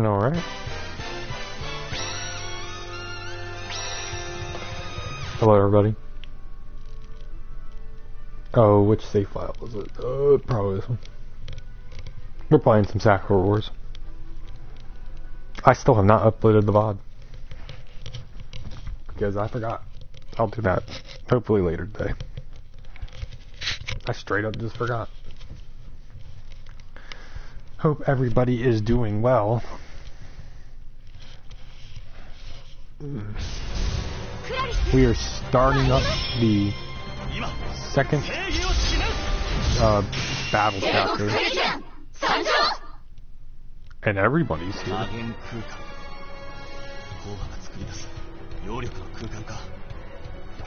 Alright. Hello, everybody. Oh, which save file was it? Probably this one. We're playing some Sakura Wars. I still have not uploaded the VOD. Because I forgot. I'll do that hopefully later today. I straight up just forgot. Hope everybody is doing well. We are starting up the second battle chapter. And everybody's here.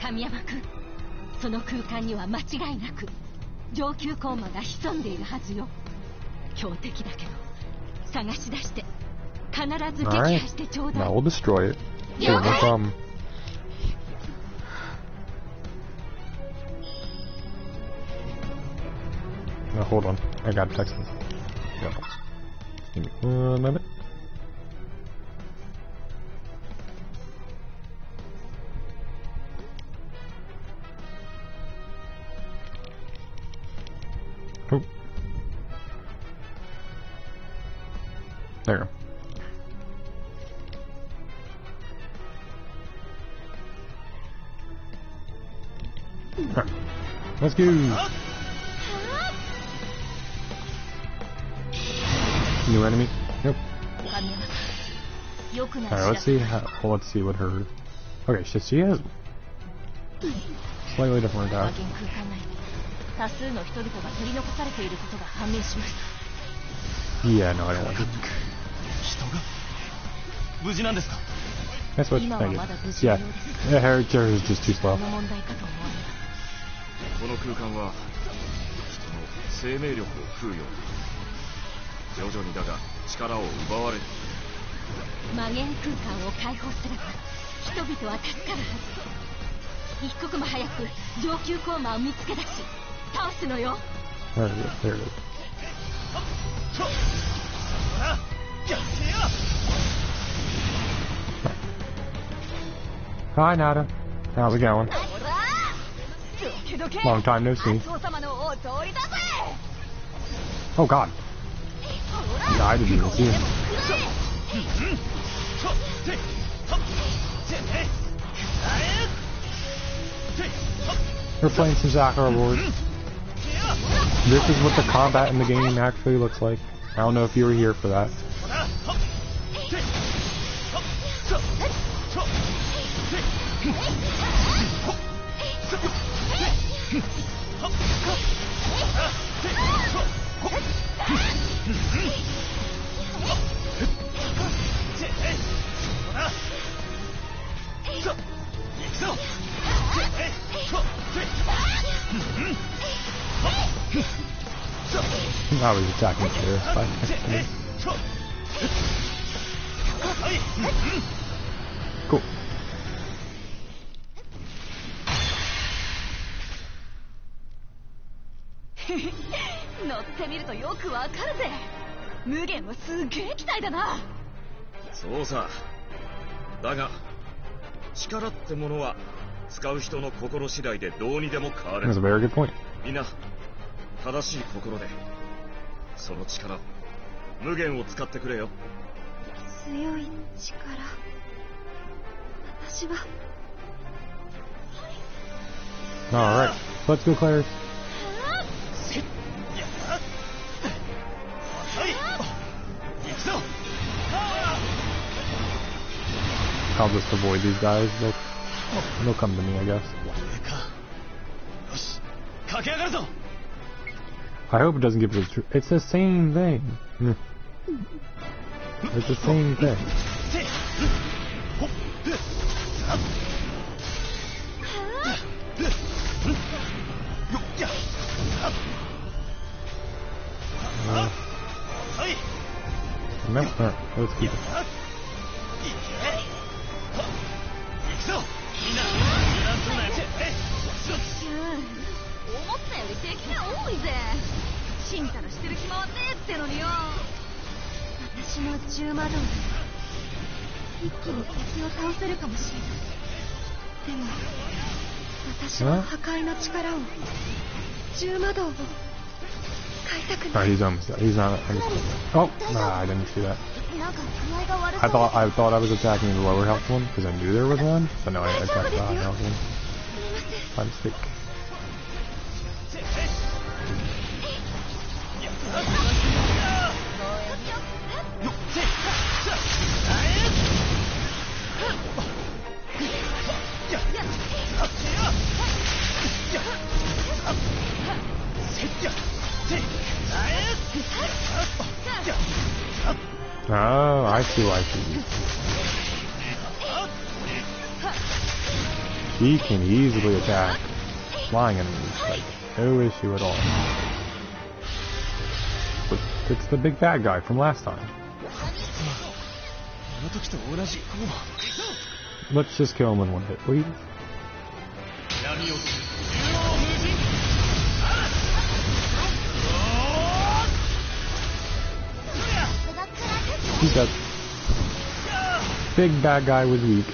神山君、その空間には間違いなく上級コンマが潜んでいるはずよ。強敵だけど探し出して必ず撃破してちょうだい。 Now we'll destroy it. Sure, no problem. Now hold on, I gotta text him. Yeah. Give me 1 minute. Oh. There you go. Right. Let's go. New enemy? Nope. Alright, let's see how, well, let's see what her... Okay, she has slightly different attack. Yeah, no, I don't want it. That's what I get. Yeah, her is just too slow. この空間は人の生命力を食うようだ。徐々にだが力を奪われる。魔元空間を解放すれば人々は助かるはず。一刻も早く上級コーマを見つけ出し倒すのよ。 There it is, there it is. Hi, Nada. How's it going? Long time no see. Oh God. Yeah, I didn't even see him. We're playing some Sakura Wars. This is what the combat in the game actually looks like. I don't know if you were here for that. I was attacking there. Cool.そうさ。だが力ってものは使う人の心次第でどうにでも変わる。 That's a very good point. みんな正しい心でその力無限を使ってくれよ。強い力。私は。All right, let's go, Claire. I'll just avoid these guys. They'll come to me, I guess. I hope it doesn't give us. It's the same thing. It's the same thing. No, alright, let's keep it. 私の10魔道で一気に敵を倒せるかもしれない。でも私は破壊の力を、10魔道を使いたくない。Alright, he's almost done. He's not. Oh, nah, I didn't see that. なんか具合が悪 I そう。 thought I was attacking the lower health one because I knew there was one, but no, I attacked the high health one. My mistake. Oh, I see why she can easily attack flying enemies, like no issue at all. But it's the big bad guy from last time. Let's just kill him in one hit, please. He's dead. Big bad guy was weak.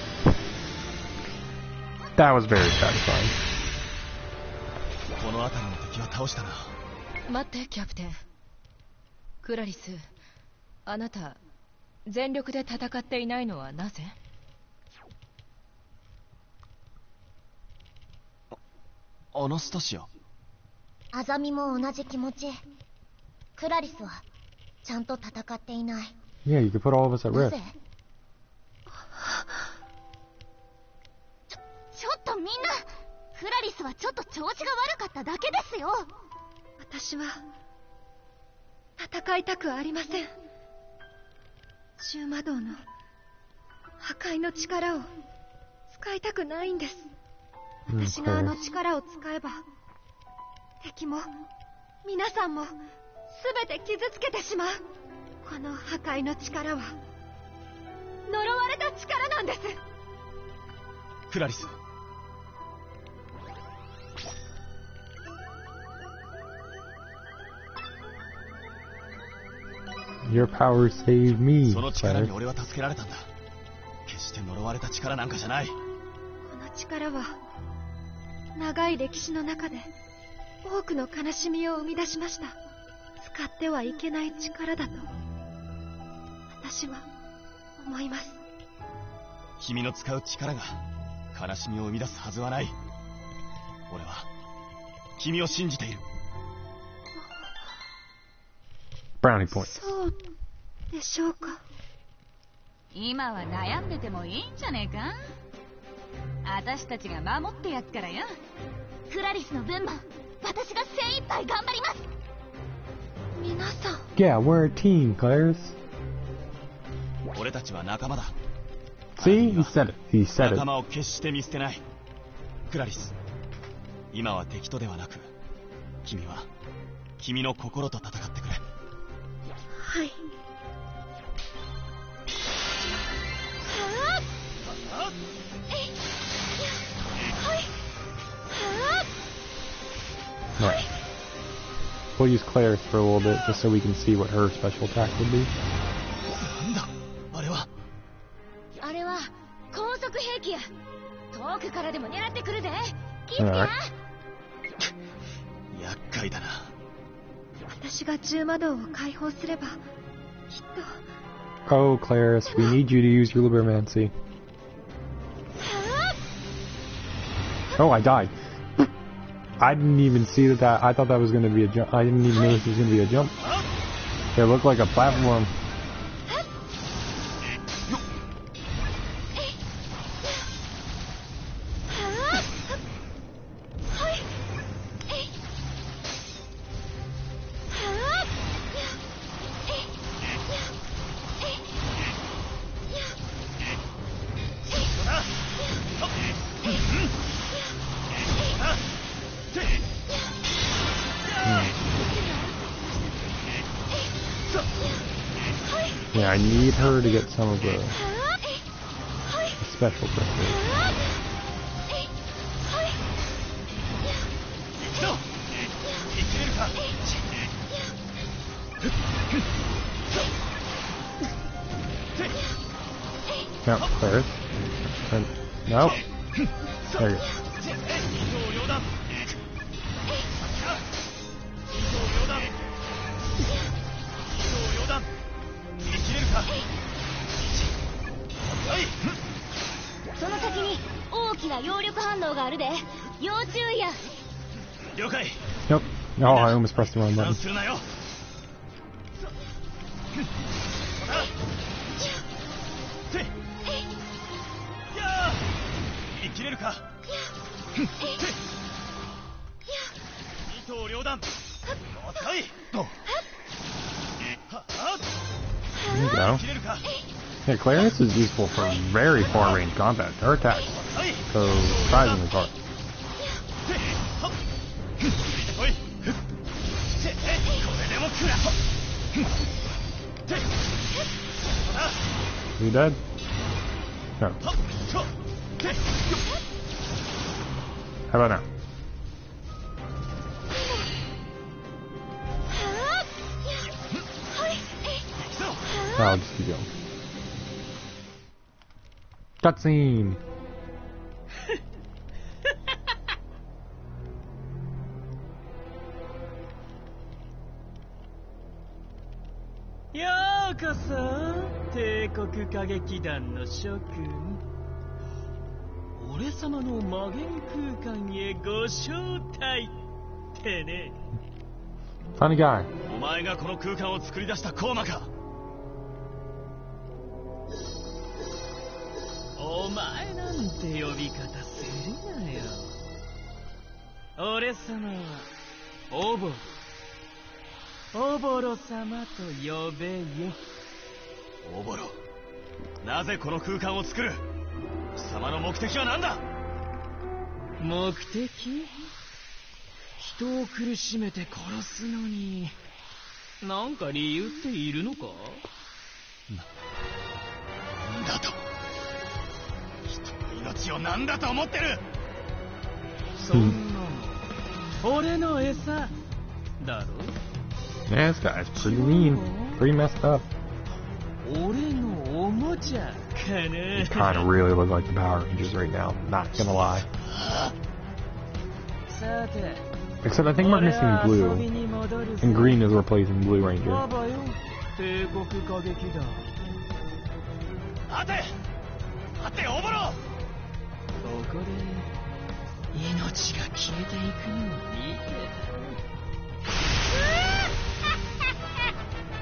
That was very satisfying. この辺りの敵は倒したな。待ってキャプテン。クラリス、あなた全力で戦っていないのはなぜ？アナスタシア。アザミも同じ気持ち。クラリスはちゃんと戦っていない。 Yeah, you could put all of us at な risk. ぜ？ちょっとみんな、クラリスはちょっと調子が悪かっただけですよ。私は戦いたくありません。10魔道の破壊の力を使いたくないんです。私があの力を使えば敵も皆さんも全て傷つけてしまう。この破壊の力は呪われた力なんです。クラリス。Your power saved me. その力 Claire. に俺は助けられたんだ。決して呪われた力なんかじゃない。この力は長い歴史の中で多くの悲しみを生み出しました。使ってはいけない力だと私は思います。君の使う力が悲しみを生み出すはずはない。俺は君を信じている。 Brownie point. そうでしょうか。今は悩んでてもいいんじゃねえか？私たちが守ってやっからよ。クラリスの分も私が精一杯頑張ります。皆さん。 Yeah, we're a team, Claire. 俺たちは仲間だ。 See? He said it. He said 仲 it. 間を決して見捨てない。クラリス、今は敵とではなく、君は君の心と戦ってくれ。はい。Right. We'll use Claire's for a little bit just so we can see what her special attack would be. なんだあれは。あれは高速兵器や。遠くからでも狙ってくるで。気付けや。厄介だな。私が10魔道を解放すればきっと。 Oh, Claris, we need you to use your Libermancy. Oh, I died. I didn't even see that. I thought that was going to be a jump. I didn't even notice it was going to be a jump. It looked like a platform. Yeah, I need her to get some of the special crystals. No, clear. No. There you go. その先に大きな揚力反応があるで要注意や。了解。 Nope. No, I almost pressed the wrong 油断 button. するなよ。切り切れるか。二刀両断。遅い。 There you go. 切れるか。 Yeah, Clarice is useful for very far range combat. Her attacks go surprisingly far. おい。これでも食ら。 Are you dead? No. How about now? I'll just keep going. Cutscene! ようこそ帝国歌劇団の諸君。俺様の魔元空間へご招待ってね。 Funny guy. お前がこの空間を作り出したコーマか。お前なんて呼び方するなよ。俺様はオボロ。オボロ様と呼べよ。オボロ、なぜこの空間を作る？貴様の目的は何だ？目的？人を苦しめて殺すのになんか理由っているのか？なんだと？人の命を何だと思ってる？そんなの俺の餌だろ。 Yeah, this guy's pretty mean. Pretty messed up. 俺のおもちゃかな。 You kind of really look like the Power Rangers right now. Not gonna lie. さて Except I think we're missing blue. And green is replacing Blue Ranger. ババよ帝国歌劇団。待て！待て、オボロ！ここで命が消えていくのを見て。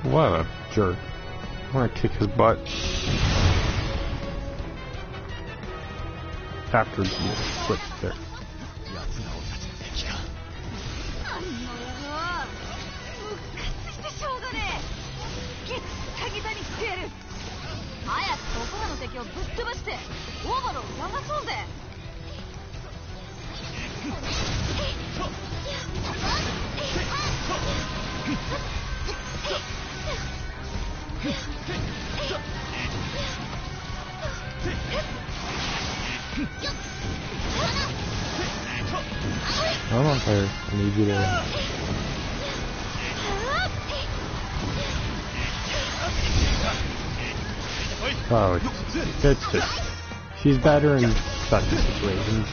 What a jerk. I'm gonna kick his butt. After he quits there. 奴が俺たちの敵か。あんの野郎ムカついてしょうがねえ。ギッタギタにしてやる。早くここらの敵をぶっ飛ばしてオーバロを騙そうぜ。 Come on, player. I need you to... Oh, it's just... She's better in such a situation.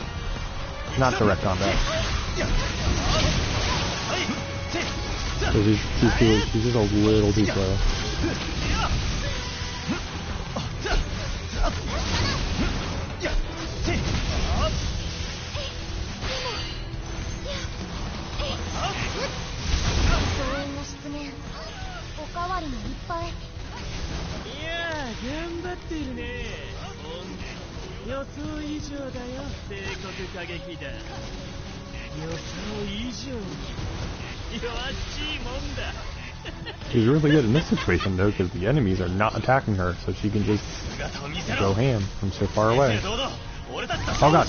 Not direct combat. So she's just a little too slow. She's really good in this situation though, because the enemies are not attacking her, so she can just go ham from so far away. Oh god!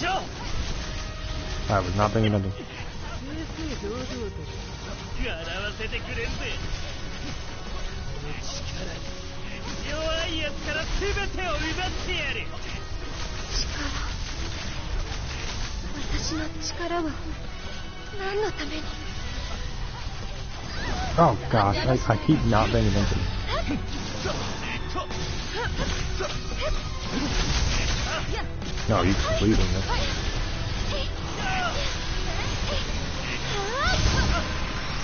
I was not paying attention. Oh gosh, I keep not paying attention. No, he's completing this.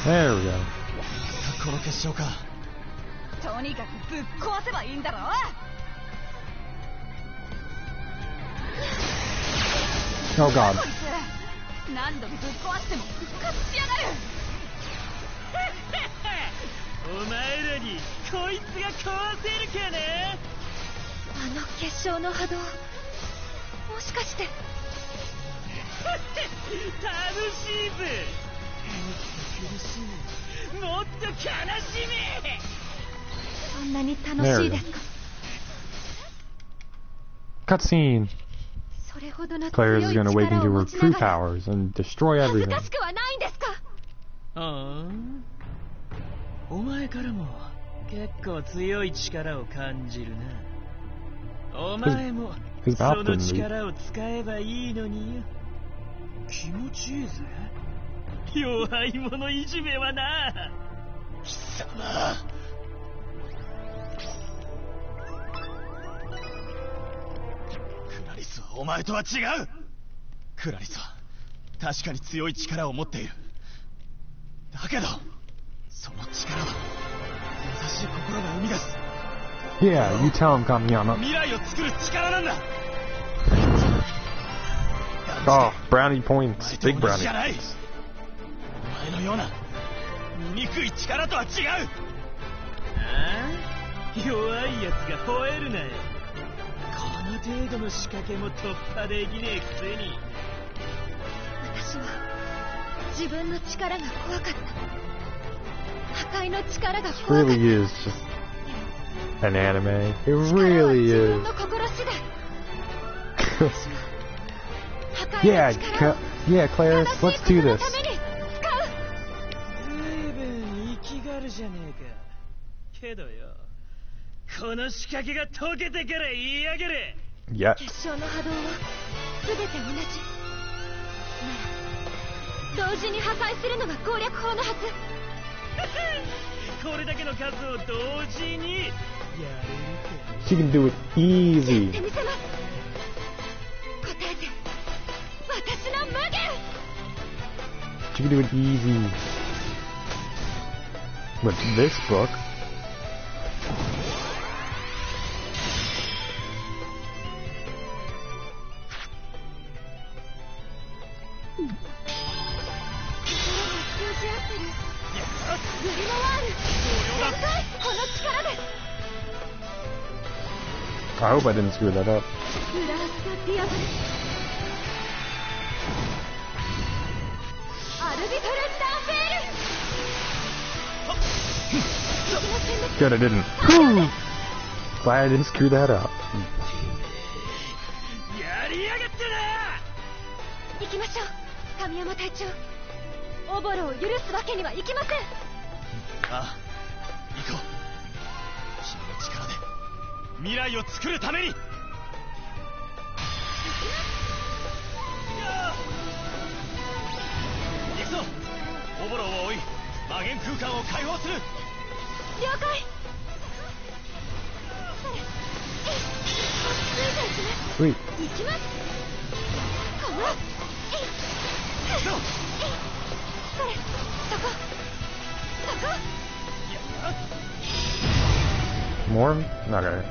There we go. この決勝か。とにかくぶっ壊せばいいんだろ。Oh god. 何度ぶっ壊しても復活しやがる。お前らにこいつが壊せるかね。あの結晶の波動、もしかして。楽しいぜ。もっと苦しみ、もっと悲しみ。そんなに楽しいですか。 Cutscene. それほどの Claire 強 is い going to 力 awaken を to 持 her ち true ながら powers and destroy 恥ず everything. かしくはないんですか。お前からも結構強い力を感じるな。お前も His そ mouth の didn't move. 力を使えばいいのによ。気持ちいいぜ。弱い者いじめはな。貴様。クラリスはお前とは違う。クラリスは確かに強い力を持っている。だけどその力は優しい心が生み出す Yeah, you tell him, Kamiyama. 未来を作る力なんだ。 Oh, brownie points. お前と Big 同じ brownie じゃない。 points. お前のような醜い力とは違う。ああ、弱いやつが吠えるなよ。この程度の仕掛けも突破できねえくせに。私は自分の力が怖かった。破壊の力が This 怖かった。 really is just an anime. It 力は really 自 is. 分の心次第。破壊 Yeah, の力を yeah, Claire, 正しい let's こと do の this. ために使う。ずいぶん生きがるじゃねえか。けどよ、この仕掛けが解けてから言いやがれ。 Yet. 結晶の波動は全て同じなら、同時に破壊するのが攻略法のはず。これだけの数を同時にやれるか。 She can do it やっ easy. てみせます。答えて、私の無限。 She can do it easy. But this book. I hope I didn't screw that up. アルビトルダンベール。 Good, I didn't. Glad I didn't screw that up. やりやがってな。行きましょう、神山隊長。オボロを許すわけにはいきません。ああ、行こう。君の力で未来を作るために。行くぞ。オボロを追い、魔元空間を解放する。了解。ついていきます。 Sweet. 行きます。この行くぞ。それ、そこ、そこ。 More? Okay.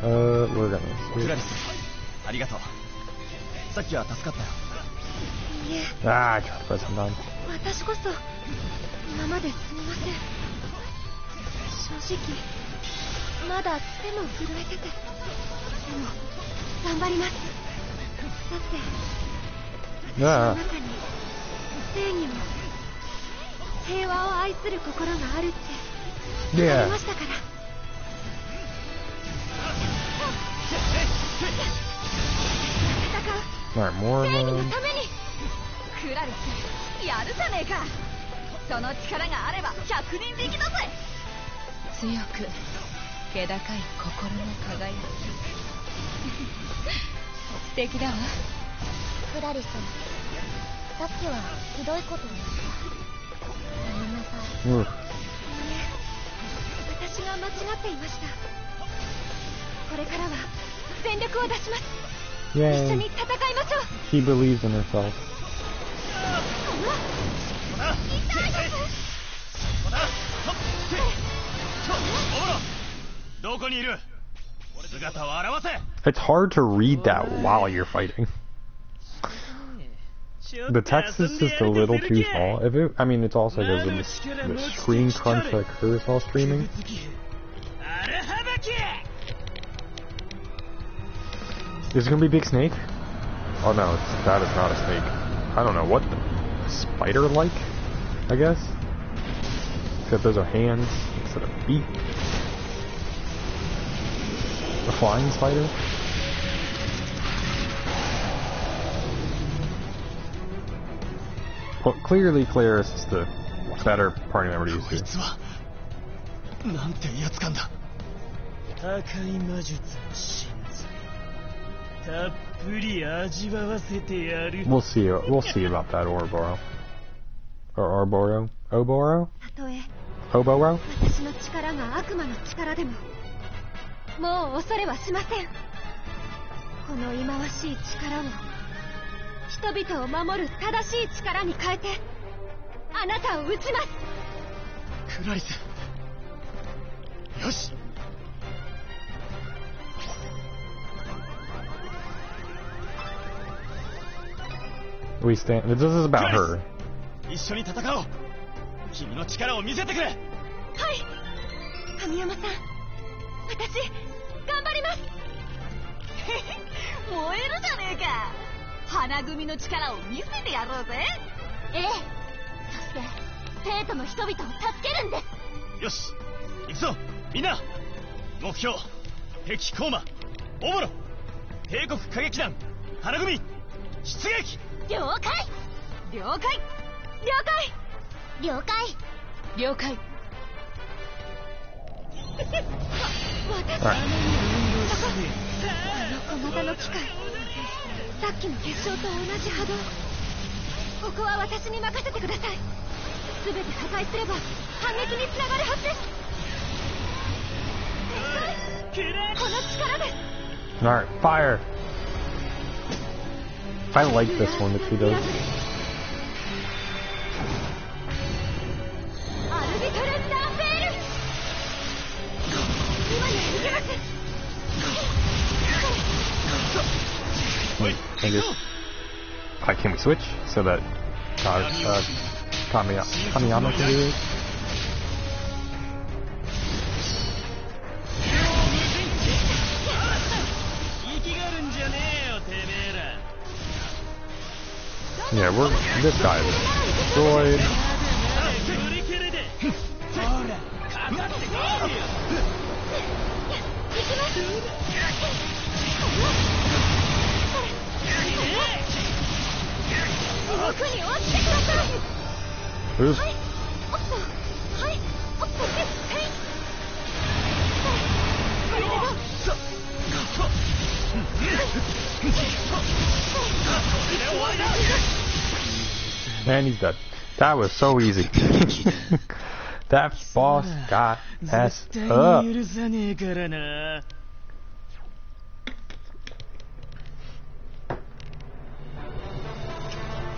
We're gonna クラリス、ありがとう。さっきは助かったよ。いいえ、 Ah, I tried to press the button. 私こそ今まですみません。正直まだ手も震えてて。でも頑張ります。だって私の Yeah. 中に正義も平和を愛する心があるって言われ Yeah. ましたから。 戦う Alright, more 正義 of の them. ために。クラリス、やるじゃねえか。その力があれば100人力だぜ。強く気高い心の輝き。素敵だわ。クラリス、さっきはひどいことを言った。ごめんなさい。 Oof. いいえ、私が間違っていました。これからは全力を出します。一緒 Yay. に戦いましょう。 She believes in herself. どこにいる？姿を現せ。 It's hard to read that while you're fighting. The text is just a little too small. If it, I mean, it's also because of the screen crunch that occurs while streaming. Is it gonna be Big Snake? Oh no, that is not a snake. I don't know what spider-like, I guess. Except those are hands instead of feet. A flying spider. Well, clearly Claris is the better party member to use here. なんてやつかんだ。破壊魔術の真髄。たっぷり味わわせてやる。We'll see about that Ouroboros. Or Orboro? Oboro? たとえ Oboro? 私の力が悪魔の力でももう恐れはしません。この忌まわしい力を人々を守る正しい力に変えてあなたを撃ちます。クラリス。よし。 We stand. This is about her. 一緒に戦おう。君の力を見せてくれ。はい、神山さん、私頑張ります。燃えるじゃねえか。花組の力を見せてやろうぜ。ええ。そして生徒の人々を助けるんです。よし、行くぞみんな。目標敵コーマオボロ帝国歌劇団花組出撃。了解了解了解了解了解。私、はいあの小型の機械、さっきの結晶と同じ波動。ここは私に任せてください。全て破壊すれば反撃につながるはずです。この力です。 Alright, fire! I like this one that she does. アルビトル・ダーベール。今には逃げます。 Can we switch so that Kamiyama can do it? 生きがるんじゃねえよてめえら。 Yeah, this guy is destroyed. ブリケレで。ほら、かかってこいよ。行きます。地獄に落ちてください。 Oops. はい、おっと、はい、おっと、はい。これでどう？ And he's dead. That was so easy. That boss got messed up. 許さねえからな。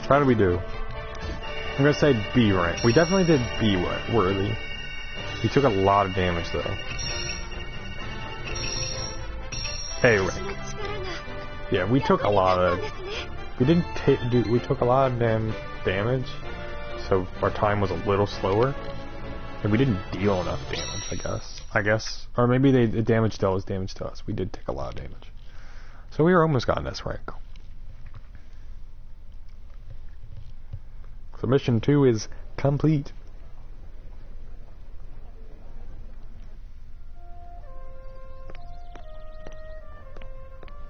How did we do? I'm gonna say B rank. We definitely did B worthy. We took a lot of damage though. A rank. Yeah, we took a lot of. We didn't we took a lot of damage, so our time was a little slower. And we didn't deal enough damage, I guess. Or maybe the damage dealt was damage to us. We did take a lot of damage. So we were almost gotten S rank. So mission 2 is complete.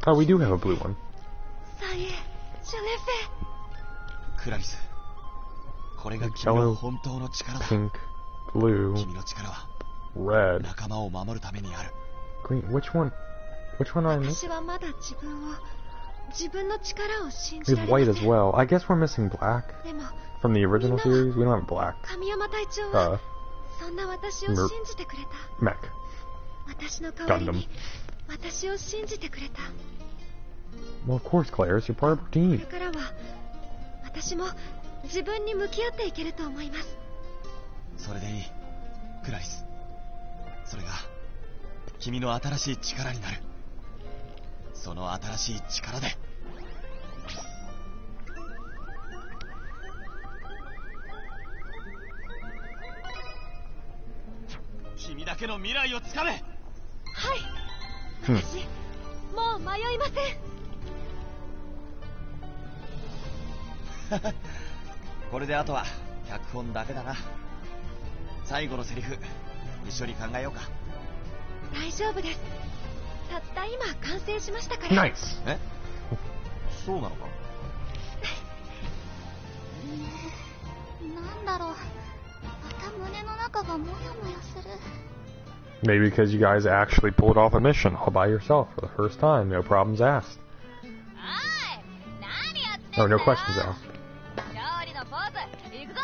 Oh, we do have a blue one. クラリス、これが君の本当の力だ。 Pink, blue, 君の力は red, 仲間を守るためにある。 green. Which one are I missing? 私はまだ自分の力を信 He's じられま white せ as ん。 well. I guess we're missing black でも from the original series. We don't have black. 神山隊長は Uh, そんな私を信じてくれた。 mech. 私の代わりに私を信じてくれた。 Well, of course, Claire, you're part of our こ team. れからは私も自分に向き合っていけると思います。それでいい、クラリス。それが君の新しい力になる。その新しい力で君だけの未来をつかめ。はい、私もう迷いません。これであとは脚本だけだな。最後のセリフ一緒に考えようか。大丈夫です。たった今完成しましたから。 Nice. え、そうなのか。なんだろう、また胸の中がモヤモヤする。 Maybe because you guys actually pulled off a mission all by yourself for the first time, no problems asked. Oh, no questions asked. 勝利のポーズいくぞ。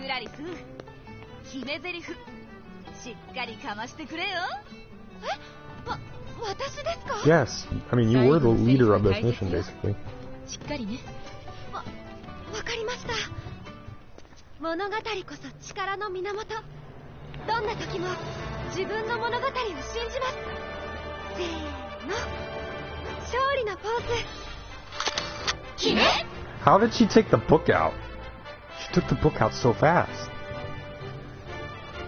クラリス、決め台詞しっかりかましてくれよ。私ですか？ Yes, I mean, you were the leader of this mission, basically. しっかりね。わかりました。物語こそ力の源。どんな時も自分の物語を信じます。せーの、勝利のポーズ。決め。 How did she take the book out? She took the book out so fast.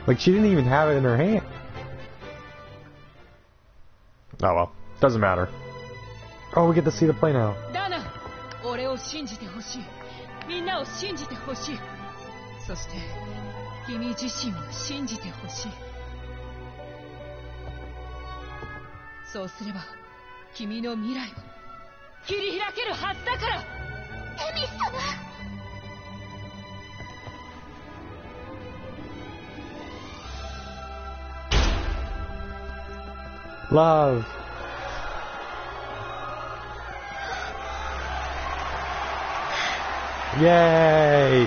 Like, she didn't even have it in her hand. Oh well, doesn't matter. Oh, we get to see the play now. ダナ、俺を信じてほしい。みんなを信じてほしい。そして君自身を信じてほしい。そうすれば君の未来を切り開けるはずだから。エミス様。Love. Yay!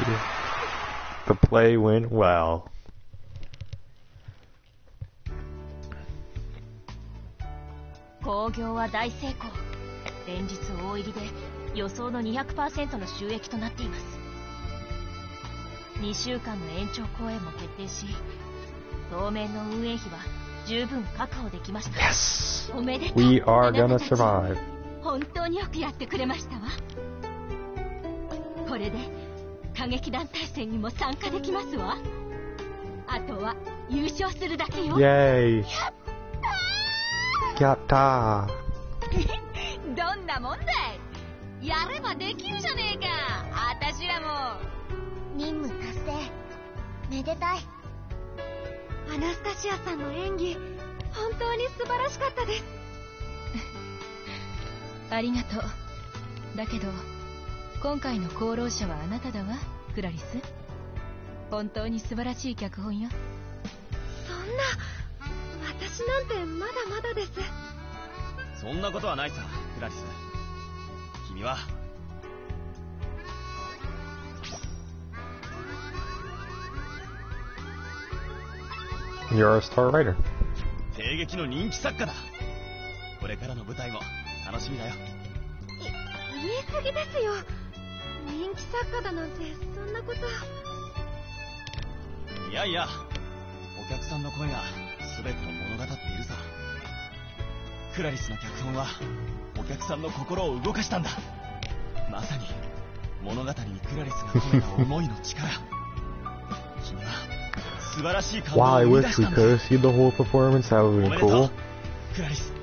The play went well. 興行は大成功。連日大入りで予想の 200% の収益となっています。2週間の延長公演も決定し、当面の運営費は十分確保できました。 Yes! おめでとう。 We are あな gonna たたち survive. 本当によくやってくれましたわ。これで歌劇団大戦にも参加できますわ。あとは優勝するだけよ。 Yay! Yatta! どんなもんだい。やればできるじゃねえか。あたしらも。任務達成。めでたい。アナスタシアさんの演技、本当に素晴らしかったです。ありがとう。だけど今回の功労者はあなただわ、クラリス。本当に素晴らしい脚本よ。そんな、私なんてまだまだです。そんなことはないさ、クラリス。君はYou're a star writer. 帝劇の人気作家だ。これからの舞台も楽しみだよ。言い過ぎですよ。人気作家だなんてそんなこと。いやいや、お客さんの声が全てを物語っているさ。クラリスの脚本はお客さんの心を動かしたんだ。まさに物語にクラリスが込めた思いの力。君は素晴らしい感動 Wow, を I 生み出 wish し we たんだ。 could have seen the whole performance. That would お have め been でとう cool. クラリス。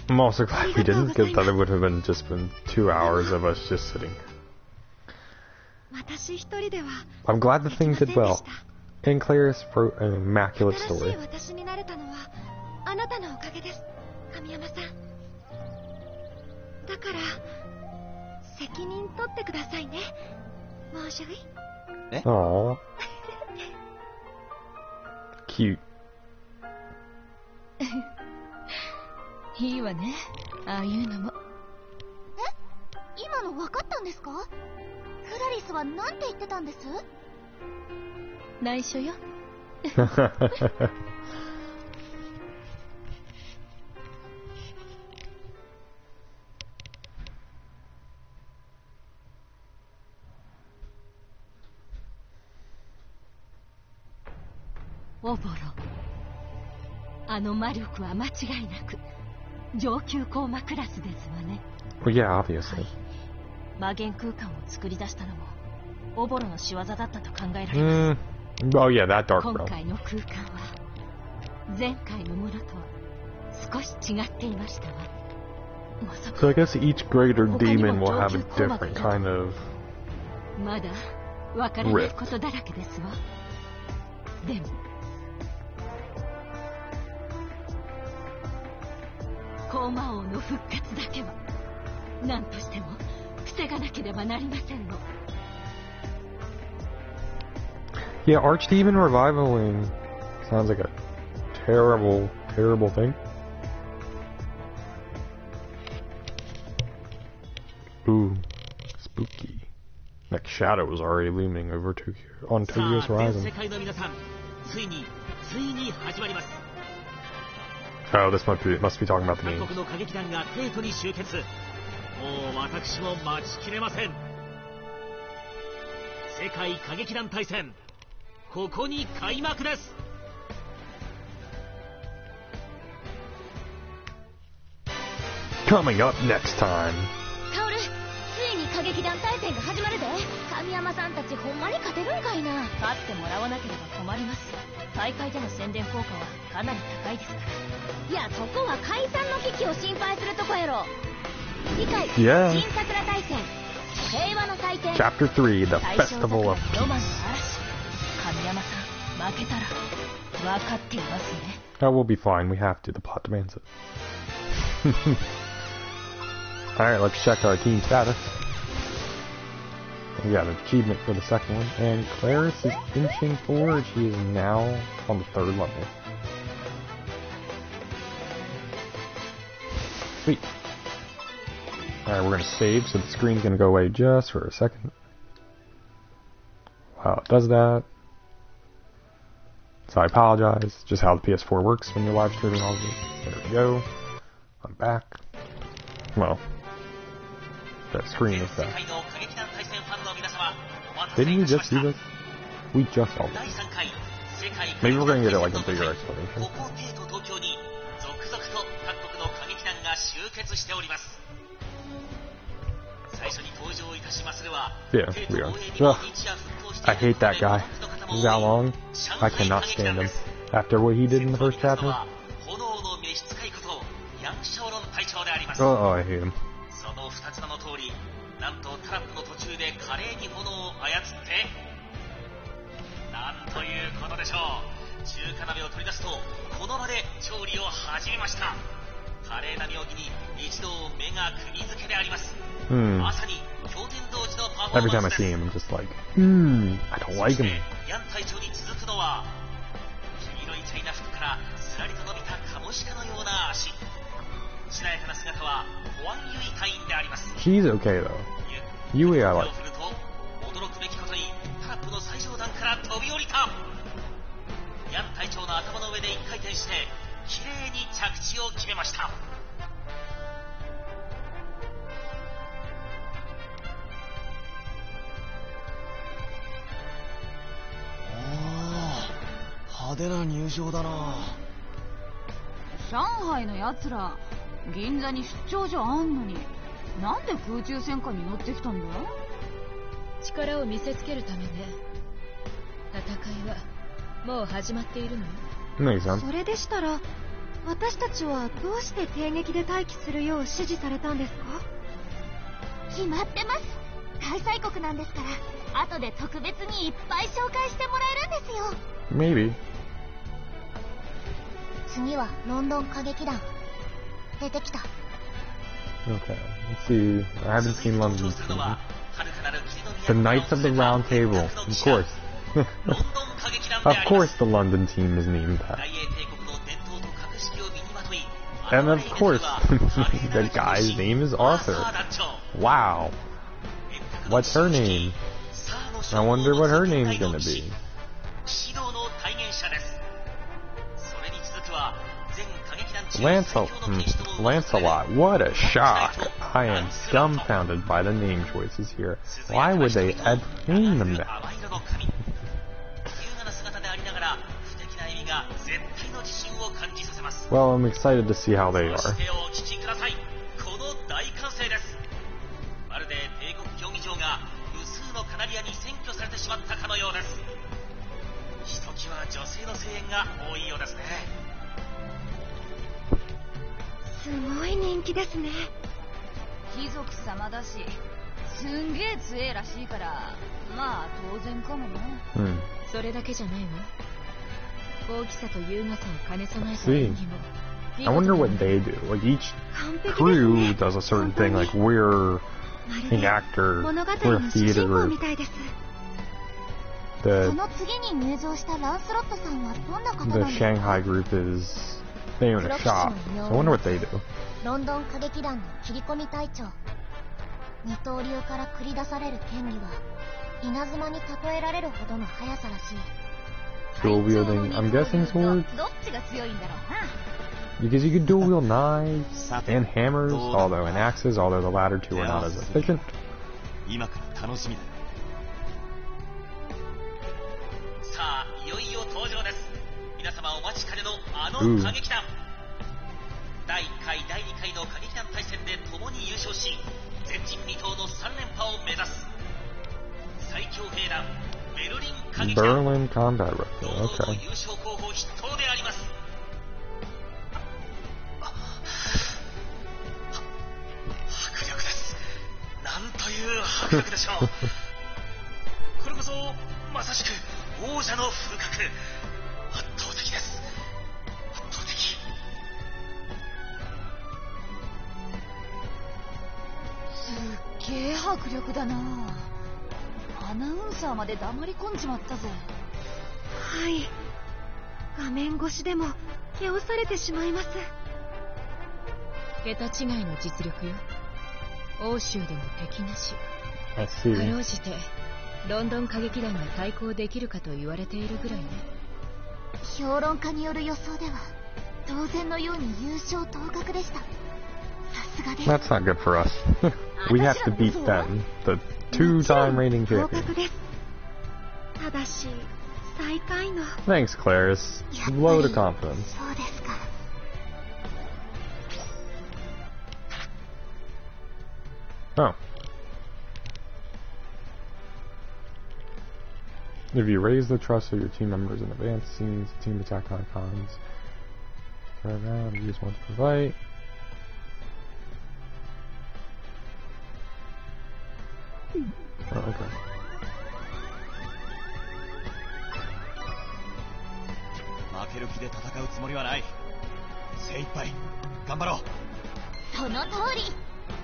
I'm also glad we didn't, because that would have been just been 2 hours of us just sitting. 私一人では I'm glad the thing did well. And Claire's wrote an immaculate 新しい story. 私になれたのはあなたのおかげです、神山さん。だから責任取ってくださいね、モーシュイ。 Aww. Cute. いいわね、ああいうのも。今の分かったんですか？クラリスは何て言ってたんです？内緒よ。オボロ、あの魔力は間違いなく上級コーマクラスですわね。Well, yeah, obviously. 魔元空間を作り出したのもオボロの仕業だったと考えられます。Oh yeah, that dark 今 realm. 回の空間は前回のものとは少し違っていましたわ。まさ So I か guess each greater demon will have a different kind of まだわからないことだらけですわ。でもコーマ王の復活だけは何としても防がなければなりませんの。Yeah, Archdemon revivaling sounds like a terrible, terrible thing. Ooh, spooky. Like shadow was already looming over on Tokyo's horizon. Oh, this must be talking about the games. 世界歌劇団大戦ここに開幕です。 Coming up next time. カオル、ついに歌劇団大戦が始まるで。神山さんたちほんまに勝てるんかいな。勝ってもらわなければ困ります。大会での宣伝効果はかなり高いですから。いや、そこは解散の危機を心配するとこやろ。次回、Yeah. 新桜大戦平和の祭典 Chapter 3, The 大正 Festival of ロマンの Peace. 嵐。神山さん負けたら分かっていますね。 Oh, we'll be fine. We have to. The plot demands it. Alright, let's check our team status. We got an achievement for the second one. And Claris is finishing 4. She is now on the 3rd level. Sweet. Alright, we're going to save, so the screen's going to go away just for a second. While it does that. So I apologize. Just how the PS4 works when you're live streaming all of it. There we go. I'm back. Well, that screen is back. Didn't we just do this? We just saw this. Maybe we're going to get like a bigger explanation. Yeah, we are. Ugh. I hate that guy. Zhao Long. I cannot stand him. After what he did in the first chapter. Oh, I hate him. その二つ名の通り、なんとタラップの途中で華麗に炎を操って、なんということでしょう。中華鍋を取り出すと、この場で調理を始めました。華麗な妙技に一同目が釘付けであります。まさに経典同時のパフォー Every マ time I ンスです。 see him, I'm just like, I don't like him. ヤン隊長に続くのは、黄色いチャイナ服からすらりと伸びたカモシカのような足。しなやかな姿は保安ユイ隊員であります。 She's okay though. Yui I like. 驚くべきことにタラップの最上段から飛び降りた。ヤン隊長の頭の上で一回転して綺麗に着地を決めました。派手な入場だな。上海のやつら銀座に出張所あんのになんで空中戦艦に乗ってきたんだ。力を見せつけるためね。戦いはもう始まっているのよ。 Makes sense. それでしたら私たちはどうして帝劇で待機するよう指示されたんですか？決まってます。開催国なんですから後で特別にいっぱい紹介してもらえるんですよ。 Maybe. 次はロンドン歌劇団出てきた。 Okay, let's see. I haven't seen London. The Knights of the Round Table. Of course. Of course the London team is named that. And of course, the guy's name is Arthur. Wow. What's her name? I wonder what her name's gonna be. Lancelot, what a shock. I am dumbfounded by the name choices here. Why would they ever name them that? Well, I'm excited to see how they are. See, I wonder what they do. Like, each crew does a certain thing. Like, we're an actor, we're a theater group. The Shanghai group is, they own a shop. So I wonder what they do. ロンドン歌劇団の切り込み隊長。二刀流から繰り出される剣技は稲妻に例えられるほどの速さらしい。 Dual wielding, I'm guessing swords? Because you could dual wield knives and hammers, although and axes, although the latter two are not as efficient. 今から楽しみだよ。さあ、いよいよ登場です。皆様お待ちかねのあの歌劇団。第1回、第2回の歌劇団対戦で共に優勝し、前人未到の3連覇を目指す最強兵団ベルリン歌劇団。 Berlin Combat Rifle, okay. 優勝候補筆頭であります。迫力です。なんという迫力でしょう。これこそまさしく王者の風格。圧倒的です。圧倒的。すっげえ迫力だな。アナウンサーまで黙り込んじまったぜ。はい。画面越しでも気をされてしまいます。桁違いの実力よ。欧州でも敵なし。I か see. ろうじてロンドン歌劇団が対抗できるかと言われているぐらいね。評論家による予想では当然のように優勝当確でした。さすがです。 That's not good for us. We have to beat them, the two-time reigning 当 champion. 確です。ただし最下位の。 Thanks, Claris. Load of confidence. そうですか。 Oh. If you raise the trust of your team members in advanced scenes, team attack icons. Turn around, use one to fight. Oh, okay. 負ける気で戦うつもりはない。精一杯頑張ろう。その通り。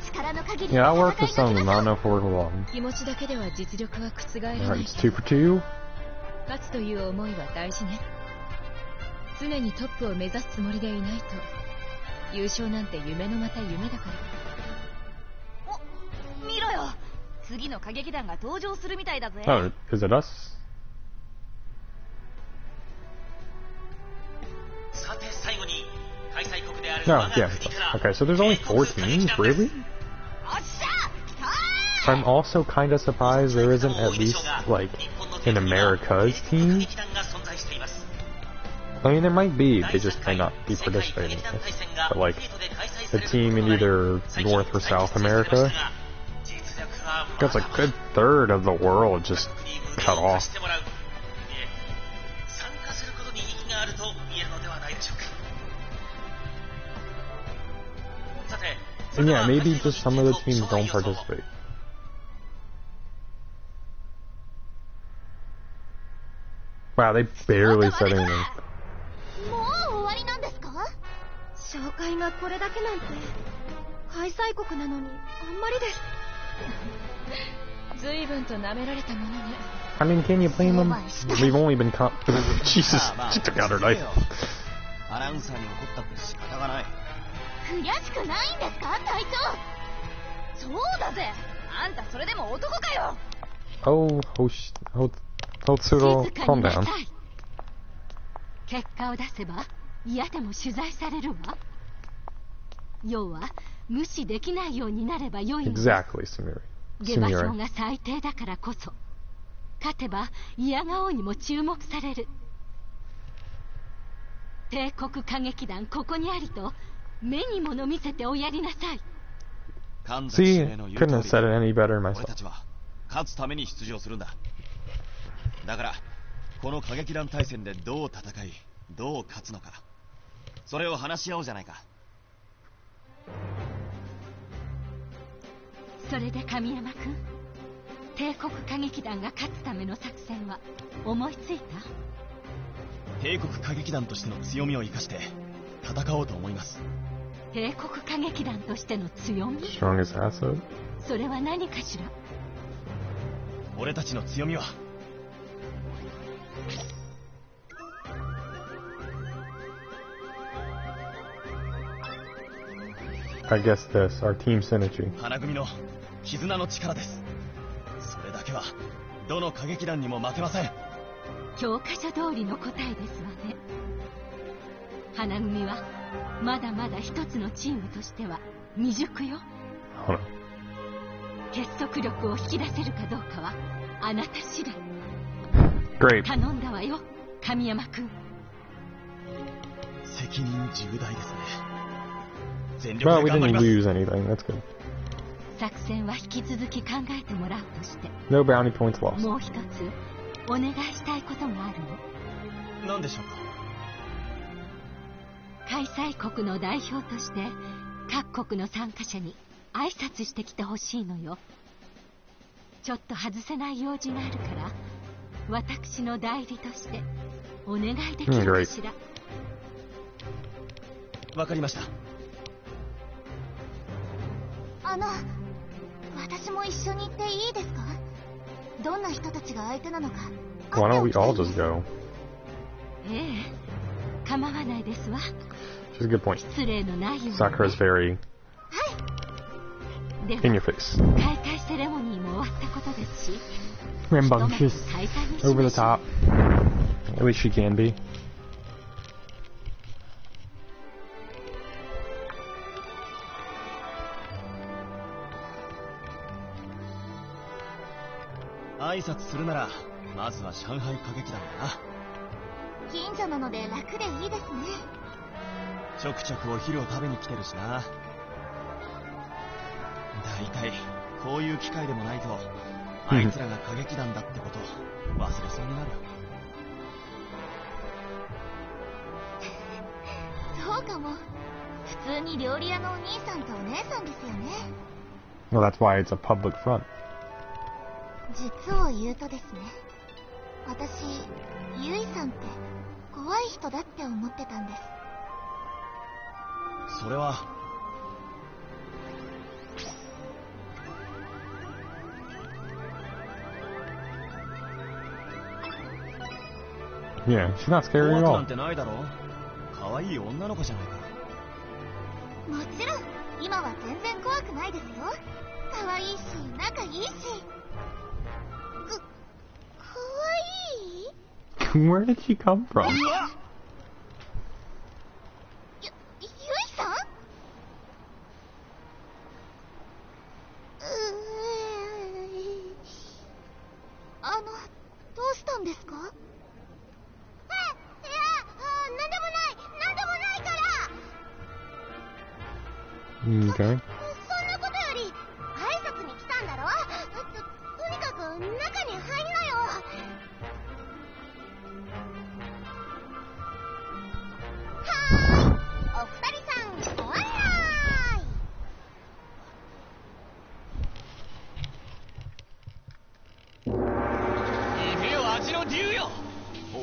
力の限り Yeah, I'll work with some of them. I don't know if we'll work along. 気持ちだけでは実力は覆らない。 Alright, it's 2 for 2. 勝つという思いは大事ね。常にトップを目指すつもりでいないと優勝なんて夢のまた夢だから。お、見ろよ。次の歌劇団が登場するみたいだぜ。 Oh, is it us? さて最後に開催国である No, 我 yeah. が国から Okay, so there's only 4 teams? Really? I'm also kind of surprised there isn't at least, like, an America's team. I mean, there might be, they just may not be participating in this. But, like, a team in either North or South America, that's a good third of the world just cut off. And yeah, maybe just some of the teams don't participate. Wow, they barely said anything. もう終わりなんですか？紹介がこれだけなんて開催国なのにあんまりです。随分と舐められたものね。 I mean, can you blame them? We've only been Jesus, she took out her knife. アナウンサーに怒ったって仕方がない。悔しくないんですか、隊長？そうだぜ。あんたそれでも男かよ。 Oh, Hotsuro, calm down. 結果を出せば嫌でも取材されるわ。要は無視できないようになれば良いの。 Exactly, Sumire. 下馬評が最低だからこそ勝てば嫌顔にも注目される。帝国歌劇団ここにありと目に物見せておやりなさい。 See, couldn't have said it any better myself. 俺たちは勝つために出場するんだ。だからこの歌劇団対戦でどう戦いどう勝つのか、それを話し合おうじゃないか。それで神山君、帝国歌劇団が勝つための作戦は思いついた？帝国歌劇団としての強みを生かして戦おうと思います。帝国歌劇団としての強み？ Strongest asset? それは何かしら？俺たちの強みはI guess this, our team synergy. 花組の絆の力です。それだけはどの歌劇団にも負けません。教科書通りの答えですわね。花組はまだまだ一つのチームとしては未熟よ。結束力を引き出せるかどうかはあなた次第。 Great. 頼んだわよ、神山君。責任重大ですね。全 Well, 力 we で頑張り didn't ます。 lose anything. That's good. 作戦は引き続き考えてもらうとして、 No bounty points lost. もう一つお願いしたいことがあるの。何でしょうか。開催国の代表として各国の参加者に挨拶してきてほしいのよ。ちょっと外せない用事があるから私の代理としてお願いできるかしら。わかりました。私も一緒に行っていいですか？どんな人たちが相手なのか。 Why don't we all just go? ええ、構わないですわ。 Which is a good point. 失礼のないように。 Sakura's very で in は your face. 開会セレモニーも終わったことですし、 Rambunctious. 開催にし Over ま the しょう。 top. At least she can be. 挨拶するならまずは上海歌劇団だな。近所なので楽でいいですね。ちょくちょくお昼を食べに来てるしな。だいたいこういう機会でもないとあいつらが歌劇団だってこと忘れそうになる。そうかも。普通に料理屋のお兄さんとお姉さんですよね。 Well, that's why it's a public front. 実を言うとですね、私ユイさんって怖い人だって思ってたんです。それはYeah, she's not scary 怖 at くな all. んてないだろ。可愛い女の子じゃないか。もちろん今は全然怖くないですよ。可愛いし仲いいし。可愛い？ Where did she come from? うわっ、ゆいさん？どうしたんですか？なんでもないから。 Okay. そんなことより挨拶に来たんだろ。とにかく中に入んなよ。お二人さんお会い。行けよ味の竜よ、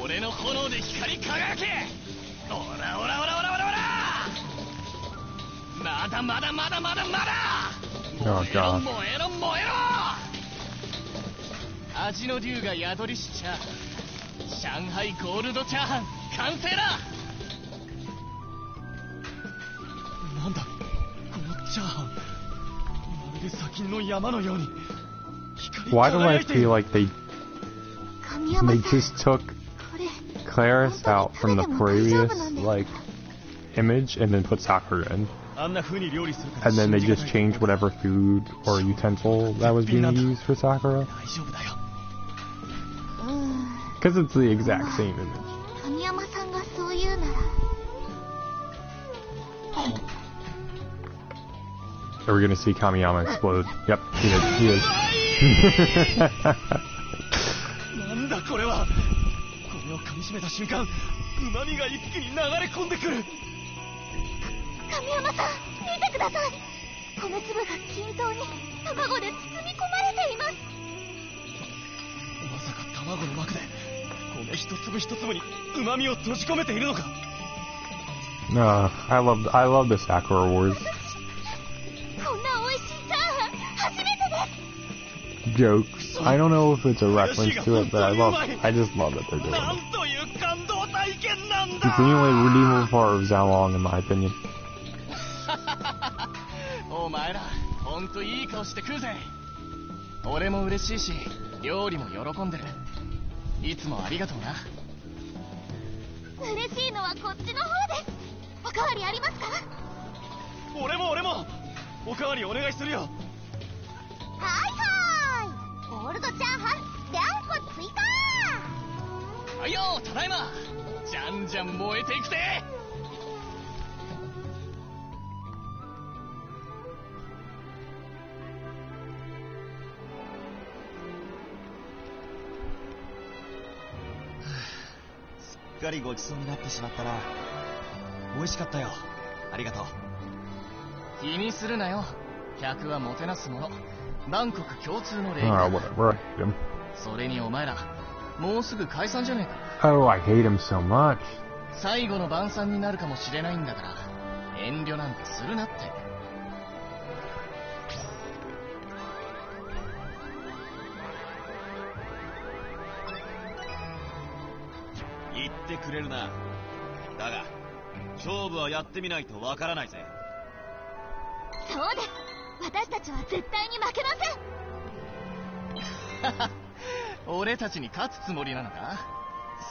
俺の炎で光り輝け。オラオラオラオラオラオラ、まだまだまだまだまだ。 Oh 燃えろ god. 燃えろ燃えろ。味の竜が宿りしチャーハン、上海ゴールドチャーハン完成だ。なんだこのチャーハン、まるで砂金の山のように光り Why do I 輝いてい feel る。 like they 神山 they さん、 just took これ Claris out from the previous like image and then put Sakura in? And then they just changed whatever food or utensil that was being used for Sakura. Because it's the exact same image. 神山さんがそう言うなら Are we gonna see Kamiyama explode? Yep, he is. He is. なんだこれは。これを噛み締めた瞬間、旨味が一気に流れ込んでくる。神山さん、見てください。米粒が均等に卵で包み込まれています。まさか卵の膜で米一粒一粒に旨味を閉じ込めているのか。I love the Sakura Wars. こんな美味しいチャーハン初めてです。 Jokes. I don't know if it's a reference to it, but I just love that they're doing it. なんという感動体験なんだ。 It's the only redeemable part of Zalong, in my opinion. お前ら、ほんといい顔して食うぜ。俺も嬉しいし、料理も喜んでる。いつもありがとうな。嬉しいのはこっちの方です。おかわりありますか？俺もおかわりお願いするよ。はいはい。オールドチャーハン2個追加。はいよ、ただいま。じゃんじゃん燃えていくぜ。すっかりごちそうになってしまったな。美味しかったよ。ありがとう。気にするなよ。客はもてなすもの。万国共通の礼儀 Whatever. I hate him. それにお前ら、もうすぐ解散じゃねえか。 Oh, I hate him so much. 最後の晩餐になるかもしれないんだから、遠慮なんてするなって。言ってくれるな。だが勝負はやってみないとわからないぜ。そうです。私たちは絶対に負けません。俺たちに勝つつもりなのか？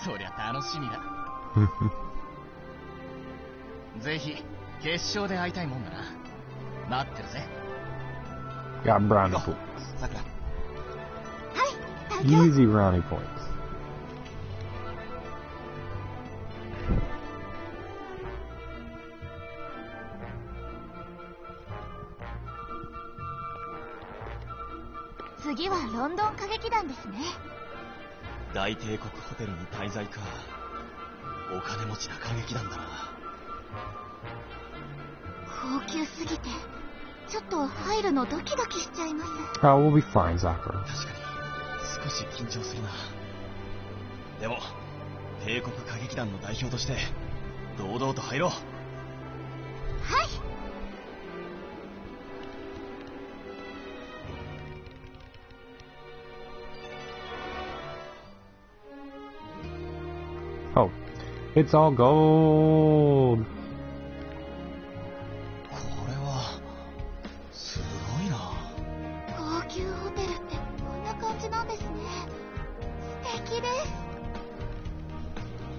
そりゃ楽しみだ。ぜひ決勝で会いたいもんだな。待ってるぜ。Got brownie points. さくら。はい、隊長。 Easy brownie points. 次はロンドン歌劇団ですね。大帝国ホテルに滞在か。お金持ちな歌劇団だな。高級すぎてちょっと入るのドキドキしちゃいます。 Oh, we'll be fine, Sakura. 確かに少し緊張するな。でも帝国歌劇団の代表として堂々と入ろう。はい。Oh, it's all gold. これはすごいな。高級ホテルってこんな感じなんですね。素敵です。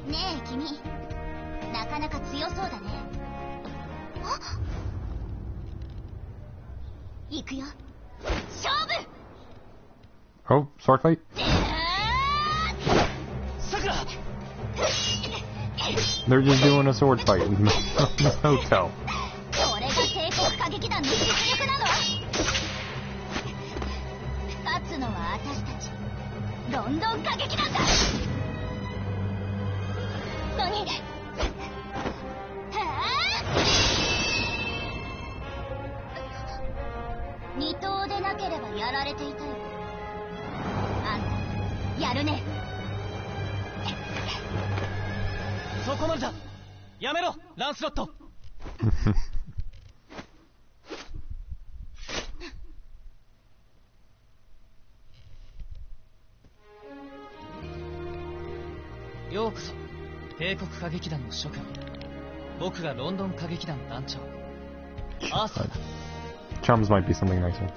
ねえ君、なかなか強そうだね。あ、行くよ。勝負。 Oh, sword fight? さくら。 They're just doing a sword fight in the hotel. これが帝国歌劇団の実力なの。勝つのは私たちロンドン歌劇団だ。何？二頭でなければやられていたよ。あんたやるね。そこまでだ。やめろ、ランスロット。ようこそ帝国歌劇団の諸君。僕がロンドン歌劇団団長アーサーだ。 Chums might be something nicer.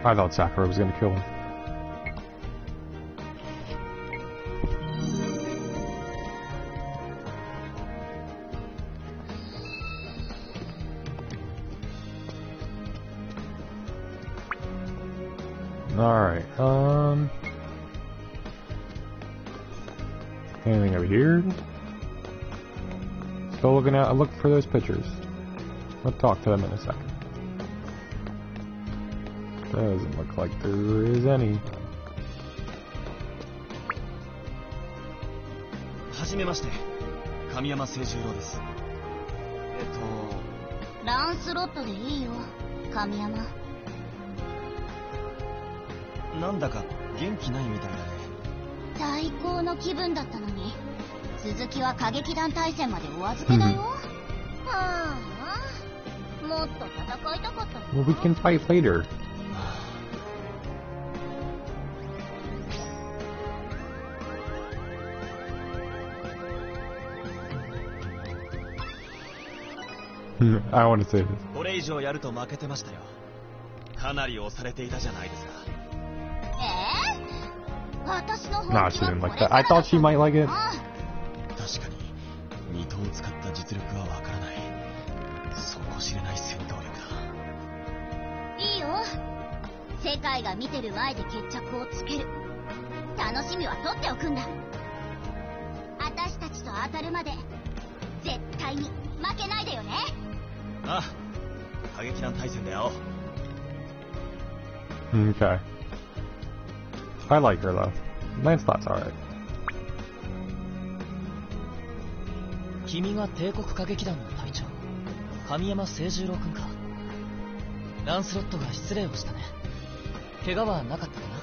I thought Sakura was gonna kill him. Alright, anything over here? Still looking for those pictures. We'll talk to them in a second. Doesn't look like there is any. はじめまして、神山清十郎です。ランスロットでいいよ、神山。なんだか元気ないみたいだね。最高の気分だったのに、続きは歌劇団大戦までお預けだよ。はあ、もっと戦いたかったの。Well, we can fight later. I want to say this. これ以上やると負けてましたよ。かなり押されていたじゃないですか。私の Nah, she didn't like that. I thought she might like it. 確かに二刀を使った実力はわからない。底知れない戦闘力だ。いいよ。世界が見てる前で決着をつける。楽しみは取っておくんだ。私たちと当たるまで絶対に負けないでよね。ああ、歌劇団大戦で会おう。Okay. I like her though. Lancelot's alright. 君が帝国歌劇団の隊長、神山清十郎君か。ランスロットが失礼をしたね。怪我はなかったかな。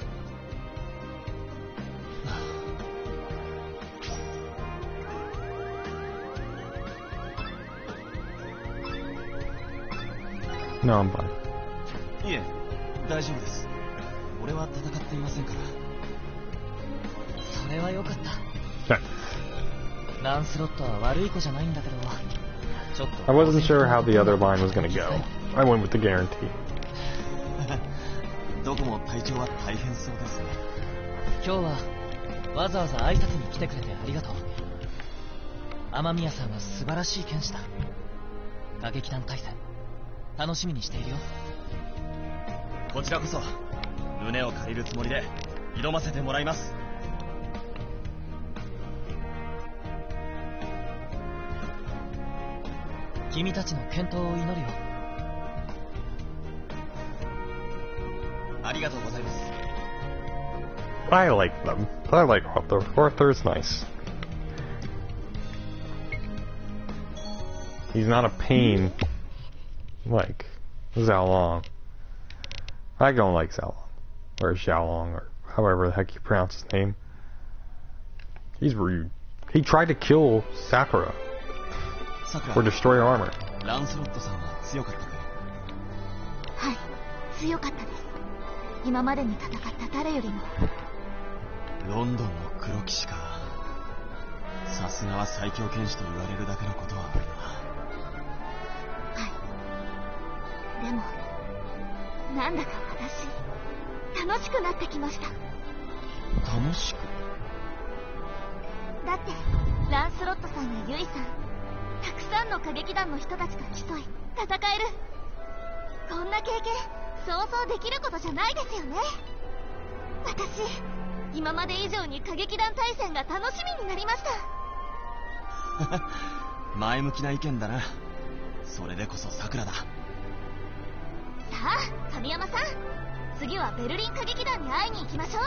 No, I'm fine. いえ、大丈夫です。俺は戦っていませんから。それは良かった。Okay. ランスロットは悪い子じゃないんだけど、ちょっと。I wasn't sure how the other line was gonna go. I went with the guarantee. どこも隊長は大変そうですね。今日はわざわざ挨拶に来てくれてありがとう。雨宮さんは素晴らしい剣士だ。歌劇団大戦楽しみにしているよ。こちらこそ胸を借りるつもりで挑ませてもらいます。君たちの健闘を祈るよ。ありがとうございます。I like them. I like Arthur. Arthur's nice. He's not a pain like Zhao Long. I don't like Zhao Long. Or Xiao Long, or however the heck you pronounce his name. He's rude. He tried to kill Sakura. Or destroy her armor. ランスロットさんは強かったか？はい、強かったです。今までに戦った誰よりも。ロンドンの黒騎士か。さすがは最強剣士と言われるだけのことはあるな。はい。でも、なんだか私、楽しくなってきました。楽しく？だって、ランスロットさんやユイさん、たくさんの歌劇団の人たちと競い、戦える。こんな経験、想像できることじゃないですよね。私、今まで以上に歌劇団大戦が楽しみになりました。前向きな意見だな。それでこそ桜だ。さあ、神山さん、次はベルリン歌劇団に会いに行きましょう。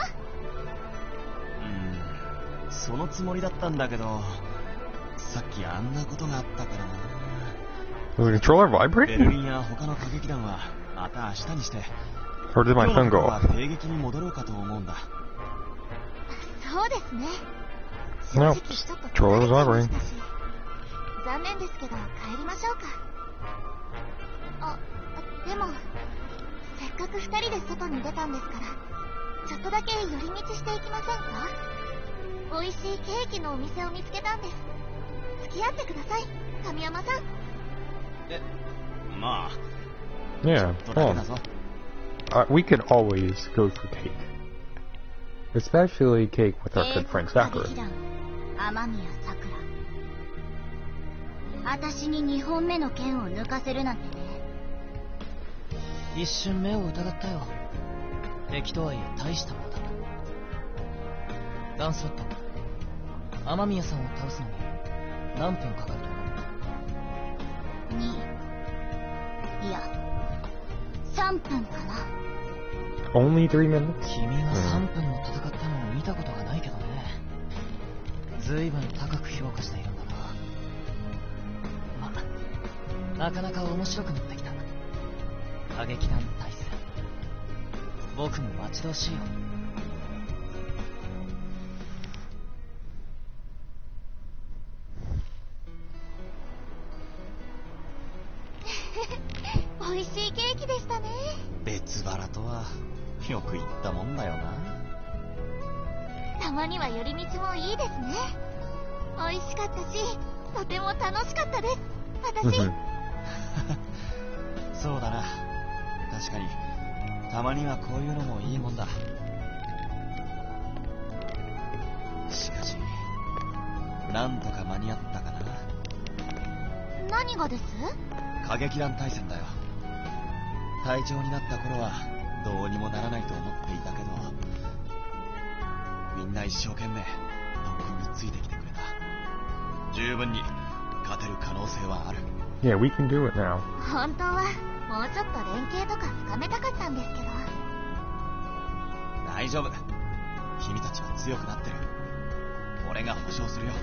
そのつもりだったんだけど、さっきあんなことがあったからな。Was the controller ベルリ vibrating? ンや他の歌劇団はまた明日にして、 Or did my 今 phone 日 go のは off? 帝劇に戻ろうかと思うんだ。そうですね。 No, 正直ちょっと controller was 疲れ vibrating. てましたし、残念ですけど帰りましょうか。あ、でもせっかく2人で外に出たんですから、ちょっとだけ寄り道していきませんか？美味しいケーキのお店を見つけたんです。付き合ってください、神山さん。まあ、 Yeah, ちょっとだけだ fun. ぞ。We could always go for cake. Especially cake with our good friend 歌 Sakura. 劇団雨宮さくら。私に2本目の剣を抜かせるなんてね。一瞬目を疑ったよ。敵とはいえ大したものだ。ガンスロット、雨宮さんを倒すのに何分かかると思う？ 2、いや3分かな。 Only 3 minutes? 君が3分も戦ったのを見たことがないけどね。ずいぶん高く評価しているんだな。ま、なかなか面白くなってきた。歌劇団大戦、僕も待ち遠しいよ。美味しいケーキでしたね。別腹とはよく言ったもんだよな。たまには寄り道もいいですね。美味しかったし、とても楽しかったです、私。そうだな。確かにたまにはこういうのもいいもんだ。しかしなんとか間に合ったかな。何がです？歌劇団大戦だよ。隊長になった頃はどうにもならないと思っていたけど、みんな一生懸命特についてきてくれた。十分に勝てる可能性はある。Yeah, we can do it now. 本当はもうちょっと連携とか深めたかったんですけど。大丈夫。君たちは強くなってる。俺が保証するよ。は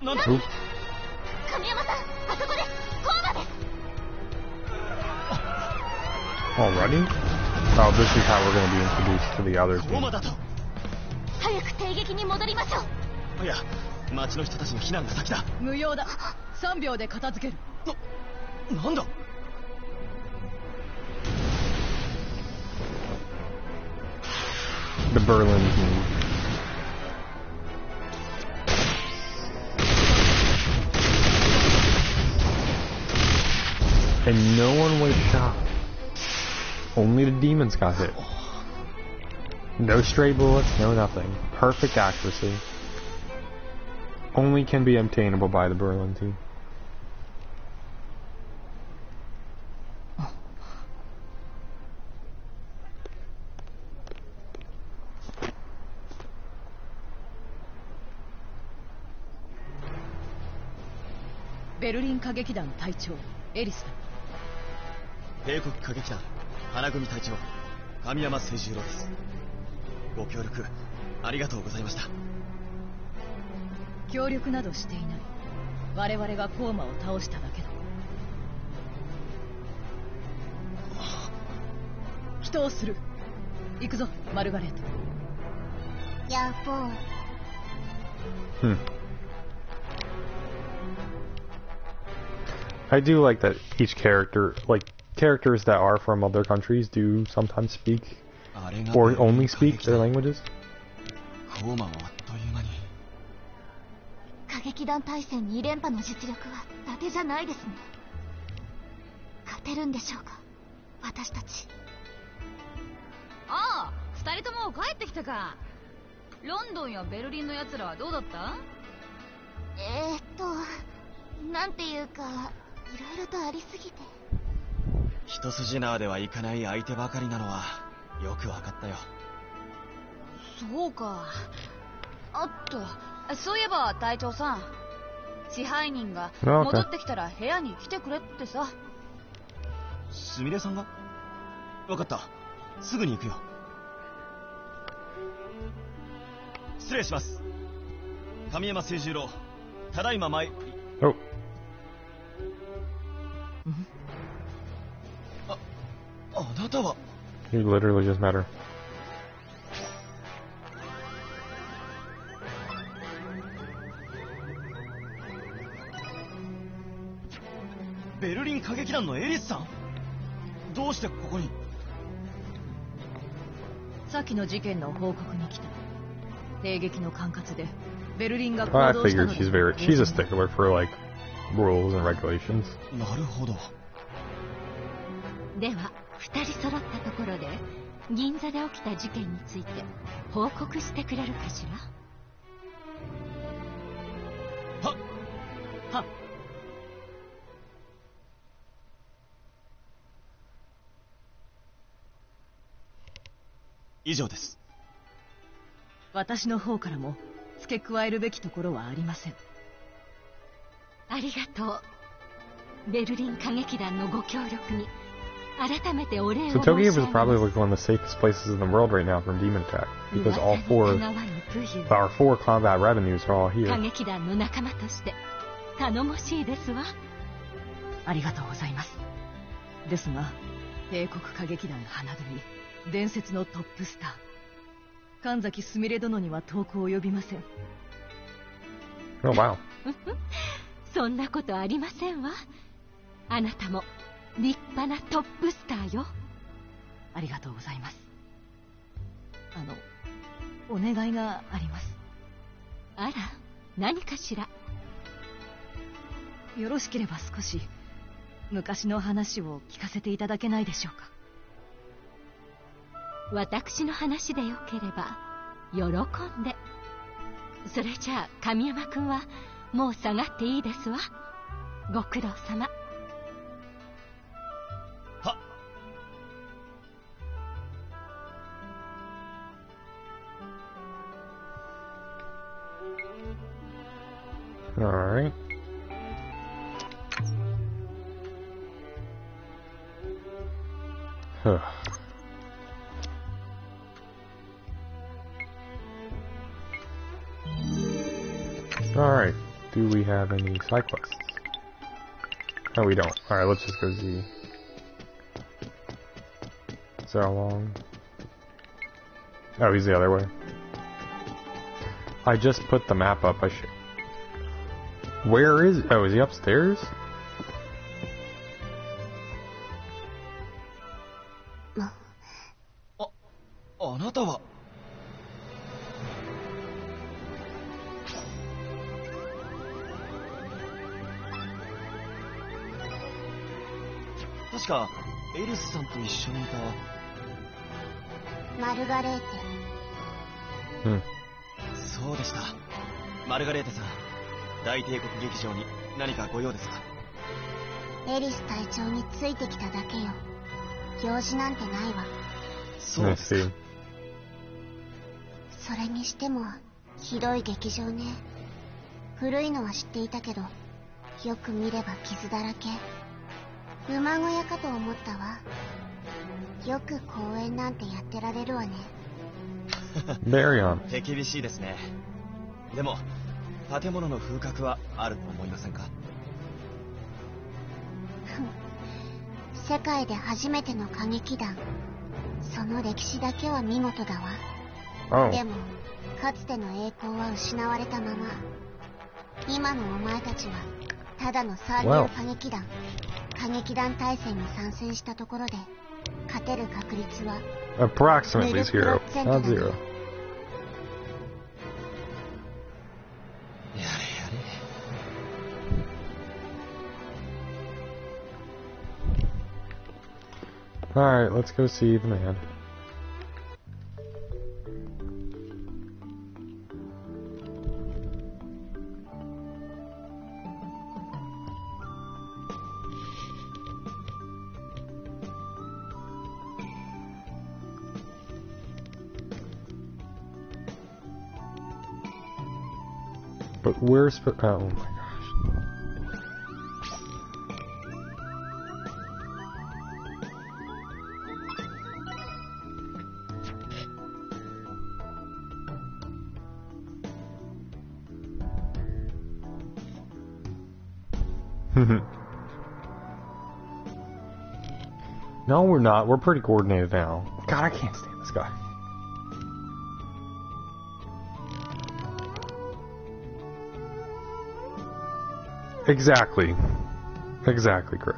い。なんだ？Oop. 神山さん、あそこです。コーマです。Already? Oh, this is how we're going to be introduced to the other コーマ team. だと。早く帝劇に戻りましょう。いや、町の人たちの避難が先だ。無用だ。3秒で片付ける。なんだ？ The Berlin team. And no one was shot. Only the demons got hit. No stray bullets, no nothing. Perfect accuracy. Only can be obtainable by the Berlin team. Berlin 歌劇団隊長エリスだ。帝国歌劇団花組隊長神山清十郎です。ご協力ありがとうございました。協力などしていない。我々がコーマを倒しただけだ。人をする。行くぞマルガレート。ヤッホー。I do like that each character, like characters that are from other countries, do sometimes speak or only speak their languages. コーマはあっという間に。歌劇団大戦2連覇の実力は伊達じゃないですね。勝てるんでしょうか、私たち。ああ、2人とも帰ってきたか。ロンドンやベルリンのやつらはどうだった？なんていうか、いろいろとありすぎて。一筋縄ではいかない相手ばかりなのはよくわかったよ。そうか。おっと、そういえば隊長さん、支配人が戻ってきたら部屋に来てくれってさ。すみれさんが？わかった、すぐに行くよ。失礼します。神山清十郎、ただいま前。Oh. あなたは。 You literally just met her. ベルリン歌劇団のエリスさん、どうしてここに？さっきの事件の報告に来た。帝劇の管轄でベルリンが Well, I 行動した figured の she's a stickler for like rules and regulations. なるほど。では2人揃ったところで銀座で起きた事件について報告してくれるかしら？はっ。以上です。私の方からも付け加えるべきところはありません。ありがとう。ベルリン歌劇団のご協力に改めてお礼を申し So 上げ Tokyo ます。 is probably like one of the safest places in the world right now from demon attack because all four combat revenues are all 歌 here. 劇団の仲間として頼もしいですわ。ありがとうございます。ですが、帝国歌劇団花組、伝説のトップスター、神崎すみれ殿には遠く及びません。Oh wow. そんなことありませんわ。あなたも立派なトップスターよ。ありがとうございます。お願いがあります。あら、何かしら。よろしければ少し昔の話を聞かせていただけないでしょうか。私の話でよければ喜んで。それじゃあ神山くんはもう下がっていいですわ。ご苦労様。は。Alright. Huh. Alright, do we have any side quests? No, we don't. Alright, let's just go see. Is there a long? Oh, he's the other way. I just put the map up. I should. Where is? Oh, is he upstairs? あなたは。確かエリスさんと一緒にいた。マルガレーテ。うん。そうでした。マルガレーテさん、大帝国劇場に何かご用ですか？エリス隊長についてきただけよ。用事なんてないわ。そうですか。それにしても広い劇場ね。古いのは知っていたけど、よく見れば傷だらけ。馬小屋かと思ったわ。よく公園なんてやってられるわね。手厳しいですね。でも建物の風格はあると思いませんか？世界で初めての歌劇団。その歴史だけは見事だわ。Oh. でもかつての栄光は失われたまま。今のお前たちはただのサーリュー歌劇団、歌劇団大戦に参戦したところで勝てる確率は approximately 0. Not 0. やれやれ。 Alright, let's go see the man. But where's... Oh my gosh. No, we're not. We're pretty coordinated now. God, I can't stand this guy. Exactly. Exactly, Chris.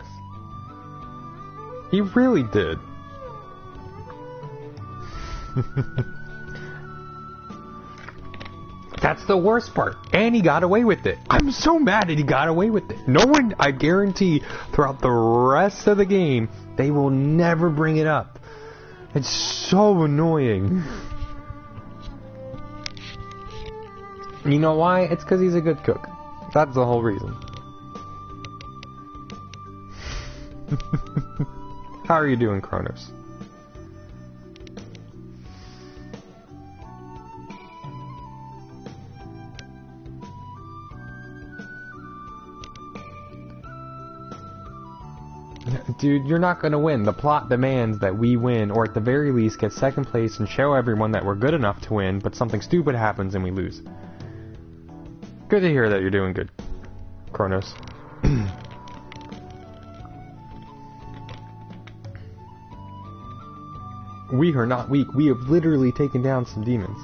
He really did. That's the worst part. And he got away with it. I'm so mad that he got away with it. No one, I guarantee, throughout the rest of the game, they will never bring it up. It's so annoying. You know why? It's because he's a good cook. That's the whole reason. How are you doing, Kronos? Dude, you're not gonna win. The plot demands that we win, or at the very least get second place and show everyone that we're good enough to win, but something stupid happens and we lose. Good to hear that you're doing good, Kronos. We are not weak. We have literally taken down some demons.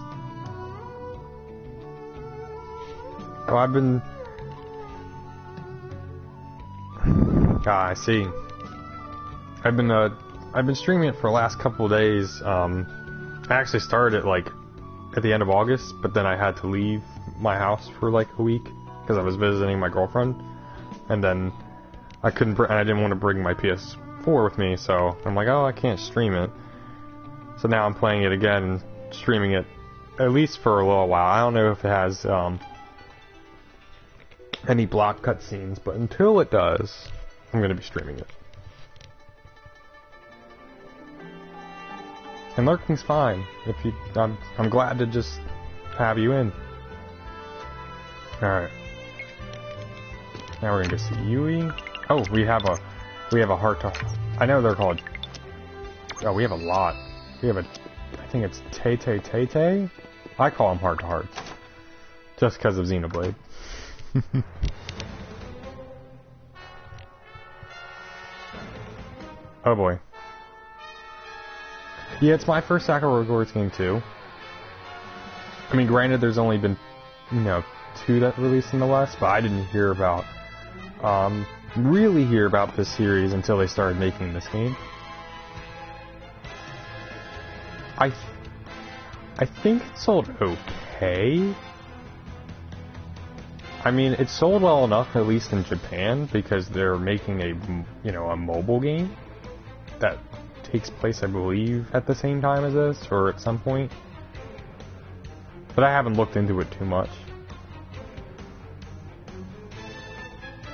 Oh, I've been... Ah, I see. I've been streaming it for the last couple of days. I actually started it like at the end of August, but then I had to leave my house for like a week because I was visiting my girlfriend, and then I couldn't, and I didn't want to bring my PS4 with me, so I'm like, oh, I can't stream it. So now I'm playing it again and streaming it at least for a little while. I don't know if it has any block cutscenes, but until it does, I'm going to be streaming it. And lurking's fine. If you, I'm glad to just have you in. All right. Now we're gonna go see Yui. Oh, we have a heart to. I know they're called. Oh, we have a lot. We have a. I think it's Tay. I call them heart to hearts, just because of Xenoblade. Oh boy. Yeah, it's my first Sakura Rewards game too. I mean, granted, there's only been, 2 that released in the West, but I didn't hear about, really hear about this series until they started making this game. I think it sold okay. I mean, it sold well enough, at least in Japan, because they're making a mobile game that takes place, I believe, at the same time as this, or at some point. But I haven't looked into it too much.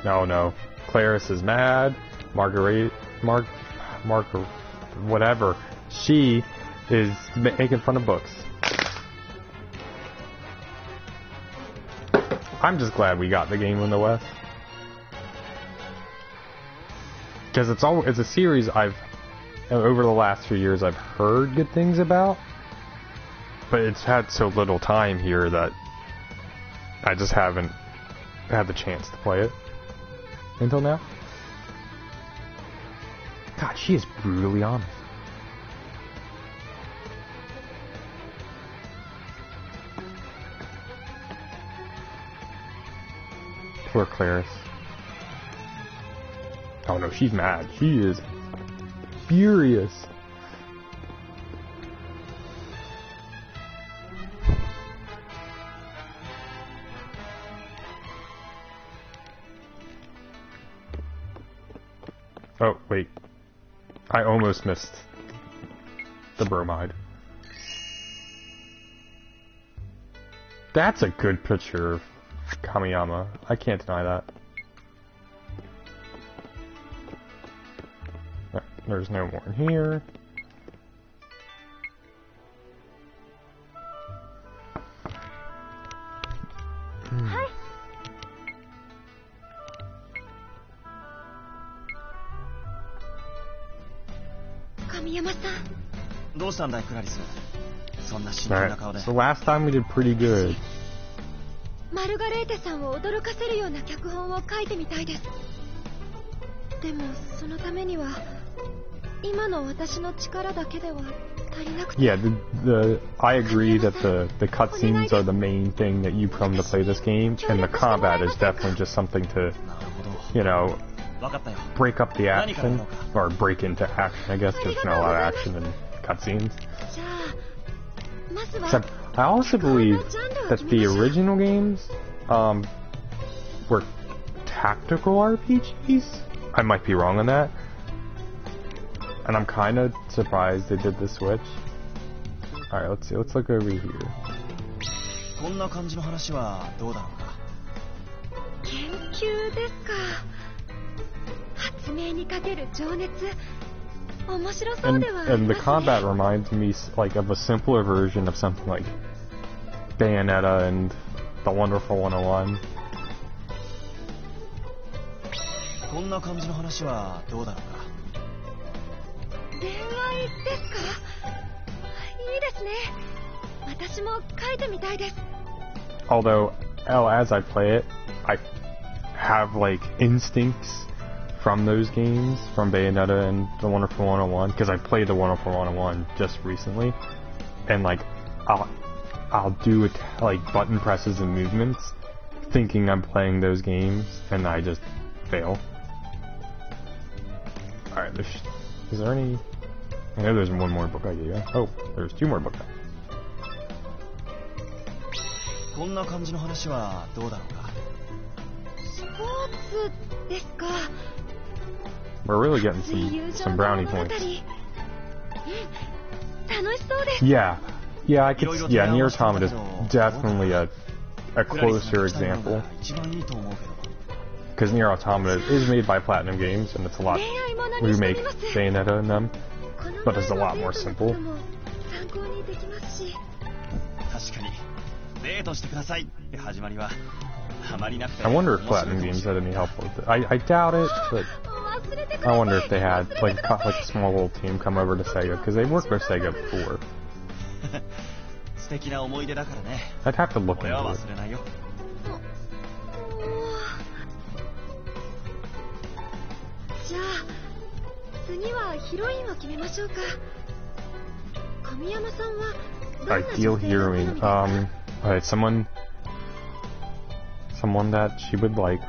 No. Claris is mad. Whatever. She is making fun of books. I'm just glad we got the game in the West. Because it's a series over the last few years I've heard good things about, but it's had so little time here that I just haven't had the chance to play it until now. God, she is brutally honest. Poor Claris. Oh no, she's mad. She is furious. Oh, wait. I almost missed the bromide. That's a good picture of Kamiyama. I can't deny that. There's no more in here. Hi. Kamiyama-san. どうしたんだい、クラリス。そんな真剣な顔で。Alright, so last time we did pretty good. マルガレーテさんを驚かせるような脚本を書いてみたいです。でもそのためには今の私の力だけでは足りなくて。Yeah, I agree that the cutscenes are the main thing that you come to play this game, and the combat is definitely just something to, break up the action, or break into action, I guess, because there's not a lot of action in cutscenes. Except, I also believe that the original games were tactical RPGs. I might be wrong on that. And I'm kind of surprised they did the switch. Alright, let's see. Let's look over here. こんな感じの話はどうだろうか。研究ですか。発明にかける情熱。面白そうではありますね。And the combat reminds me like of a simpler version of something like Bayonetta and The Wonderful 101. こんな感じの話はどうだろうか。恋愛ですか？いいですね。私も書いてみたいです。 Although, as I play it, I have like instincts from those games, from Bayonetta and the Wonderful 101, because I played the Wonderful 101 just recently, and like I'll do it like button presses and movements, thinking I'm playing those games, and I just fail. All right, is there any? I know there's one more book idea. Oh, there's two more books. こんな感じの話はどうだろうか。スポーツですか。 We're really getting some brownie points. 楽しそうです。 Yeah, I could. Yeah, Nier Automata is definitely a closer example. Because Nier Automata is made by Platinum Games, and it's a lot. We make Bayonetta in them, but it's a lot more simple. 確かにデートしてくださいって始まりはあまりなくて。 I wonder if Platinum Games had any help with it. I doubt it, but I wonder if they had like a small little team come over to Sega, because they worked with Sega before. 素敵な思い出だからね。 I'd have to look 俺は into 忘れないよ。じゃあ次はヒロインを決めましょうか。神山さんは it. Ideal heroine. Alright, someone that she would like.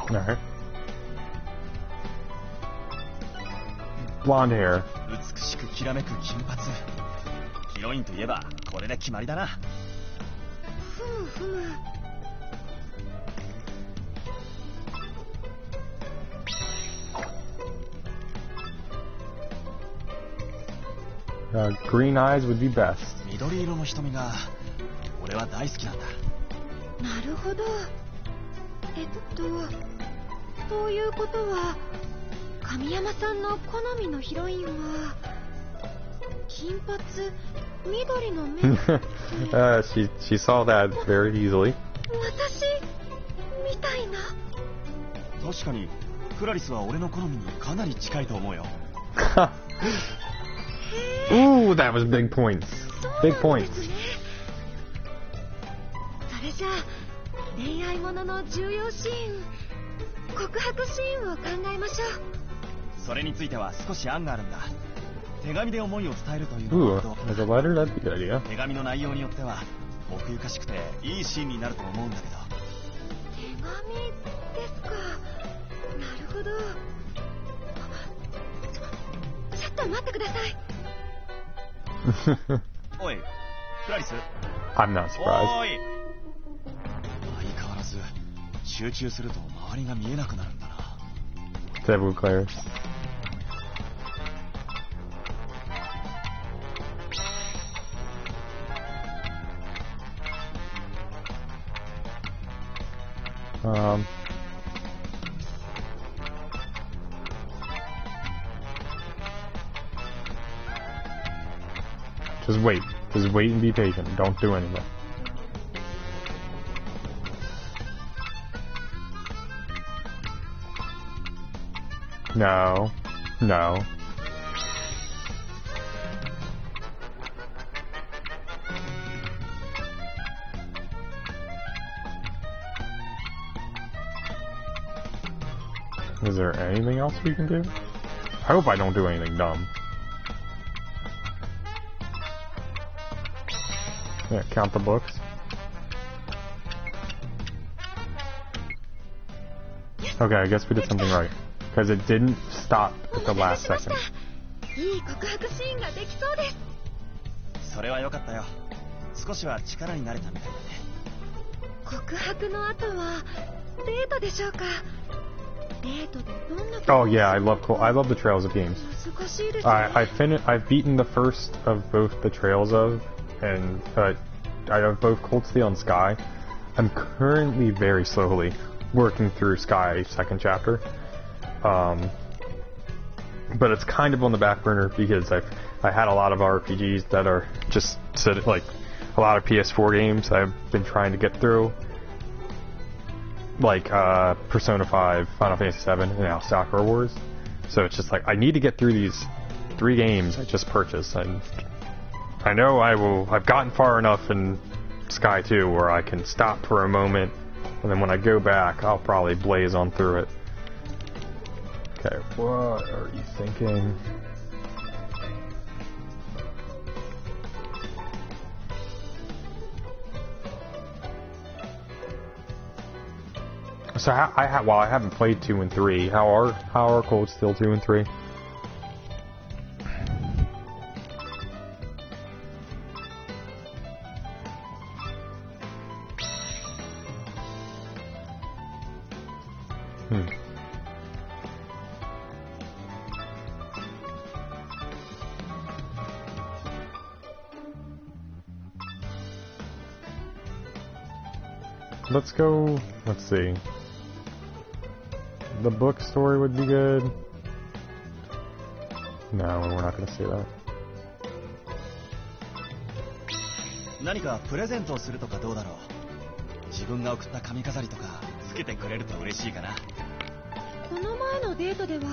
Alright. Blonde hair. 美しくきらめく金髪。ヒロインといえばこれで決まりだな。ふむふむ。 Green eyes would be best. 緑色の瞳が俺は大好きなんだ。なるほど。ということは神山さんの好みのヒロインは金髪、緑の目。she saw that very easily. 私みたいな。確かにクラリスは俺の好みにかなり近いと思うよ。Ooh, that was big points. Big points. それじゃあ恋愛ものの重要シーン、告白シーンを考えましょう。それについては少し案があるんだ。手紙で思いを伝えるという Ooh, のはどう？ as a letter, that'd be a good idea. 手紙の内容によっては奥ゆかしくていいシーンになると思うんだけど。手紙ですか。なるほど。ちょっと待ってください。おい、クラリス。 I'm not お surprised. い。相変わらず集中すると周りが見えなくなるんだな。Several players. Just wait. Just wait and be patient. Don't do anything. No. No. Is there anything else we can do? I hope I don't do anything dumb. Yeah, count the books. Okay, I guess we did something right. Because it didn't stop at the last second. いい告白シーンができそうです。それは良かったよ。少しは力になれたみたいだね。告白の後はデートでしょうか。デートでどんな Oh yeah, I love the Trails of games. 難しいですね。 I've beaten the first of both the Trails of, and I have both Cold Steel and Sky. I'm currently very slowly working through Sky second chapter. But it's kind of on the back burner because I had a lot of RPGs that are just like a lot of PS4 games I've been trying to get through, like Persona 5, Final Fantasy 7, and now Sakura Wars. So it's just like I need to get through these 3 games I just purchased, and I know I've gotten far enough in Sky 2 where I can stop for a moment, and then when I go back, I'll probably blaze on through it. Okay, what are you thinking? So I haven't played 2 and 3. How are Cold Steel 2 and 3? Let's go, let's see. The book story would be good. No, we're not going to say that. 何かプレゼントをするとかどうだろう。自分が送った髪飾りとかつけてくれると嬉しいかな。この前のデートでは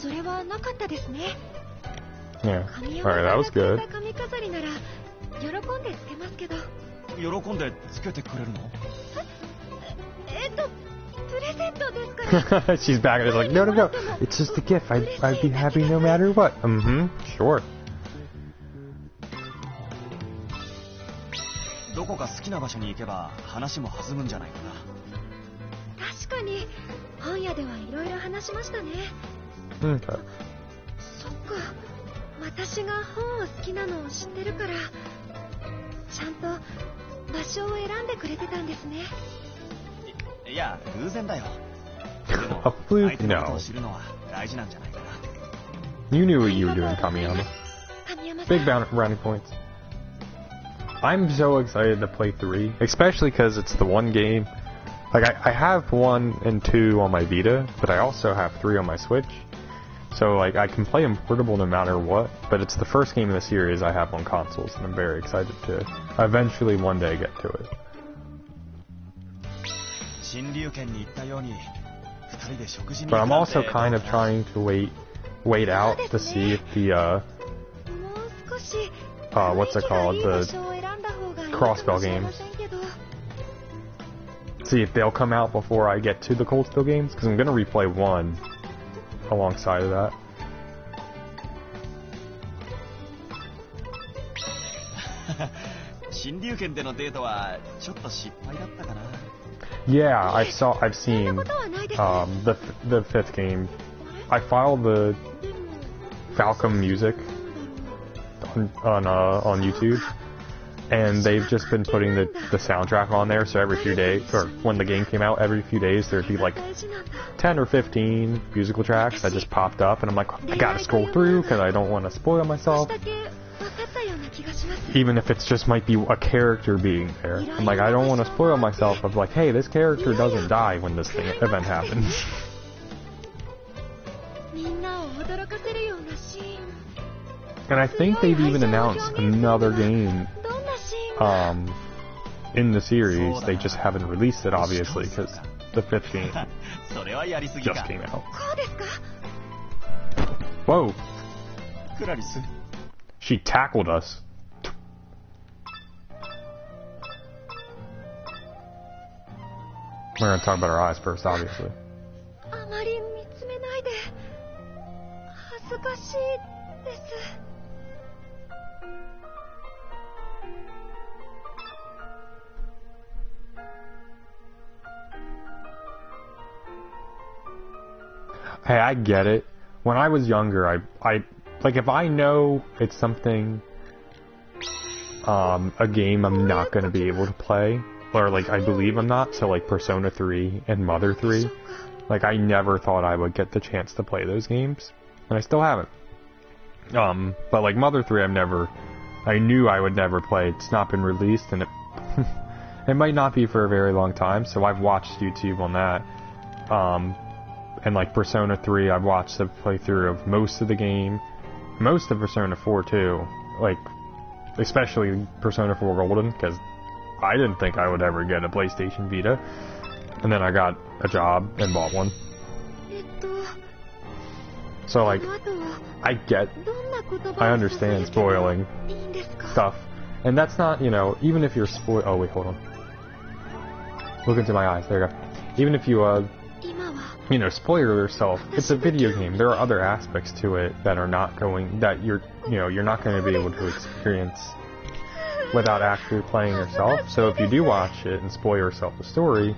それはなかったですね。Yeah. Alright, that was good. 髪飾りなら喜んでつけますけど。喜んでつけてくれるの？プレゼントですから。She's back and is like, no, it's just a gift. I'd be happy no matter what. Sure. どこか好きな場所に行けば話も弾むんじゃないかな。確かに本屋ではいろいろ話しましたね。Okay. そっか、私が本を好きなのを知ってるから、ちゃんと場所を選んでくれてたんですね。いや、偶然だよ。A fluke? No. You knew what you were doing, Kamiyama. Big brownie points. I'm so excited to play 3, especially because it's the one game. Like, I have 1 and 2 on my Vita, but I also have 3 on my Switch. So, like, I can play them portable no matter what, but it's the first game in the series I have on consoles, and I'm very excited to eventually one day get to it. But I'm also kind of trying to wait out to see if the what's it called, the crossbell games, see if they'll come out before I get to the Cold Steel games, because I'm gonna replay 1 alongside of that. Yeah, I've seen the 5th game. I followed the Falcom music on YouTube, and they've just been putting the soundtrack on there. So every few days, or when the game came out, every few days there'd be like 10 or 15 musical tracks that just popped up, and I'm like, I gotta scroll through because I don't want to spoil myself. Even if it's just might be a character being there. I'm like, I don't want to spoil myself of like, hey, this character doesn't die when this event happens. And I think they've even announced another game in the series. They just haven't released it, obviously, because the 5th game just came out. Whoa! She tackled us. We're gonna talk about our eyes first, obviously. Hey, I get it. When I was younger, I like, if I know it's something, a game I'm not gonna be able to play, or like I believe I'm not, so like Persona 3 and Mother 3, like I never thought I would get the chance to play those games, and I still haven't. But like Mother 3, I knew I would never play. It's not been released, and it might not be for a very long time, so I've watched YouTube on that. And like Persona 3, I've watched the playthrough of most of the game, most of Persona 4 too, like, especially Persona 4 Golden, because I didn't think I would ever get a PlayStation Vita, and then I got a job and bought one. So, like, I understand spoiling stuff, and that's not, you know, even if you're oh wait, hold on. Look into my eyes, there you go. Even if you, you know, spoil yourself, it's a video game. There are other aspects to it that are not going, that you're not going to be able to experience without actually playing yourself. So if you do watch it and spoil yourself the story,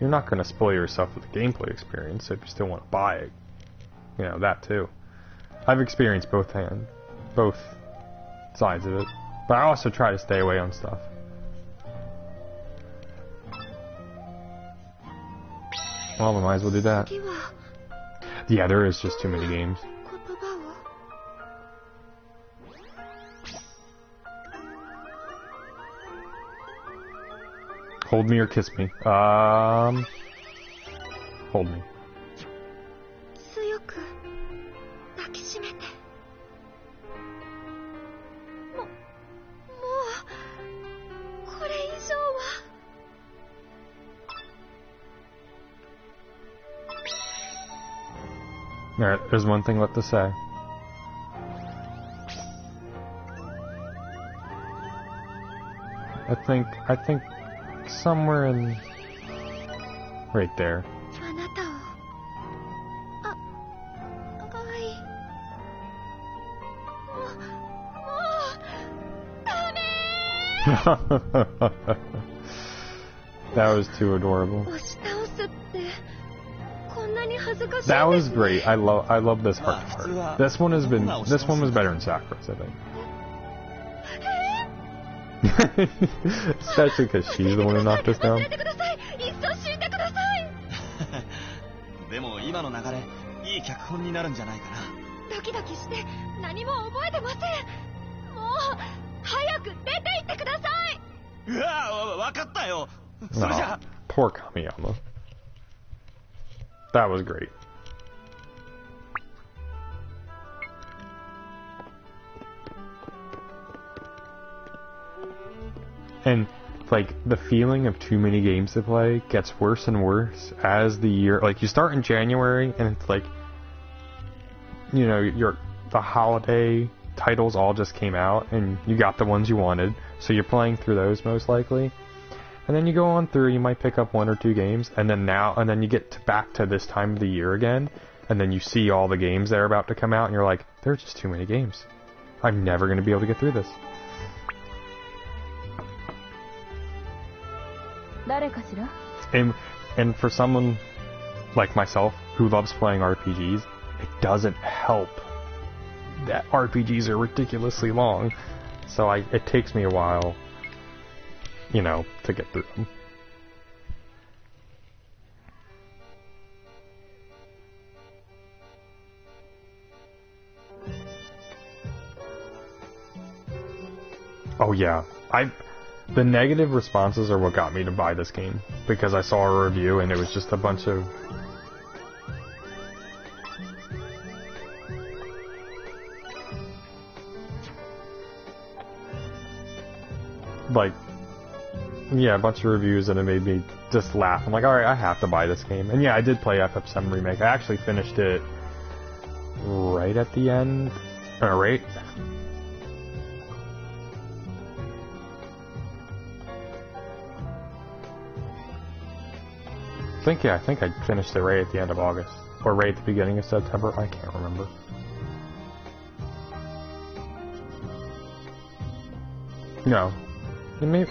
you're not going to spoil yourself with the gameplay experience. So if you still want to buy it, you know, that too. I've experienced both sides of it, but I also try to stay away on stuff. Well, we might as well do that. Yeah, there is just too many games. Hold me or kiss me. Hold me. Alright, there's one thing left to say. I think somewhere in right there. That was too adorable. That was great. I love this heart to heart. This one was better than Sakura's, I think. Especially because she's the one who knocked us down. Oh, poor Kamiyama. That was great. And, like, the feeling of too many games to play gets worse and worse as the year... Like, you start in January, and it's like... You know, the holiday titles all just came out, and you got the ones you wanted, so you're playing through those most likely. And then you go on through, you might pick up 1 or 2 games, and then you get back to this time of the year again, and then you see all the games that are about to come out, and you're like, there's just too many games. I'm never going to be able to get through this. And for someone like myself who loves playing RPGs, it doesn't help that RPGs are ridiculously long. So it takes me a while, you know, to get through them. Oh yeah, the negative responses are what got me to buy this game, because I saw a review and it was just a bunch of... like, yeah, a bunch of reviews, and it made me just laugh. I'm like, alright, I have to buy this game. And yeah, I did play FF7 Remake. I actually finished it right at the end. Right? I think I finished it right at the end of August. Or right at the beginning of September. I can't remember. No. Maybe...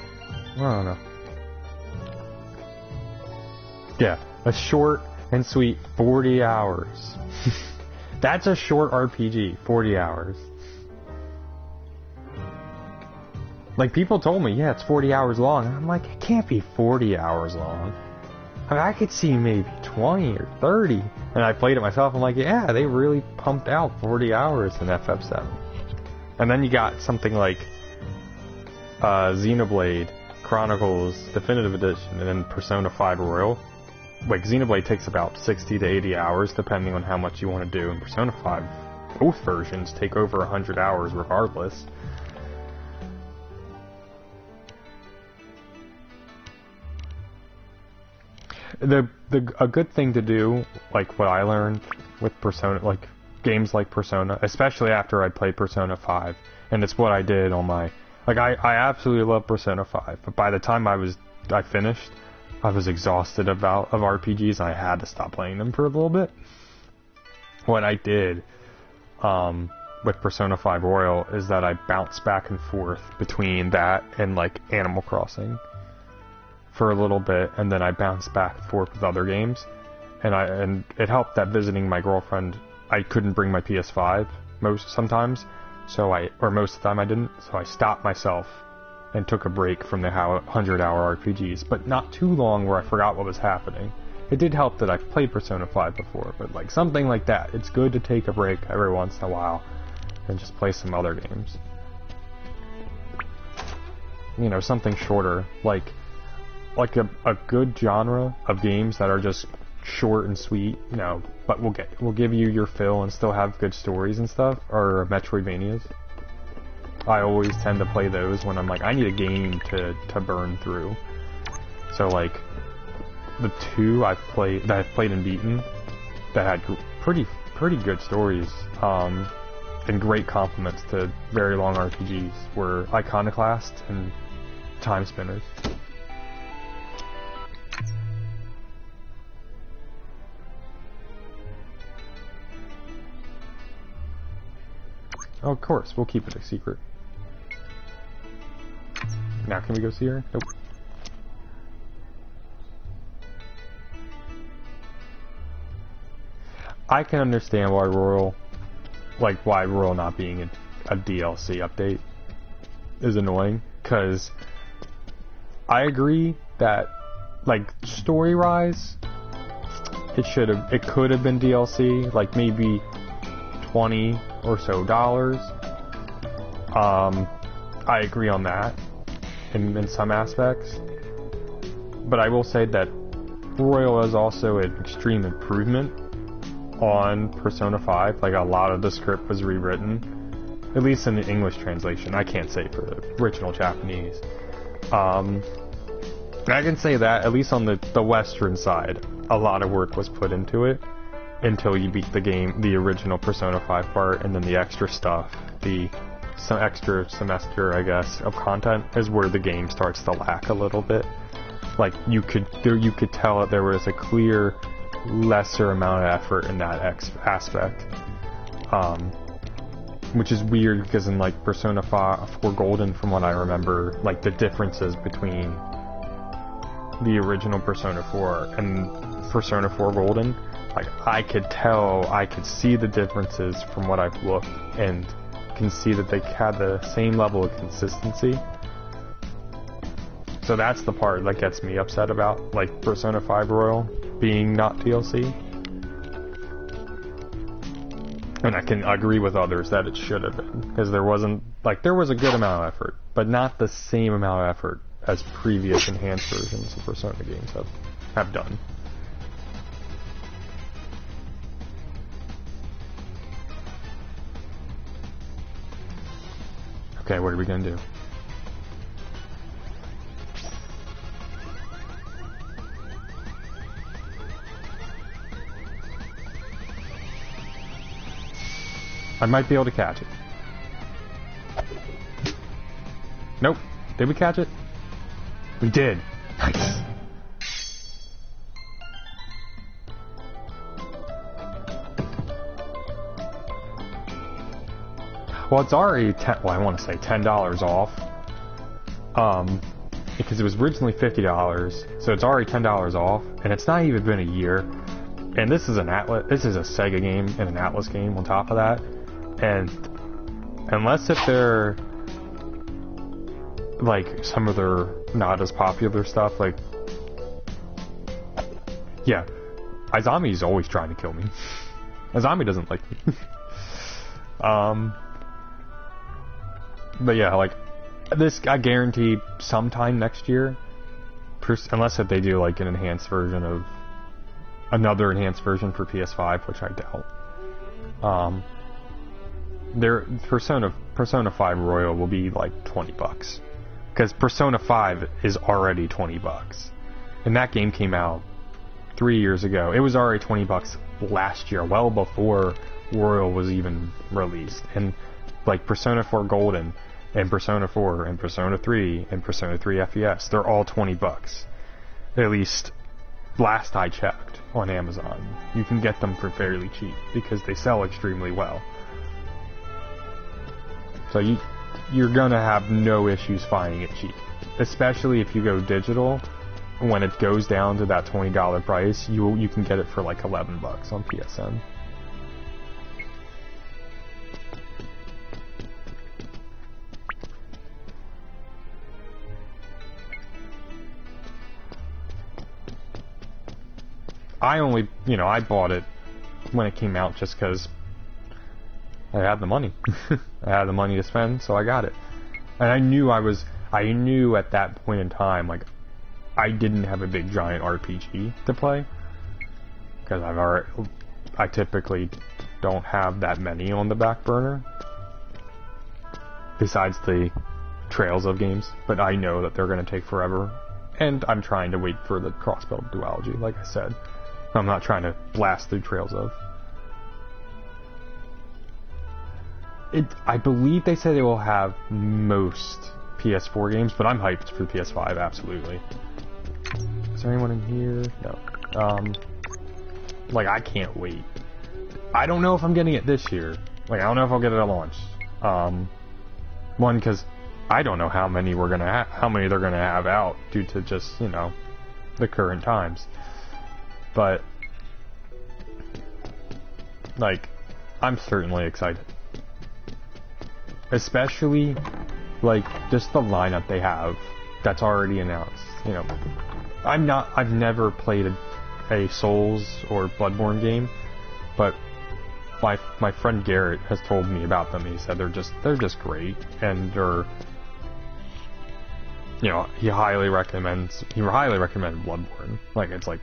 I don't know. Yeah, a short and sweet 40 hours. That's a short RPG, 40 hours. Like, people told me, yeah, it's 40 hours long. And I'm like, it can't be 40 hours long. I mean, I could see maybe 20 or 30. And I played it myself, I'm like, yeah, they really pumped out 40 hours in FF7. And then you got something like Xenoblade Chronicles Definitive Edition, and then Persona 5 Royal. Like, Xenoblade takes about 60 to 80 hours, depending on how much you want to do, and Persona 5 both versions take over 100 hours regardless. A good thing to do, like what I learned with Persona, like games like Persona, especially after I played Persona 5, and it's what I did on my, like I absolutely love Persona 5, but by the time I finished, I was exhausted of RPGs, and I had to stop playing them for a little bit. What I did with Persona 5 Royal is that I bounced back and forth between that and like Animal Crossing for a little bit, and then I bounced back and forth with other games, and it helped that visiting my girlfriend, I couldn't bring my PS5 sometimes, or most of the time I didn't, so I stopped myself and took a break from the 100-hour RPGs, but not too long where I forgot what was happening. It did help that I've played Persona 5 before, but like something like that, it's good to take a break every once in a while and just play some other games. You know, something shorter, like a good genre of games that are just short and sweet, you know, but will give you your fill and still have good stories and stuff, are Metroidvanias. I always tend to play those when I'm like, I need a game to burn through. So like the two that I've played and beaten that had pretty good stories and great compliments to very long RPGs were Iconoclast and Time Spinners. Oh, of course, we'll keep it a secret. Now can we go see her? Nope. I can understand why Royal not being a DLC update is annoying, because I agree that, like, story-wise, it could have been DLC, like maybe $20 or so. I agree on that in some aspects, but I will say that Royal is also an extreme improvement on Persona 5. Like, a lot of the script was rewritten, at least in the English translation. I can't say for the original Japanese. I can say that, at least on the Western side, a lot of work was put into it until you beat the game, the original Persona 5 part, and then the extra stuff, some extra semester, I guess, of content is where the game starts to lack a little bit. Like, you could tell that there was a clear lesser amount of effort in that aspect, which is weird because in like Persona 4 Golden, from what I remember, like the differences between the original Persona 4 and Persona 4 Golden, like I could see the differences from what I've looked, and can see that they had the same level of consistency. So that's the part that gets me upset about, like, Persona 5 Royal being not DLC. And I can agree with others that it should have been, because there was a good amount of effort, but not the same amount of effort as previous enhanced versions of Persona games have done. Okay, what are we gonna do? I might be able to catch it. Nope. Did we catch it? We did. Nice. Well, it's already I want to say $10 off. Because it was originally $50, so it's already $10 off, and it's not even been a year. And this is a Sega game and an Atlas game on top of that. And unless if they're like some of their not as popular stuff, like, yeah, Izami's always trying to kill me. Izami doesn't like me. But yeah, like, this, I guarantee sometime next year, unless if they do like an enhanced version of another enhanced version for PS5, which I doubt. Persona 5 Royal will be like $20 because Persona 5 is already $20, and that game came out 3 years ago. It was already $20 last year, well before Royal was even released. And like Persona 4 Golden and Persona 4 and Persona 3 and Persona 3 FES, they're all $20. At least last I checked on Amazon. You can get them for fairly cheap because they sell extremely well. So you're gonna have no issues finding it cheap, especially if you go digital. When it goes down to that $20 price, you can get it for like $11 on PSN. I bought it when it came out just because I had the money. I had the money to spend, so I got it. And I knew at that point in time, like, I didn't have a big giant RPG to play. Because I typically don't have that many on the back burner. Besides the Trails of games. But I know that they're going to take forever. And I'm trying to wait for the cross-build duology, like I said. I'm not trying to blast through Trails of. I believe they say they will have most PS4 games, but I'm hyped for PS5, absolutely. Is there anyone in here? No. Like, I can't wait. I don't know if I'm getting it this year. Like, I don't know if I'll get it at launch. One, because I don't know how many they're gonna have out due to just, the current times. But, like, I'm certainly excited. Especially, like, just the lineup they have that's already announced. I've never played a Souls or Bloodborne game, but my friend Garrett has told me about them. He said they're just great, and they're, he highly recommended Bloodborne. Like, it's like,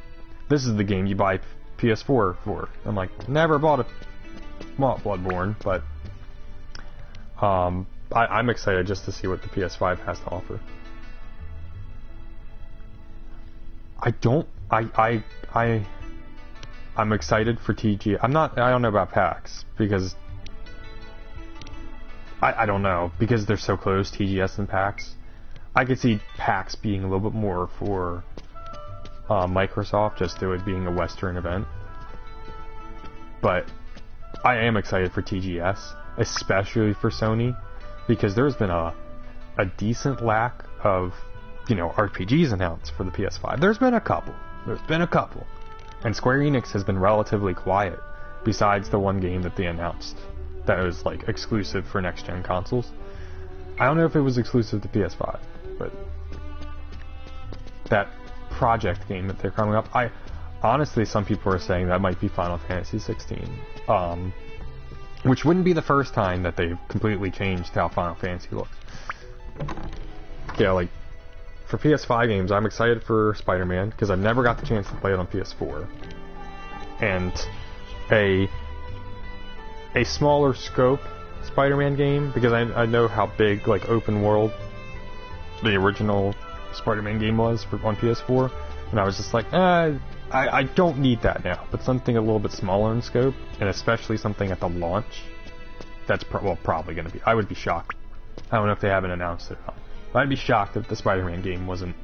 this is the game you buy PS4 for. I'm like, never bought Bloodborne, but I'm excited just to see what the PS5 has to offer. I'm excited for TG. I don't know about PAX because I don't know, because they're so close, TGS and PAX. I could see PAX being a little bit more for Microsoft, just through it being a Western event. But I am excited for TGS, especially for Sony, because there's been a decent lack of, RPGs announced for the PS5. There's been a couple. And Square Enix has been relatively quiet, besides the one game that they announced that was, like, exclusive for next-gen consoles. I don't know if it was exclusive to PS5, but that project game that they're coming up, honestly, some people are saying that might be Final Fantasy 16. Which wouldn't be the first time that they've completely changed how Final Fantasy looks. Yeah, like, for PS5 games, I'm excited for Spider-Man, because I've never got the chance to play it on PS4. And a smaller scope Spider-Man game, because I know how big, like, open world the original Spider-Man game was on PS4, and I was just like, I don't need that now, but something a little bit smaller in scope, and especially something at the launch, that's probably going to be. I would be shocked. I don't know if they haven't announced it or not. But I'd be shocked if the Spider-Man game wasn't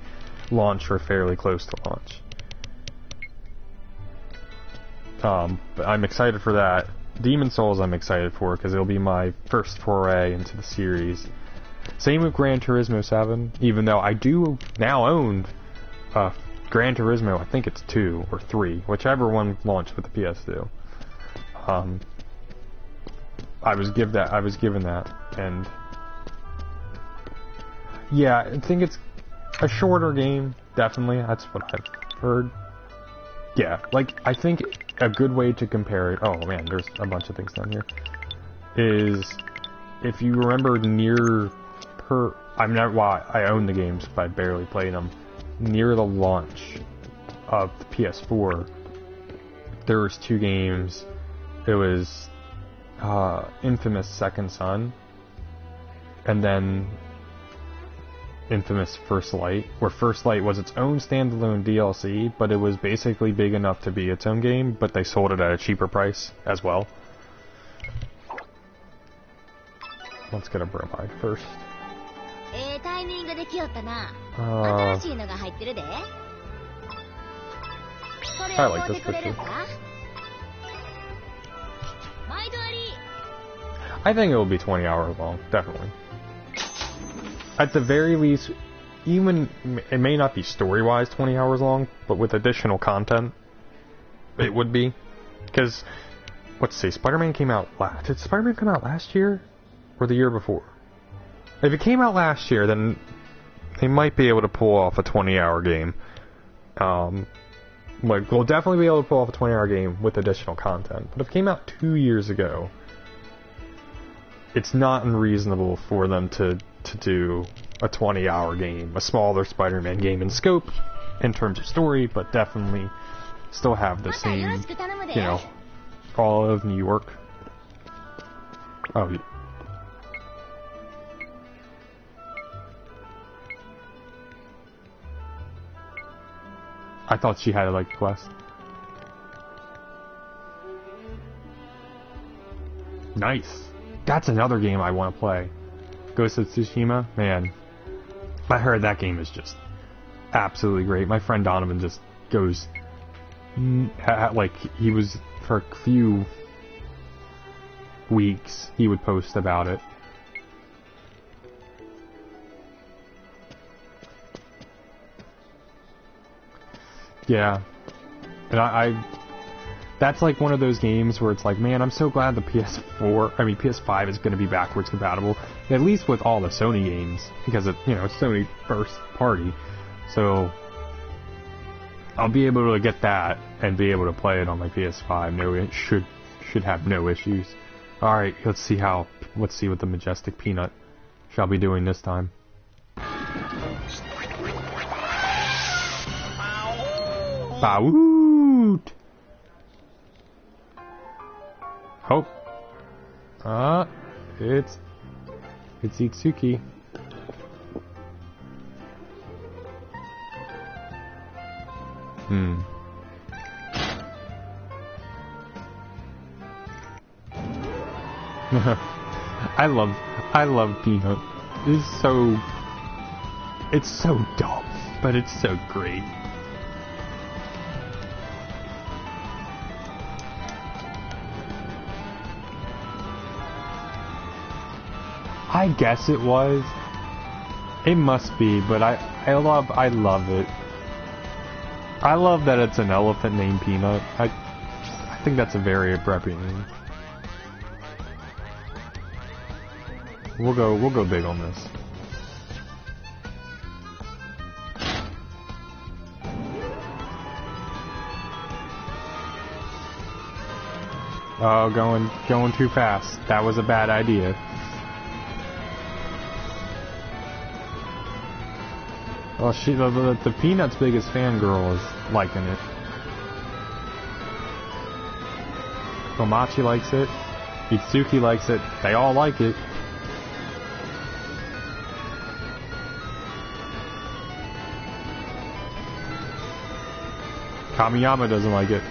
launched or fairly close to launch. But I'm excited for that. Demon's Souls I'm excited for, because it'll be my first foray into the series. Same with Gran Turismo 7, even though I do now own Gran Turismo, I think it's 2 or 3, whichever one launched with the PS2. I was given that, and yeah, I think it's a shorter game, definitely. That's what I've heard. Yeah, like, I think a good way to compare it, oh man, there's a bunch of things down here, is if you remember I own the games, but I barely played them. Near the launch of the PS4, there was 2 games. It was Infamous Second Son, and then Infamous First Light, where First Light was its own standalone DLC, but it was basically big enough to be its own game, but they sold it at a cheaper price as well. Let's get a bromide first. I like this picture. I think it will be 20 hours long, definitely. At the very least, even it may not be story-wise 20 hours long, but with additional content, it would be. Because, let's see, Spider-Man came out did Spider-Man come out last year? Or the year before? If it came out last year, then they might be able to pull off a 20-hour game. Like, we'll definitely be able to pull off a 20-hour game with additional content. But if it came out 2 years ago, it's not unreasonable for them to do a 20-hour game, a smaller Spider-Man game in scope, in terms of story, but definitely still have the same, you know, all of New York. Oh, yeah. I thought she had like a quest. Nice. That's another game I want to play. Ghost of Tsushima, man. I heard that game is just absolutely great. My friend Donovan just goes, like, he was, for a few weeks, he would post about it. Yeah. And that's like one of those games where it's like, man, I'm so glad the PS5 is going to be backwards compatible, at least with all the Sony games, because it's Sony first party. So I'll be able to get that and be able to play it on my PS5. No, it should have no issues. All right, let's see what the Majestic Peanut shall be doing this time. Bawoot! Oh. It's Itsuki. I love Peanut. It's so dumb, but it's so great. I guess it was. It must be, but I love it. I love that it's an elephant named Peanut. I think that's a very appropriate name. We'll go big on this. Oh, going too fast. That was a bad idea. Well, the Peanut's biggest fangirl is liking it. Komachi likes it. Itsuki likes it. They all like it. Kamiyama doesn't like it.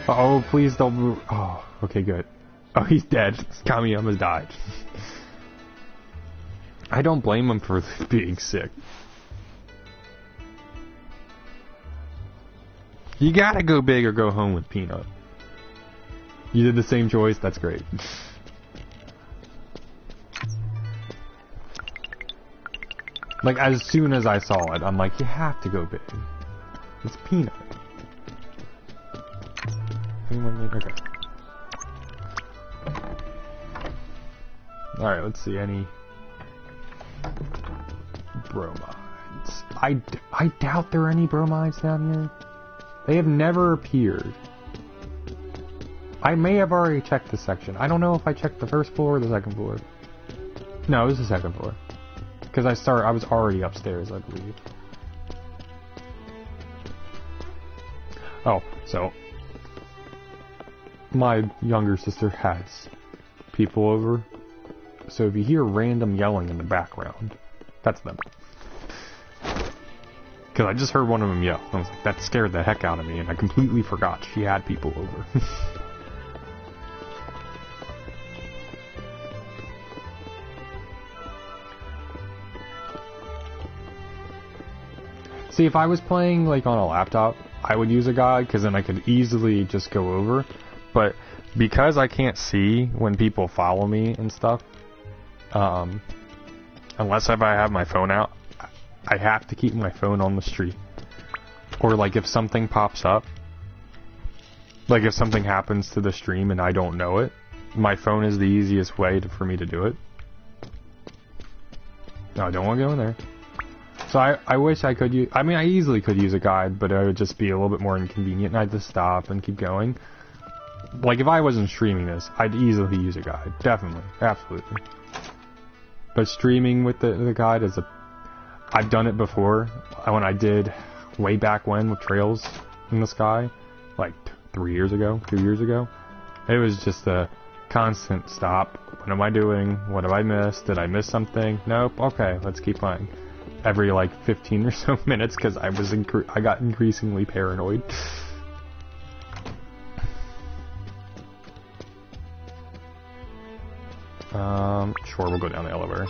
Oh, please don't move. Oh, okay, good. Oh, he's dead. Kamiyama's died. I don't blame him for being sick. You gotta go big or go home with Peanut. You did the same choice? That's great. Like, as soon as I saw it, I'm like, you have to go big. It's Peanut. Okay. Alright, let's see, any bromides. I doubt there are any bromides down here. They have never appeared. I may have already checked this section. I don't know if I checked the first floor or the second floor. No, it was the second floor. Because I was already upstairs, I believe. Oh, so my younger sister has people over, so if you hear random yelling in the background, that's them. Because I just heard one of them yell. I was like, that scared the heck out of me, and I completely forgot she had people over. See, if I was playing like on a laptop, I would use a guide, because then I could easily just go over. But because I can't see when people follow me and stuff, unless if I have my phone out, I have to keep my phone on the street. Or like if something pops up, like if something happens to the stream and I don't know it, my phone is the easiest way for me to do it. No, I don't want to go in there. So I wish I could use, I mean I easily could use a guide, but it would just be a little bit more inconvenient and I had to stop and keep going. Like if I wasn't streaming this, I'd easily use a guide. Definitely. Absolutely. But streaming with the guide is I've done it before. When I did way back when with Trails in the Sky, like 3 years ago, 2 years ago. It was just a constant stop. What am I doing? What have I missed? Did I miss something? Nope. Okay, let's keep playing. Every like 15 or so minutes because I got increasingly paranoid. Sure, we'll go down the elevator.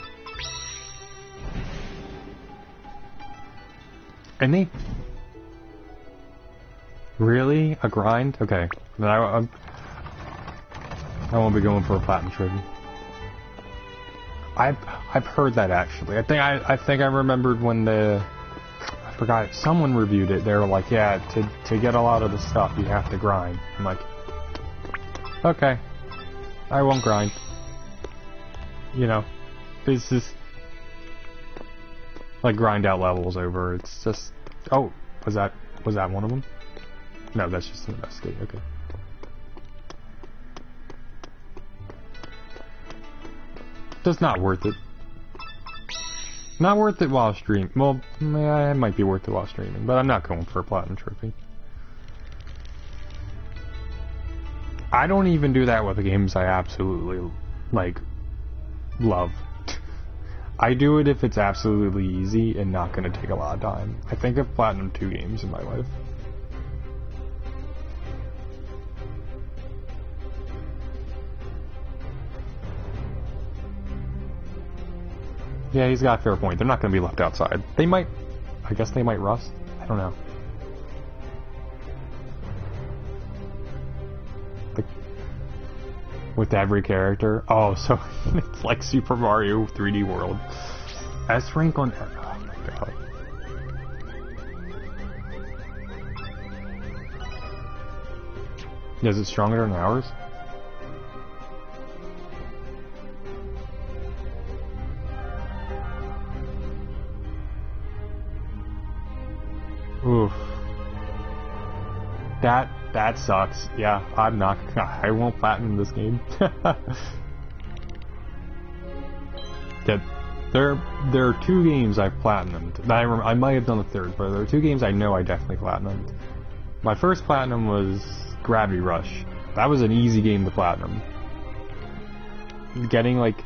And they... Really? A grind? Okay. Then I won't be going for a platinum trophy. I've heard that actually. I think I remembered when I forgot, someone reviewed it. They were like, yeah, to get a lot of the stuff you have to grind. I'm like, okay, I won't grind. You know, it's just like grind out levels over. It's just, oh, was that one of them? No, that's just an investigate. Okay. Just not worth it. Not worth it while streaming. Well, it might be worth it while streaming, but I'm not going for a platinum trophy. I don't even do that with the games I absolutely, like, love. I do it if it's absolutely easy and not going to take a lot of time. I think I've platinum 2 games in my life. Yeah, he's got a fair point. They're not going to be left outside. They might... I guess they might rust. I don't know. Like, with every character. Oh, so it's like Super Mario 3D World. S rank on... Oh my god. Yeah, is it stronger than ours? Oof. That sucks. Yeah, I'm not. I won't platinum this game. Yeah, there are 2 games I've platinumed. I might have done the 3rd, but there are 2 games I know I definitely platinumed. My first platinum was Gravity Rush. That was an easy game to platinum. Getting like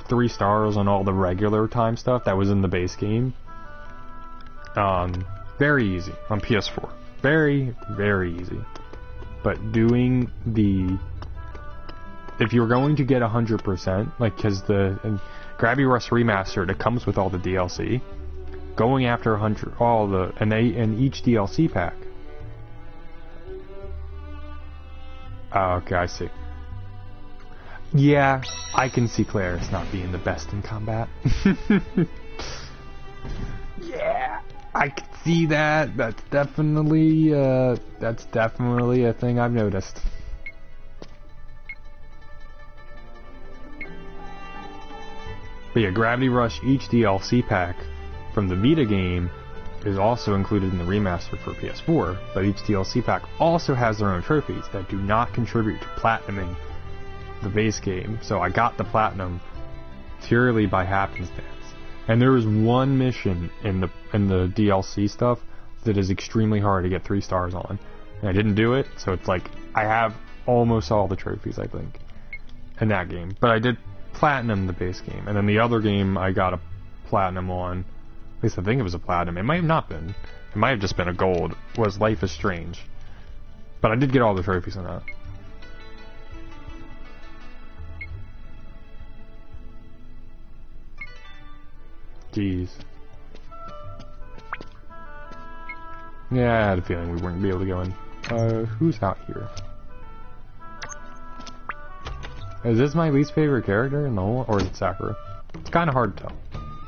3 stars on all the regular time stuff that was in the base game. Very easy on PS4. Very, very easy. But doing the... If you're going to get 100%, like, because the Gravity Rush Remastered, it comes with all the DLC. Going after 100, all the... And each DLC pack. Okay, I see. Yeah, I can see Claris not being the best in combat. Yeah, I can see that. That's definitely a thing I've noticed. But yeah, Gravity Rush, each DLC pack from the Vita game is also included in the remaster for PS4, but each DLC pack also has their own trophies that do not contribute to platinuming the base game. So I got the platinum purely by happenstance. And there is one mission in the DLC stuff that is extremely hard to get 3 stars on. And I didn't do it, so it's like I have almost all the trophies, I think, in that game. But I did platinum the base game, and then the other game I got a platinum on. At least I think it was a platinum. It might have not been. It might have just been a gold. Was Life is Strange. But I did get all the trophies on that. Jeez. Yeah, I had a feeling we weren't going to be able to go in. Who's out here? Is this my least favorite character in the whole, or is it Sakura? It's kind of hard to tell.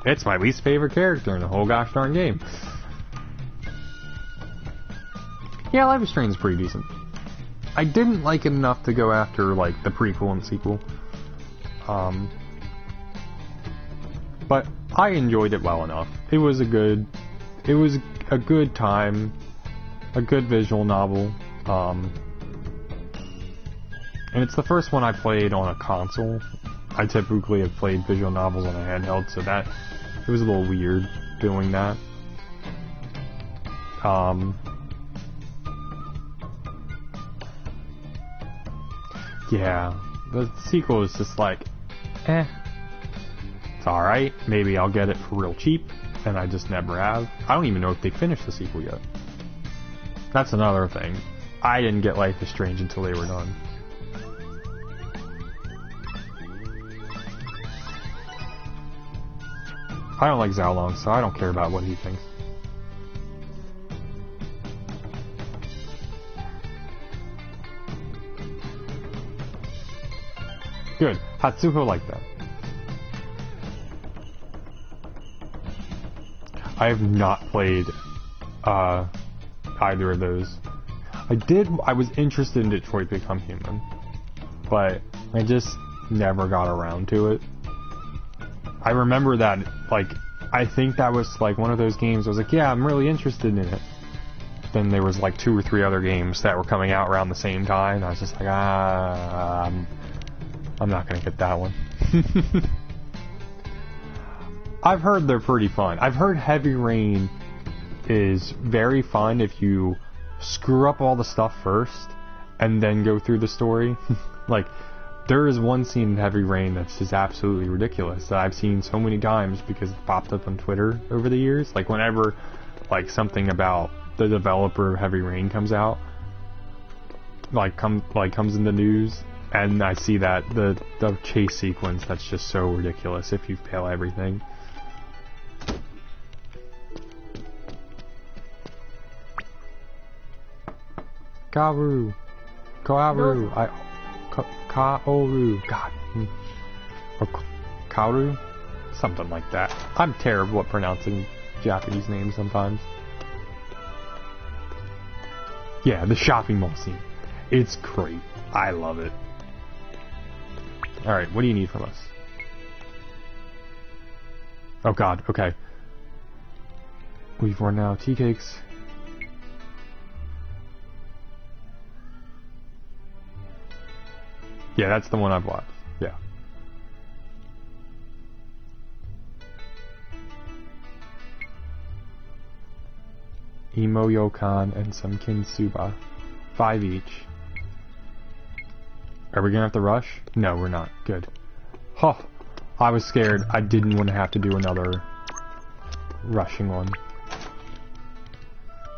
It's my least favorite character in the whole gosh darn game. Yeah, Life is Strange is pretty decent. I didn't like it enough to go after, like, the prequel and sequel. But I enjoyed it well enough. It was a good time, a good visual novel. And it's the first one I played on a console. I typically have played visual novels on a handheld, so that it was a little weird doing that. Yeah, the sequel is just like, it's alright, maybe I'll get it for real cheap, and I just never have. I don't even know if they finished the sequel yet. That's another thing. I didn't get Life is Strange until they were done. I don't like Zhao Long, so I don't care about what he thinks. Good. Hatsuho liked that. I have not played either of those. I was interested in Detroit Become Human, but I just never got around to it. I remember that, like, I think that was like one of those games I was like, yeah, I'm really interested in it. Then there was like 2 or 3 other games that were coming out around the same time, and I was just like, I'm not gonna get that one. I've heard they're pretty fun. I've heard Heavy Rain is very fun if you screw up all the stuff first and then go through the story. Like, there is one scene in Heavy Rain that's just absolutely ridiculous that I've seen so many times because it popped up on Twitter over the years. Like, whenever, like, something about the developer of Heavy Rain comes out, comes in the news, and I see that the chase sequence that's just so ridiculous if you fail everything. Kaoru, Kaoru, God, or Kaoru, something like that. I'm terrible at pronouncing Japanese names sometimes. Yeah, the shopping mall scene. It's great. I love it. Alright, what do you need from us? Oh god, okay. We've run out of tea cakes. Yeah, that's the one I've watched. Yeah. Imo Yokan and some Kinsuba. 5 each. Are we gonna have to rush? No, we're not. Good. Huh. I was scared. I didn't want to have to do another rushing one.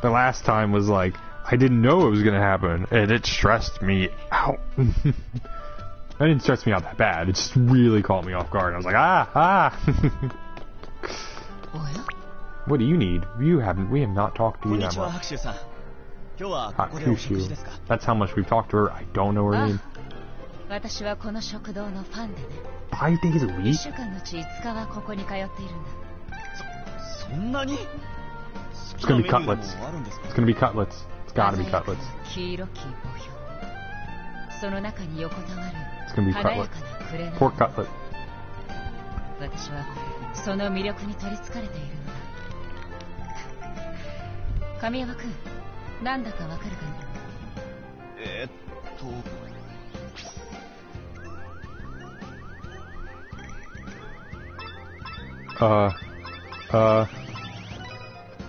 The last time was like, I didn't know it was gonna happen, and it stressed me out. That didn't stress me out that bad. It just really caught me off guard. I was like, What do you need? We have not talked to you that much. Hakushu. That's how much we've talked to her. I don't know her name. 私はこの食堂のファンでね。 5 days a 1 week? 週間のうち5日はここに通っているんだ。そんなに It's gonna be cutlets. It's gonna be cutlets. It's gotta be cutlets. 黄色き墓標。その中に横たわる It's gonna be 華や cutlet. かな紅。 Pork cutlet. 私はその魅力に取り憑かれているのだ。神山くん、なんだかわかるかい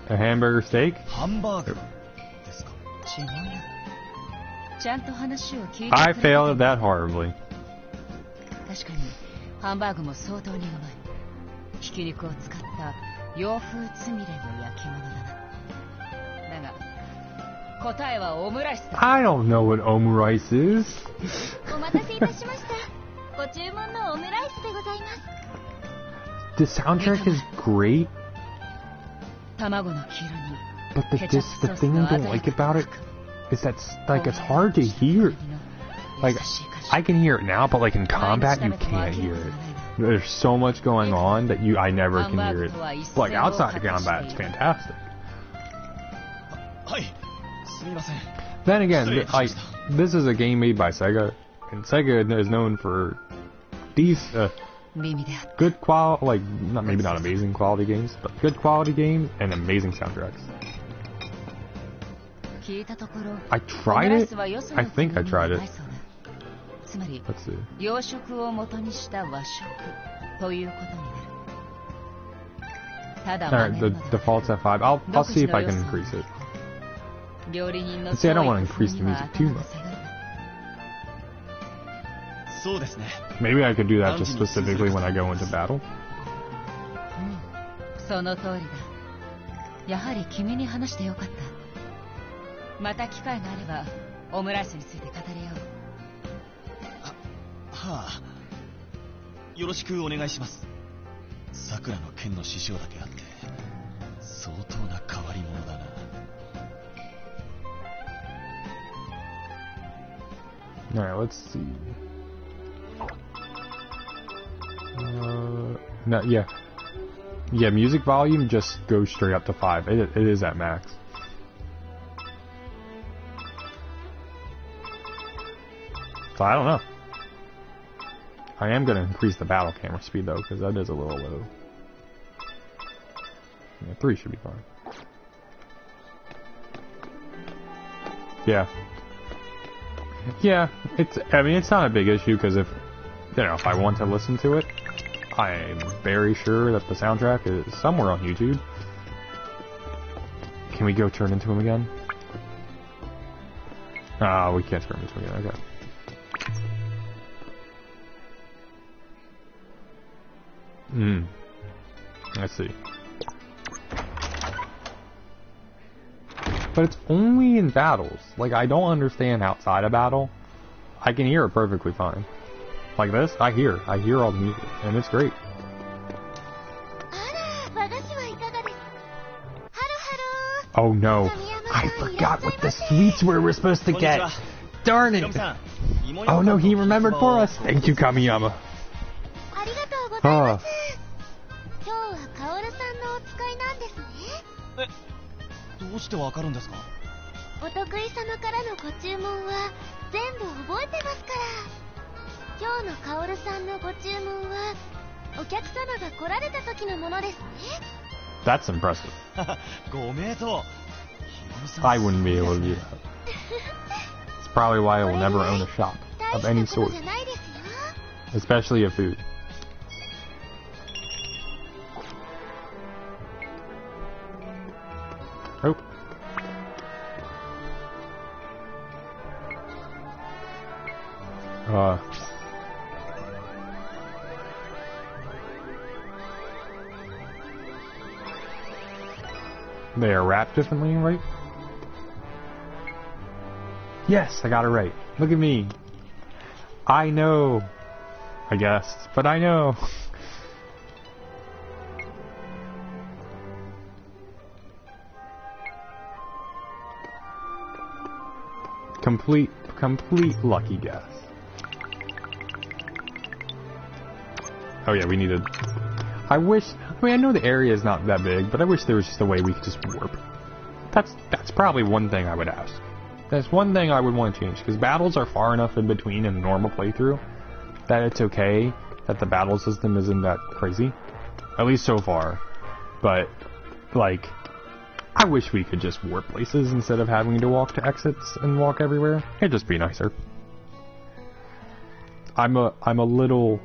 ？A hamburger steak? ハンバーグですか？違う。I failed that horribly. 確かにハンバーグも相当にうまい。ひき肉を使った洋風つみれの焼き物だな。だが答えはオムライスだ。I don't know what omurice is. お待たせいたしました。ご注文のオムライスでございます。The soundtrack is great, 卵の黄色に but the thing I don't like about it is that like it's hard to hear. Like I can hear it now, but like in combat you can't hear it. There's so much going on that I never can hear it. Like outside of combat, it's fantastic. Then again, like this is a game made by Sega, and Sega is known for these good quality, like maybe not amazing quality games, but good quality games and amazing soundtracks. I tried it. I think I tried it. Let's see. Alright, the default's at 5. I'll see if I can increase it. Let's see, I don't want to increase the music too much. Maybe I could do that just specifically when I go into battle. その通りだ。やはり君に話してよかった。また機会があればオムライスについて語り合おう。はあ、よろしくお願いします。さくらの剣の師匠だけあって相当な変わり者だな。Alright, let's see. No, yeah, music volume just goes straight up to 5. It is at max. So I don't know. I am going to increase the battle camera speed though, because that is a little low. Yeah, 3 should be fine. Yeah. Yeah, I mean, it's not a big issue, because if I want to listen to it, I'm very sure that the soundtrack is somewhere on YouTube. Can we go turn into him again? Ah, we can't turn into him again, okay. Let's see. But it's only in battles. Like, I don't understand outside of battle. I can hear it perfectly fine. Like this, I hear all the music, and it's great. Oh no, I forgot what the sweets we're supposed to get. Darn it! Oh no, he remembered for us. Thank you, Kamiyama. どうしてわかるんですか？お得意様からのご注文は全部覚えてますから。今日のカオルさんのご注文はお客様が来られた時のものですね。That's impressive. ご名答。I wouldn't be able to do that. It's probably why I will never own a shop of any sort, especially of food. Oh. They are wrapped differently, right? Yes, I got it right. Look at me. I know. I guess, but I know. Complete lucky guess. Oh yeah, we needed... I mean, I know the area is not that big, but I wish there was just a way we could just warp. That's probably one thing I would ask. That's one thing I would want to change, because battles are far enough in between in a normal playthrough that it's okay that the battle system isn't that crazy. At least so far. But, like, I wish we could just warp places instead of having to walk to exits and walk everywhere. It'd just be nicer. I'm a little...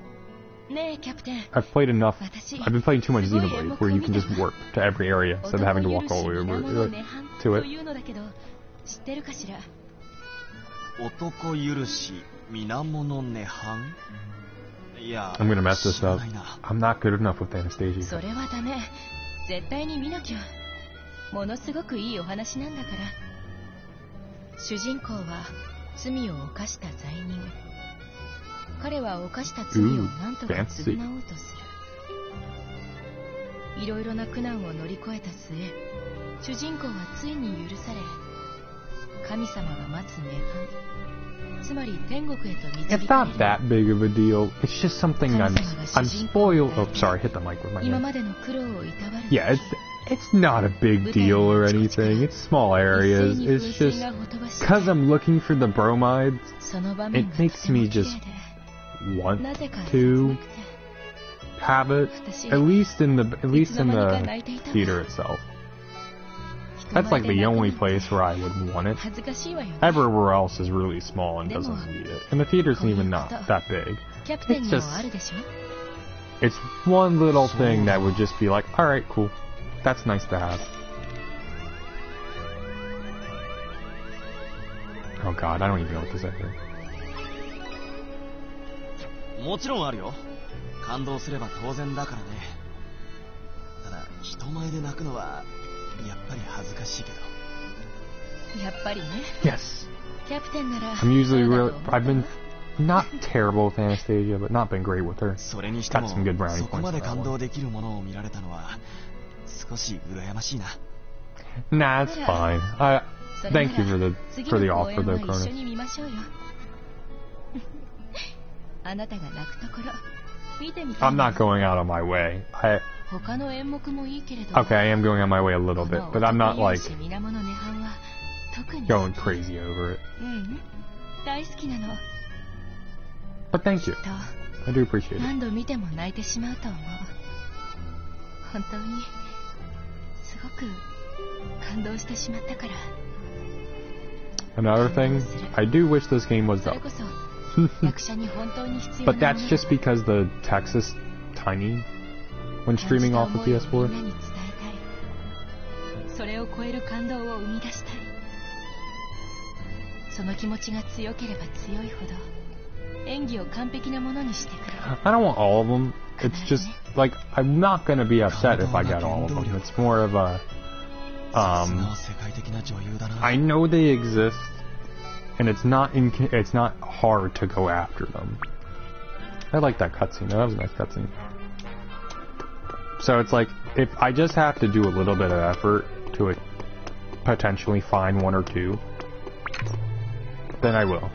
I've played enough. I've been playing too much Xenoblade, where you can just warp to every area instead of having to walk all the way over to it. 男許し皆物涅槃。いや、 I'm gonna mess this up. I'm not good enough with Anastasia. それはダメ。絶対に見なきゃ。ものすごくいいお話なんだから。主人公は罪を犯した罪人。彼は犯した罪を何とか償おうとする。いろいろな苦難を乗り越えた末、主人公はついに許され、神様が待つ涅槃、つまり天国へと導かれる。It's not that big of a deal. It's just something I'm spoiled. Oh, sorry, hit the mic with my hand. 今までの苦労をいたわる。 Yeah, it's not a big deal or anything. It's small areas. It's just because I'm looking for the bromides. It makes me just want to have it, at least in the theater itself. That's like the only place where I would want it. Everywhere else is really small and doesn't need it. And the theater's even not that big. It's just, it's one little thing that would just be like, alright, cool. That's nice to have. Oh god, I don't even know what to say here. もちろんあるよ。感動すれば当然だからね。ただ人前で泣くのはやっぱり恥ずかしいけど。やっぱりね。 Yes. キャプテンなら I'm usually really, I've been not terrible with Anastasia, but not been great with her. それにしても Got some good brownie そこ points ま for で that 感 one. 動できるものを見られたのは少し羨ましいな。 Nah, it's fine. Thank you for the offer though, Cronus. あなたが泣くところ見てみたい。 I'm not going out on my way. 他の演目もいいけれど。 Okay, I am going on my way a little bit, but I'm not like 皆物涅槃は特に going crazy over it. 大好きなの。 But thank you. I do appreciate it. 何度見ても泣いてしまうと思う。本当にすごく感動してしまったから。 Another thing, I do wish this game was それ up. こそ役者に本当に必要 But なも that's の just because the text is tiny when streaming off of みんな PS4. に伝えたい。それを超える感動を生み出したい。その気持ちが強ければ強いほど演技を完璧なものにしてくれる。 I don't want all of them. It's just like I'm not gonna be upset if I get all of them. It's more of a さすがは世界的な女優だな。 I know they exist, and it's not hard to go after them. I like that cutscene. That was a nice cutscene. So it's like if I just have to do a little bit of effort to potentially find one or two, then I will.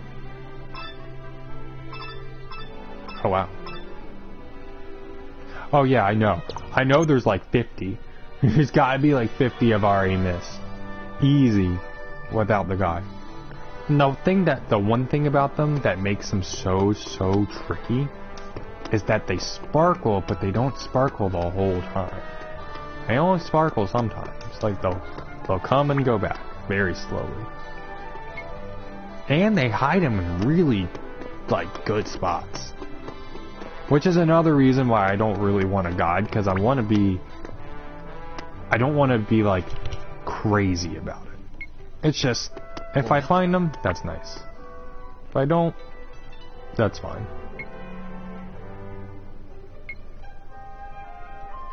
Oh wow. Oh yeah, I know. I know there's like 50. There's gotta be like 50 I've already missed. Easy. Without the guy. And the one thing about them that makes them so tricky is that they sparkle, but they don't sparkle the whole time. They only sparkle sometimes. Like they'll come and go back very slowly. And they hide them in really like good spots. Which is another reason why I don't really want a guide, because I don't want to be like crazy about it. It's just, if I find them, that's nice. If I don't, that's fine.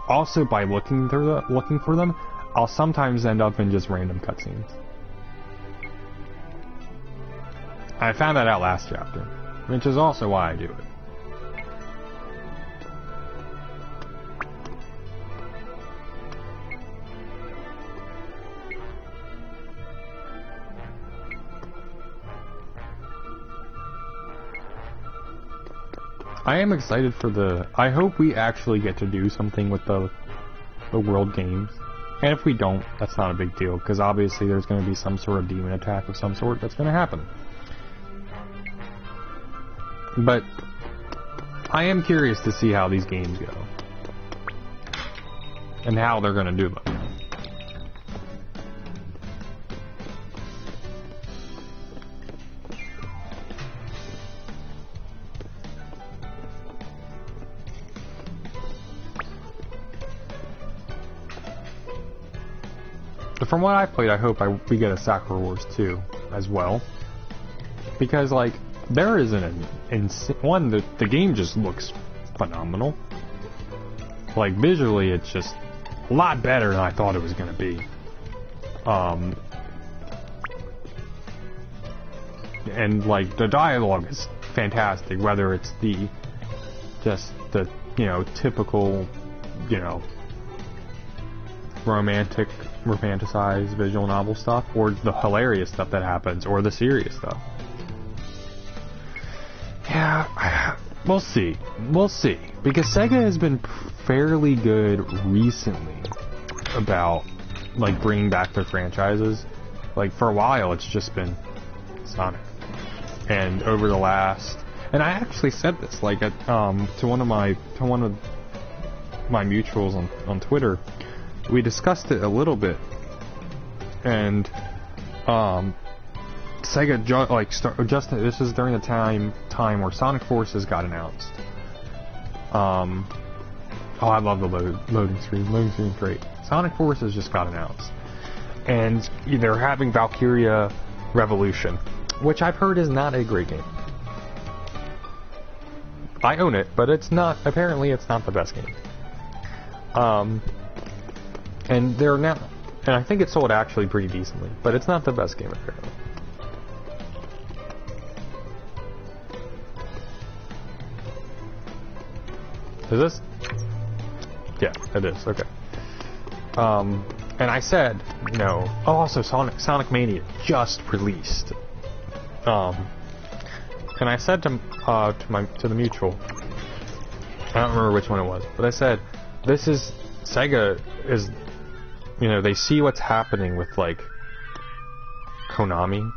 Also, by looking for them, I'll sometimes end up in just random cutscenes. I found that out last chapter, which is also why I do it. I am excited for I hope we actually get to do something with the world games. And if we don't, that's not a big deal, because obviously there's going to be some sort of demon attack of some sort that's going to happen. But I am curious to see how these games go. And how they're going to do them. From what I've played, I hope we get a Sakura Wars 2 as well. because like there isn't one, the game just looks phenomenal. Like visually, it's just a lot better than I thought it was gonna be. And like the dialogue is fantastic, whether it's the typical, romanticized visual novel stuff, or the hilarious stuff that happens, or the serious stuff. Yeah, we'll see. We'll see. Because Sega has been fairly good recently about, like, bringing back their franchises. Like, for a while, it's just been Sonic. And over the last... And I actually said this, like, to one of my mutuals on Twitter. We discussed it a little bit. And, Sega this is during the time where Sonic Forces got announced. I love the loading screen. Loading screen's great. Sonic Forces just got announced, and they're having Valkyria Revolution, which I've heard is not a great game. I own it, but it's not. Apparently, it's not the best game. And they're now, and I think it sold actually pretty decently, but it's not the best game apparently. Is this? Yeah, it is. Okay. And I said, also Sonic Mania just released. And I said to the mutual, I don't remember which one it was, but I said, Sega is, they see what's happening with like Konami,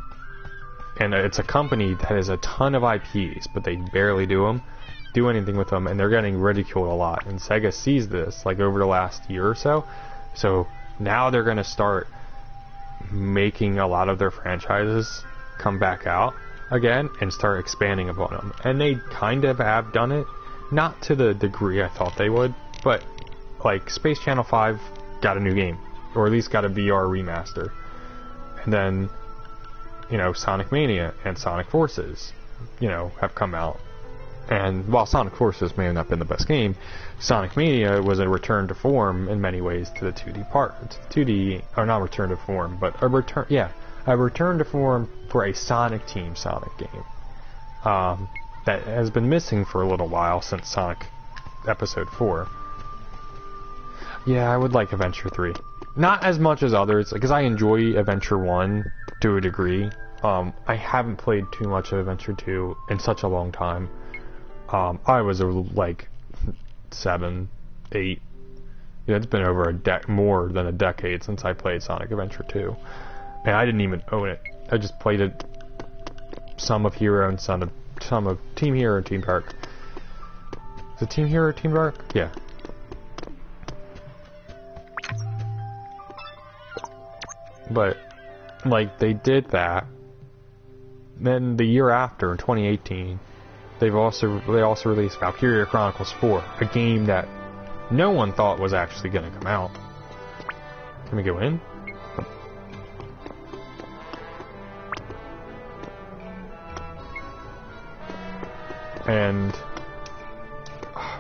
and it's a company that has a ton of IPs, but they barely do anything with them, and they're getting ridiculed a lot. And Sega sees this like over the last year or so, so now they're going to start making a lot of their franchises come back out again and start expanding upon them. And they kind of have done it, not to the degree I thought they would, but like Space Channel 5 got a new game, or at least got a VR remaster. And then Sonic Mania and Sonic Forces have come out. And while Sonic Forces may have not been the best game, Sonic Mania was a return to form in many ways to the 2D part. 2D, or not return to form, but a return to form for a Sonic Team Sonic game. That has been missing for a little while since Sonic Episode 4. Yeah, I would like Adventure 3. Not as much as others, because I enjoy Adventure 1 to a degree. I haven't played too much of Adventure 2 in such a long time. I was like 7, 8. It's been over more than a decade since I played Sonic Adventure 2, and I didn't even own it. I just played it, some of Hero and some of Team Hero and Team Dark. Is it Team Hero or Team Dark? Yeah. But like they did that. Then the year after, in 2018. They also released Valkyria Chronicles 4, a game that no one thought was actually going to come out. Can we go in? And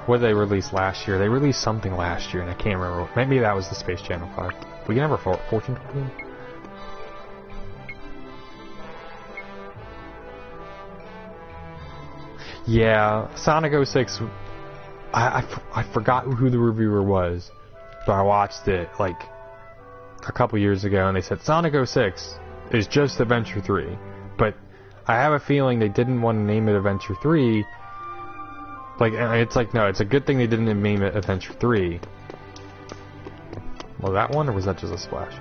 what did they release last year? They released something last year, and I can't remember. Maybe that was the Space Channel 5. We can have our fortune telling. Yeah, Sonic 06, I forgot who the reviewer was, but I watched it like a couple years ago, and they said Sonic 06 is just Adventure 3, but I have a feeling they didn't want to name it Adventure 3. Like, it's like, no, it's a good thing they didn't name it Adventure 3. Was that one, or was that just a splash?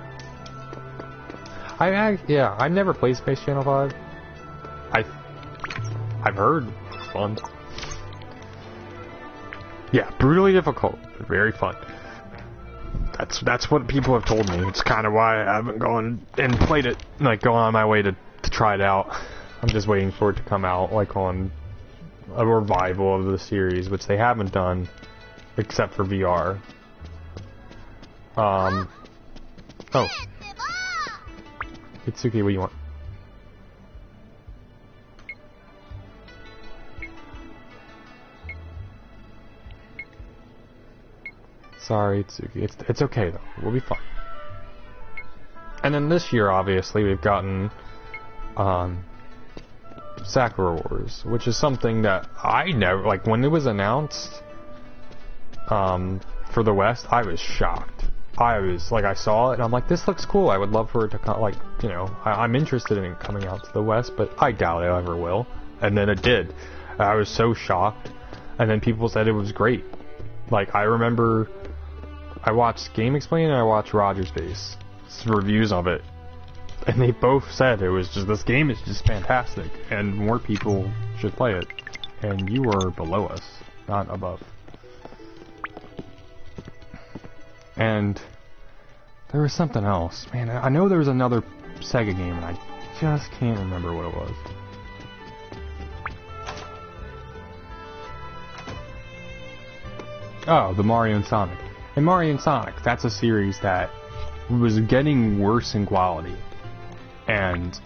I've never played Space Channel 5. I've heard it's fun. Yeah, brutally difficult, but very fun. That's what people have told me. It's kind of why I haven't gone and played it, like going on my way to try it out. I'm just waiting for it to come out, like on a revival of the series, which they haven't done, except for VR. Oh. Itsuki, what do you want? sorry, Tsuki. It's okay though. We'll be fine. And then this year, obviously, we've gotten Sakura Wars, which is something that I never, like, when it was announced for the West, I was shocked. I was, like, I saw it, and I'm like, this looks cool. I would love for it to come, like, you know, I'm interested in it coming out to the West, but I doubt it ever will. And then it did. I was so shocked. And then people said it was great. Like, I remember I watched Game Explain and I watched Roger's Face reviews of it, and they both said it was just, this game is just fantastic and more people should play it, and you were below us, not above. And there was something else, man. I know there was another Sega game and I just can't remember what it was. Oh, the Mario and Sonic. And Mario and Sonic, that's a series that was getting worse in quality. And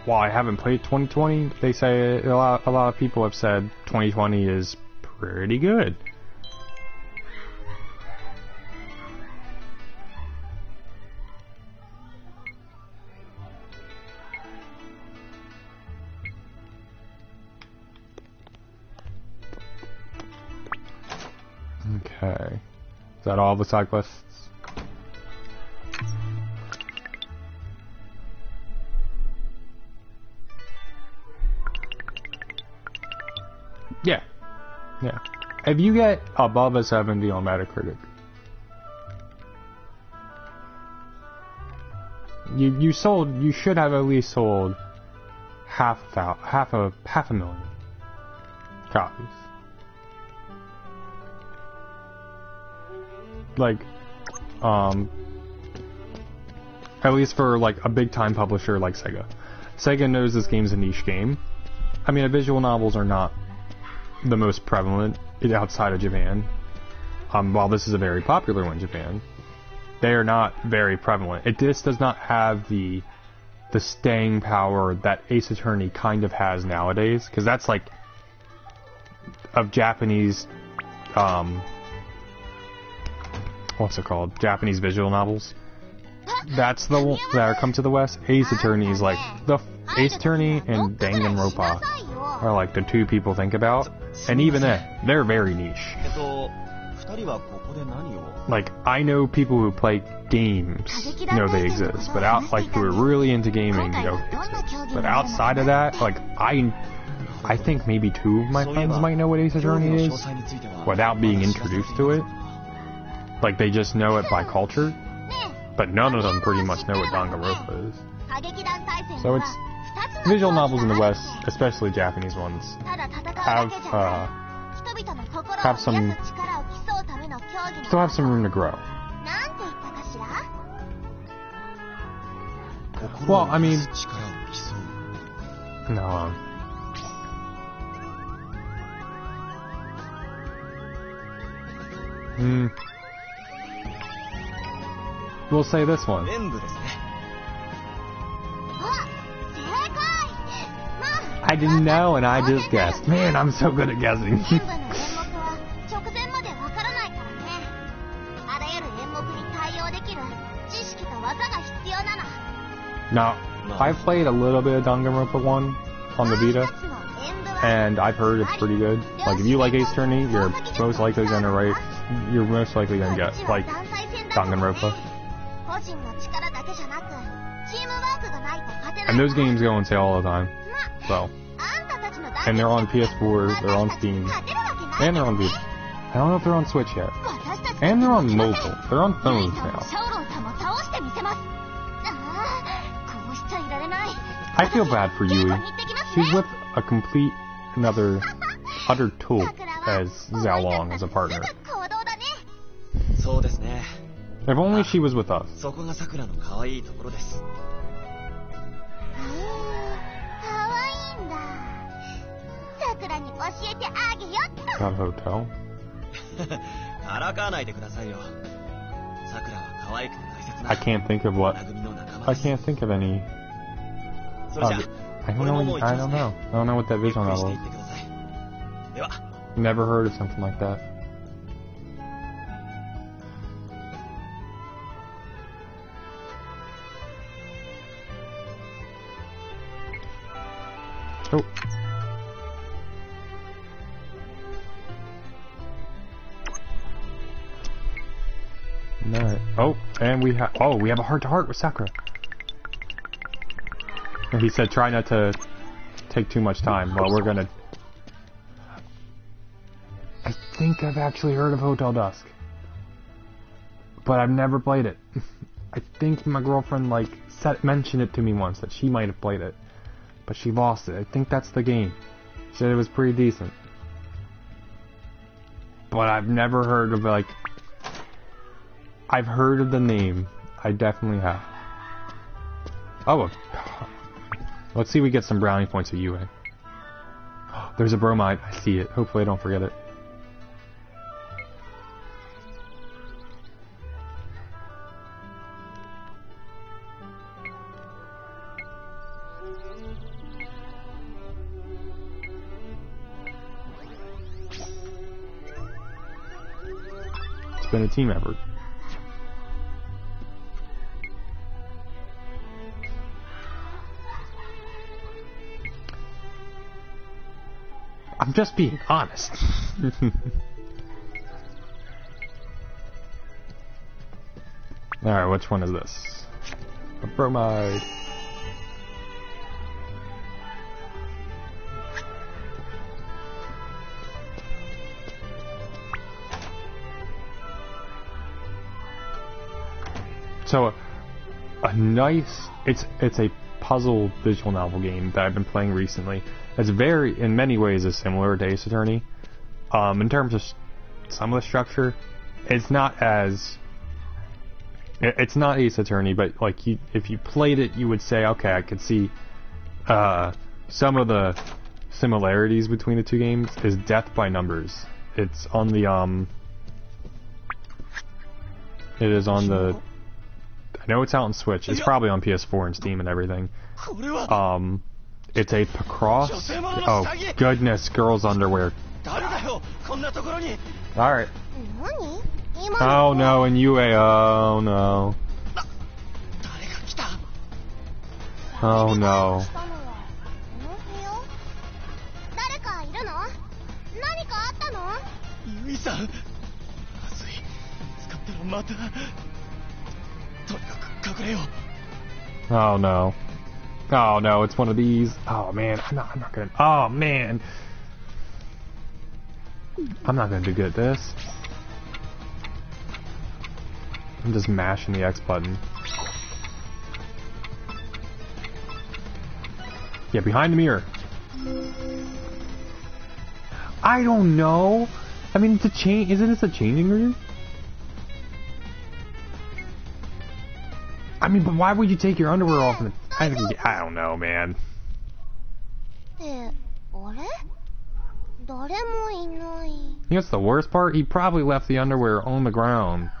while I haven't played 2020, they say a lot of people have said 2020 is pretty good. Okay. Is that all the side quests? Yeah. Yeah. If you get above a 70 on Metacritic, you should have at least sold half a million copies. Like, at least for like a big time publisher like Sega. Sega knows this game's a niche game. I mean, visual novels are not the most prevalent outside of Japan. While this is a very popular one in Japan, they are not very prevalent. It just does not have the staying power that Ace Attorney kind of has nowadays, because that's like of Japanese what's it called? Japanese visual novels. That's the one that come to the West. Ace Attorney is like the Ace Attorney and Danganronpa are like the two people think about, and even then, they're very niche. Like, I know people who play games know they exist, but like who are really into gaming know they exist. But outside of that, like I think maybe two of my friends might know what Ace Attorney is without being introduced to it. Like, they just know it by culture, but none of them pretty much know what Danganronpa is. So it's visual novels in the West, especially Japanese ones, still have some room to grow. Well, I mean, no. We'll say this one. I didn't know and I just guessed. Man, I'm so good at guessing. Now, I've played a little bit of Danganronpa 1 on the Vita, and I've heard it's pretty good. Like, if you like Ace Attorney, you're most likely gonna get, like, Danganronpa. And those games go on sale all the time. So. And they're on PS4, they're on Steam, and they're on Vita. I don't know if they're on Switch yet. And they're on mobile. They're on phones now. I feel bad for Yui. She's with a complete utter tool as Zhao Long as a partner. If only she was with us. Got a hotel. I can't think of what. I can't think of any. I don't know. I don't know what that visual novel is. Never heard of something like that. Oh. No. Oh, and we have a heart-to-heart with Sakura. And he said try not to take too much time. Well, we're gonna... I think I've actually heard of Hotel Dusk. But I've never played it. I think my girlfriend, like, mentioned it to me once, that she might have played it. But she lost it. I think that's the game. She said it was pretty decent. But I've never heard of, like... I've heard of the name. I definitely have. Oh, let's see if we get some brownie points at UA. There's a bromide. I see it. Hopefully I don't forget it. It's been a team effort. I'm just being honest. Alright, which one is this? A bromide. So, a nice... It's a puzzle visual novel game that I've been playing recently. It's very, in many ways, is similar to Ace Attorney. In terms of some of the structure, it's not as... It's not Ace Attorney, but like if you played it, you would say, okay, I could see some of the similarities between the two games is Death by Numbers. It's on the It is on the... I know it's out on Switch. It's probably on PS4 and Steam and everything. It's a Pacross. Oh, goodness, girls' underwear. Alright. Oh no, and UA. Oh no. Oh no. Oh no. Oh no, it's one of these. Oh man, I'm not gonna... Oh man! I'm not gonna do good at this. I'm just mashing the X button. Yeah, behind the mirror. I don't know. I mean, it's a change. Isn't this a changing room? I mean, but why would you take your underwear off and I don't know, man. You know what's the worst part? He probably left the underwear on the ground.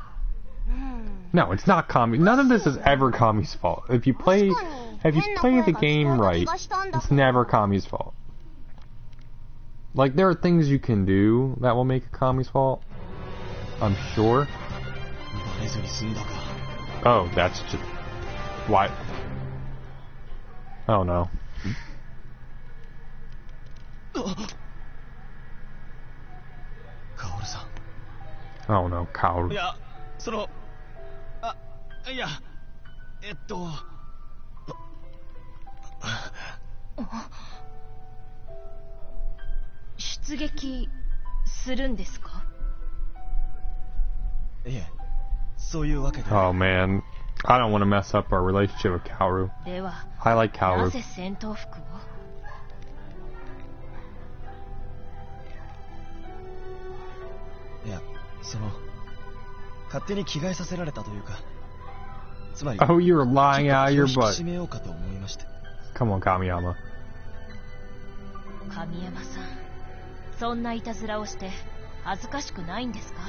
No, it's not Kami. None of this is ever Kami's fault. If you play the game right, it's never Kami's fault. Like, there are things you can do that will make it Kami's fault. I'm sure. Oh, that's just... Why? Oh no. Oh no, Kaoru. Oh man, I don't want to mess up our relationship with Kaoru. I like Kaoru. Oh, you were lying out of your butt. Come on, Kamiyama. 神山さん、そんないたずらをして恥ずかしくないんですか？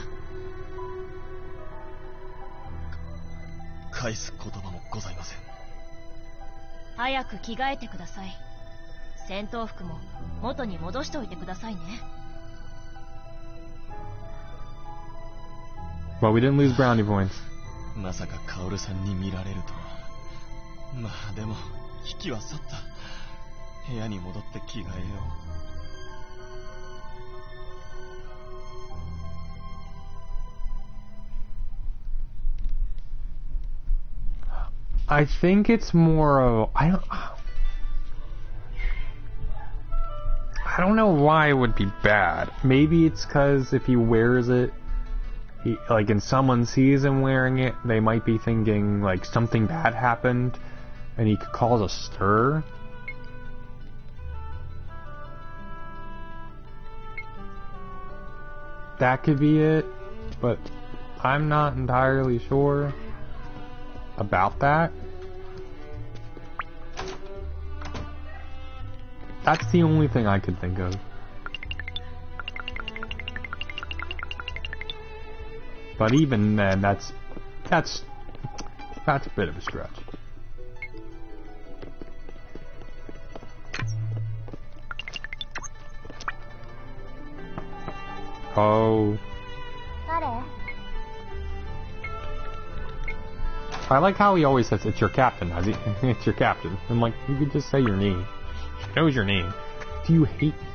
返す言葉もございません。早く着替えてください。戦闘服も元に戻しておいてくださいね。Well, we didn't lose brownie points. まさかカオルさんに見られるとは。まあでも引きは去った。部屋に戻って着替えよう。I think it's more of I don't know why it would be bad. Maybe it's because if he wears it, like, and someone sees him wearing it, they might be thinking like something bad happened, and he could cause a stir. That could be it, but I'm not entirely sure about that. That's the only thing I could think of. But even then, that's a bit of a stretch. Oh. I like how he always says, it's your captain. It's your captain. I'm like, you could just say your name. She knows your name. Do you hate me?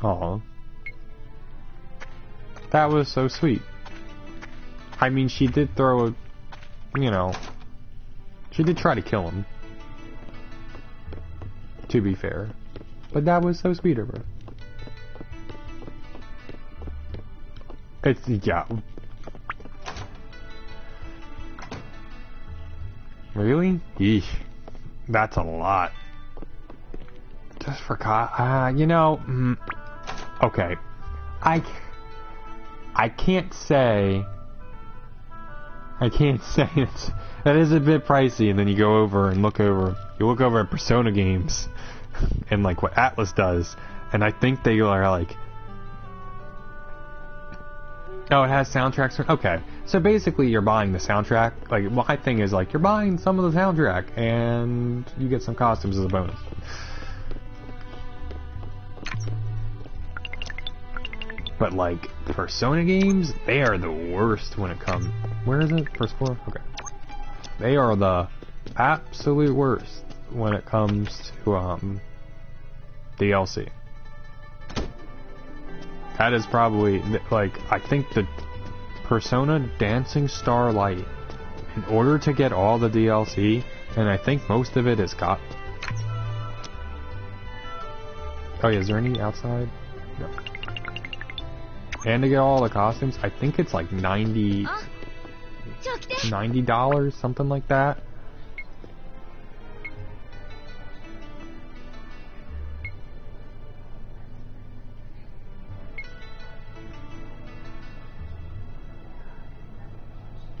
Aw. That was so sweet. I mean, she did throw a, you know, she did try to kill him. To be fair. But that was so sweet of her. It's, yeah. Really? Eesh. That's a lot. Just for you know, okay. I can't say it's, that is a bit pricey, and then you go over and look over at Persona games and like what Atlas does, and I think they are like, oh, it has soundtracks. Okay, so basically you're buying the soundtrack. Like, my thing is like, you're buying some of the soundtrack and you get some costumes as a bonus. But like, Persona games, they are the worst when it comes. Where is it? First floor? Okay. They are the absolute worst when it comes to DLC. That is probably, like, I think the Persona Dancing Starlight, in order to get all the DLC, and I think most of it is got. Oh yeah, is there any outside? No. And to get all the costumes, I think it's like $90, something like that.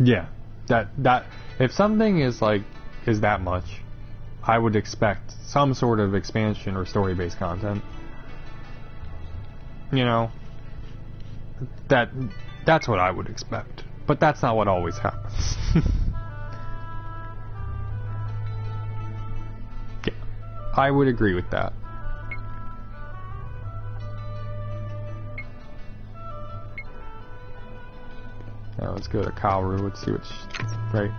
Yeah, that if something is that much, I would expect some sort of expansion or story-based content. You know, that's what I would expect, but that's not what always happens. Yeah, I would agree with that. Now let's go to Kaoru. Let's see what's right.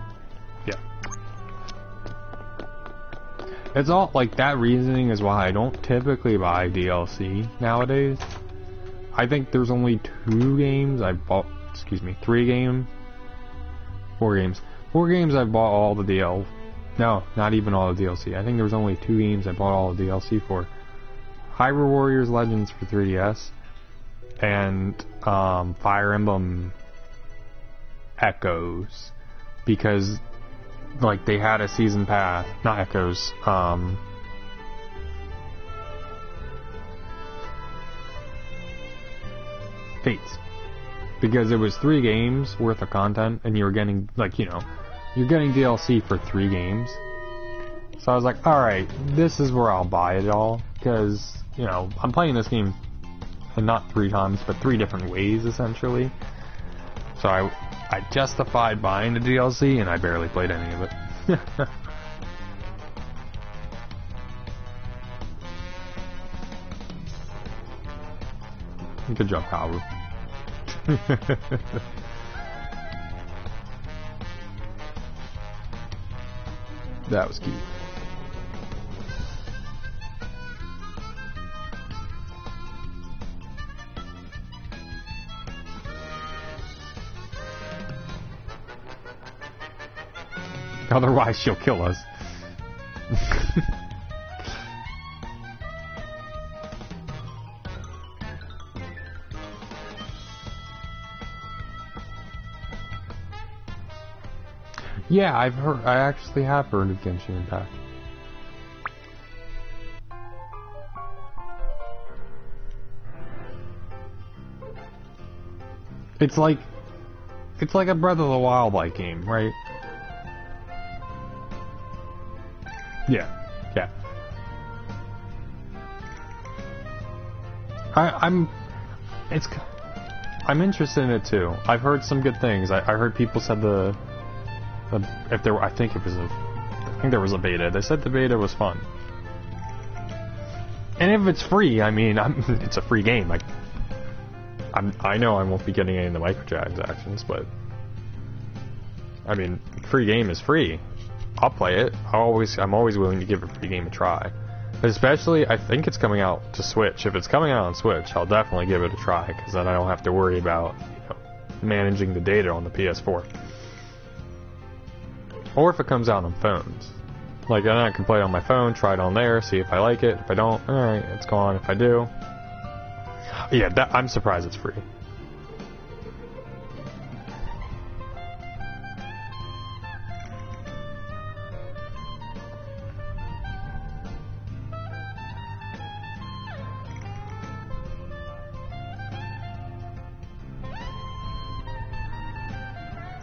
Yeah. It's all like that. Reasoning is why I don't typically buy DLC nowadays. I think there's only 2 games I've bought. Excuse me, 3 games. 4 games. 4 games I've bought all the DLC. No, not even all the DLC. I think there's only 2 games I bought all the DLC for. Hyrule Warriors Legends for 3DS, and Fire Emblem Echoes, because like they had a season pass, not Echoes, Fates, because it was 3 games worth of content, and you were getting, like, you know, you're getting DLC for 3 games. So I was like, alright, this is where I'll buy it all, because, you know, I'm playing this game, and not 3 times, but 3 different ways, essentially. So I justified buying the DLC, and I barely played any of it. Good job, Kaoru. That was cute. Otherwise, she'll kill us. Yeah, I actually have heard of Genshin Impact. It's like a Breath of the Wild like game, right? Yeah. I'm interested in it too. I've heard some good things. I heard people said I think there was a beta. They said the beta was fun. And if it's free, I mean, it's a free game. Like, I know I won't be getting any of the microtransactions, but I mean, free game is free. I'll play it. I'm always willing to give a free game a try. Especially, I think it's coming out to Switch. If it's coming out on Switch, I'll definitely give it a try, because then I don't have to worry about, managing the data on the PS4. Or if it comes out on phones. Like, then I can play it on my phone, try it on there, see if I like it. If I don't, alright, it's gone. If I do... Yeah, I'm surprised it's free.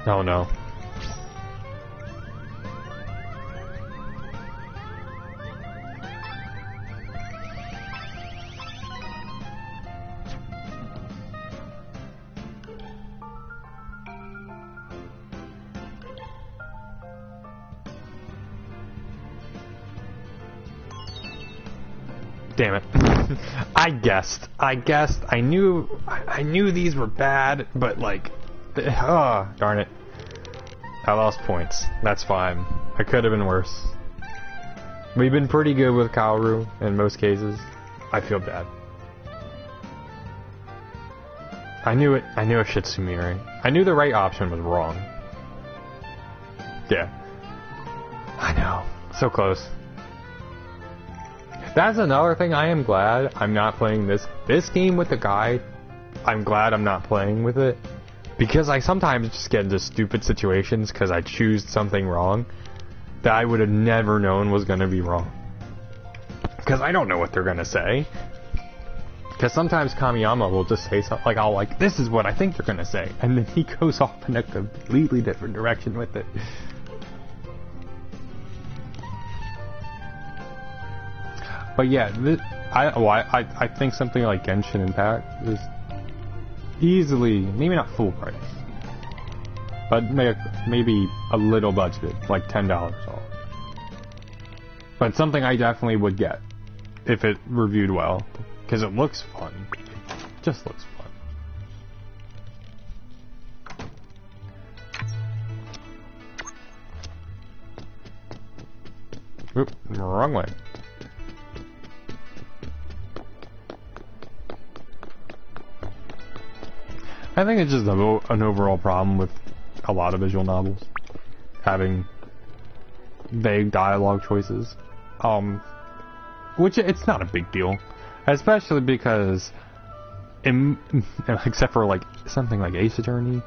Oh no. Damn it. I guessed. I knew these were bad, but like, oh, darn it. I lost points. That's fine. I could have been worse. We've been pretty good with Kaoru in most cases. I feel bad. I knew it. I knew a Shitsumiri. I knew the right option was wrong. Yeah. I know. So close. That's another thing. I am glad I'm not playing this game with the guy. I'm glad I'm not playing with it. Because I sometimes just get into stupid situations because I choose something wrong that I would have never known was going to be wrong. Because I don't know what they're going to say. Because sometimes Kamiyama will just say something, like, this is what I think you're going to say. And then he goes off in a completely different direction with it. But yeah, I think something like Genshin Impact is easily, maybe not full price, but maybe a little budgeted, like $10 off. But something I definitely would get if it reviewed well, because it looks fun. It just looks fun. Oop, wrong way. I think it's just an overall problem with a lot of visual novels, having vague dialogue choices, which it's not a big deal, especially because, except for like something like Ace Attorney,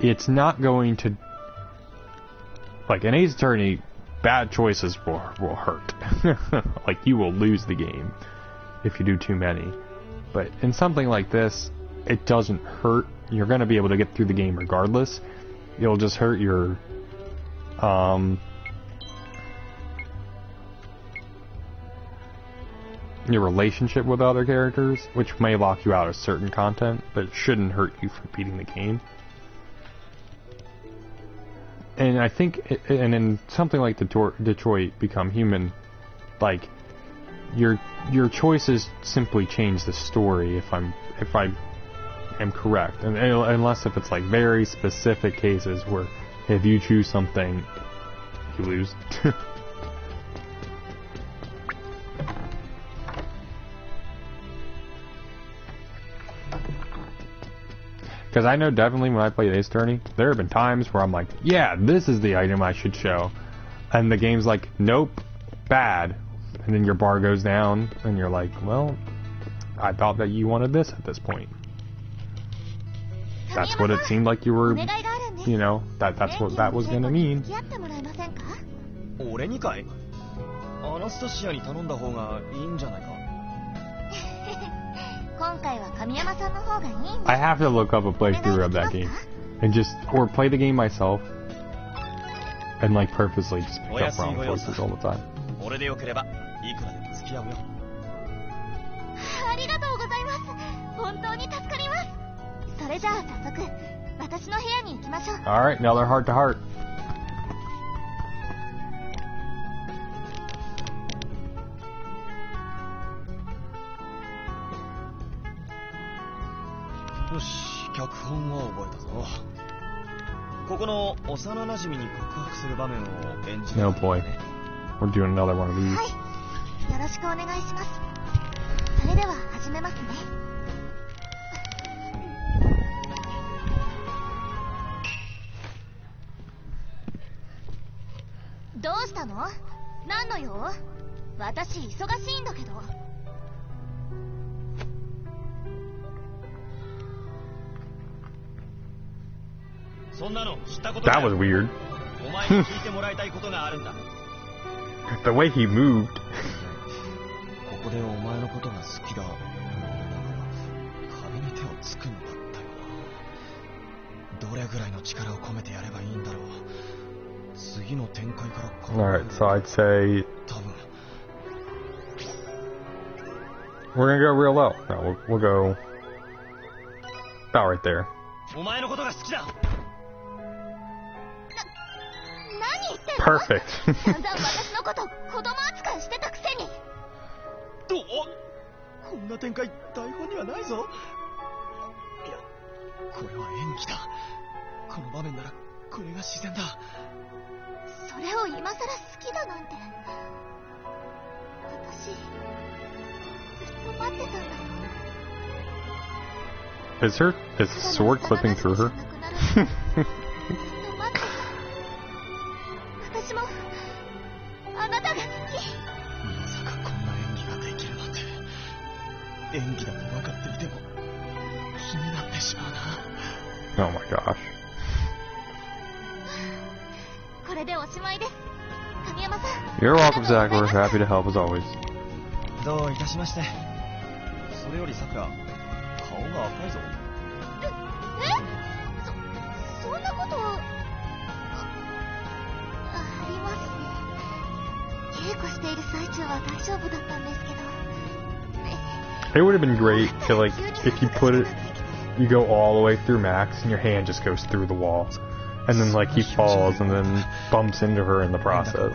it's not going to, like in Ace Attorney, bad choices will hurt, like you will lose the game if you do too many, but in something like this, it doesn't hurt. You're going to be able to get through the game regardless. It'll just hurt your relationship with other characters, which may lock you out of certain content, but it shouldn't hurt you from beating the game. And I think, and in something like Detroit Become Human, like your choices simply change the story. If I am correct, and unless if it's like very specific cases where if you choose something, you lose. Because I know definitely when I played Ace Attorney, there have been times where I'm like, yeah, this is the item I should show. And the game's like, nope, bad. And then your bar goes down, and you're like, well, I thought that you wanted this at this point. That's what it seemed like you were, you know, that's what that was going to mean. 俺にかい？アナスタシアに頼んだ方がいいんじゃないか？今回は神山さんの方がいいんです。 I have to look up a playthrough of that game. And just, or play the game myself. And like purposely just pick up wrong voices all the time. 俺でよければいくらでも付き合うよ。ありがとうございます。本当に助かります。それじゃあ早速私の部屋に行きましょう。 Alright, now they're heart to heart. よし、脚本は覚えたぞ。ここの幼馴染に告白する場面を演じる。 No boy. We're doing another one of these. はい、よろしくお願いします。それでは始めますね。どうしたの？何の用？私忙しいんだけど。そんなの知ったことない。 That was weird. お前に聞いてもらいたいことがあるんだ。The way he moved. ここでお前のことが好きだ。壁に手をつくんだったよな。どれぐらいの力を込めてやればいいんだろう。次の展開から考える。 Alright, so I'd say 多分。 we're gonna go real low. No, we'll go about right there. お前のことが好きだ。何言ってんの？ Perfect. 散々私のこと子供扱いしてたくせに。どう？こんな展開台本にはないぞ。いや、これは演技だ。この場面ならこれが自然だ。それを今さら好きだなんて。私ずっと待ってたんだよ。 Is her sword clipping through her? 私もあなたが好き。まさかこんな演技ができるなんて。演技だと分かっていても気になってしまうな。 Oh my gosh. これでおしまいです。神山さん。 You're welcome, Sakura. Happy to help as always. どういたしまして。それよりさくら、顔が赤いぞ。そんなことありますね。稽古している最中は大丈夫だったんですけど。 It would have been great to, like, if you put it, you go all the way through Max and your hand just goes through the wall. And then, like, he falls and then bumps into her in the process.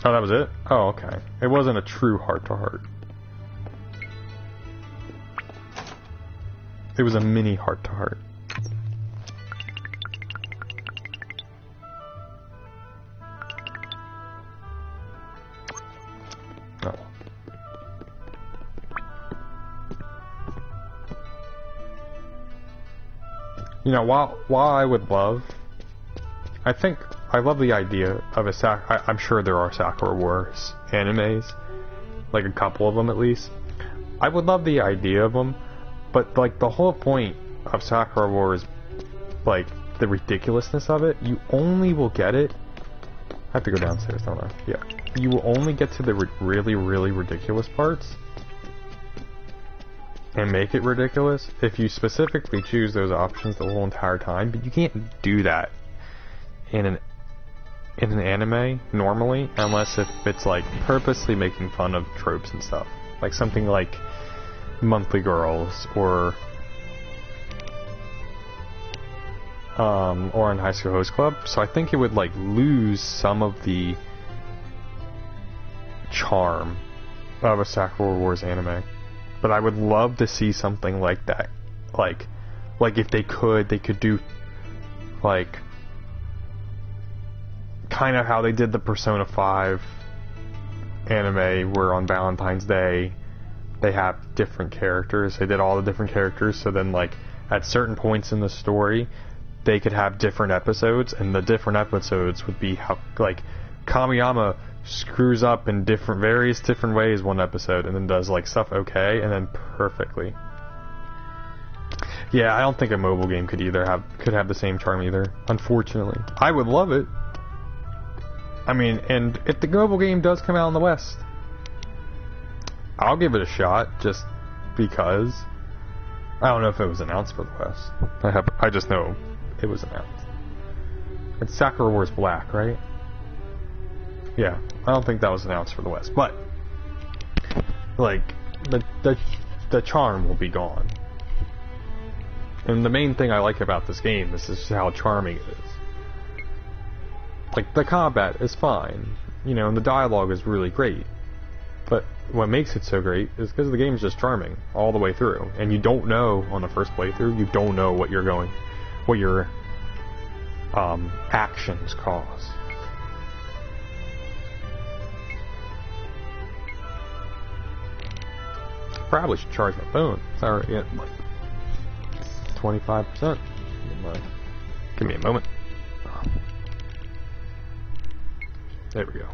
Oh, that was it? Oh, okay. It wasn't a true heart-to-heart. It was a mini heart-to-heart. Oh. You know, while I would love... I love the idea of a I'm sure there are Sakura Wars animes, like a couple of them at least. I would love the idea of them, but like the whole point of Sakura Wars, like the ridiculousness of it, you only will get it. I have to go downstairs, don't I? Yeah. You will only get to the really, really ridiculous parts and make it ridiculous if you specifically choose those options the whole entire time, but you can't do that in an anime normally, unless if it's like purposely making fun of tropes and stuff, like something like Monthly Girls or on High School Host Club. So I think it would like lose some of the charm of a Sakura Wars anime. But I would love to see something like that, like if they could do like kind of how they did the Persona 5 anime where on Valentine's Day they have different characters. They did all the different characters, so then like at certain points in the story they could have different episodes, and the different episodes would be how like Kamiyama screws up in various different ways one episode, and then does like stuff okay, and then perfectly. Yeah, I don't think a mobile game could have the same charm either, unfortunately. I would love it. I mean, and if the mobile game does come out in the West, I'll give it a shot, just because. I don't know if it was announced for the West. I just know it was announced. It's Sakura Wars Black, right? Yeah, I don't think that was announced for the West, but like the charm will be gone. And the main thing I like about this game is just how charming it is. Like, the combat is fine, you know, and the dialogue is really great. But what makes it so great is because the game is just charming all the way through. And you don't know, on the first playthrough, you don't know what your actions cause. Probably should charge my phone. It's already at like 25%. Give me a moment. There we go.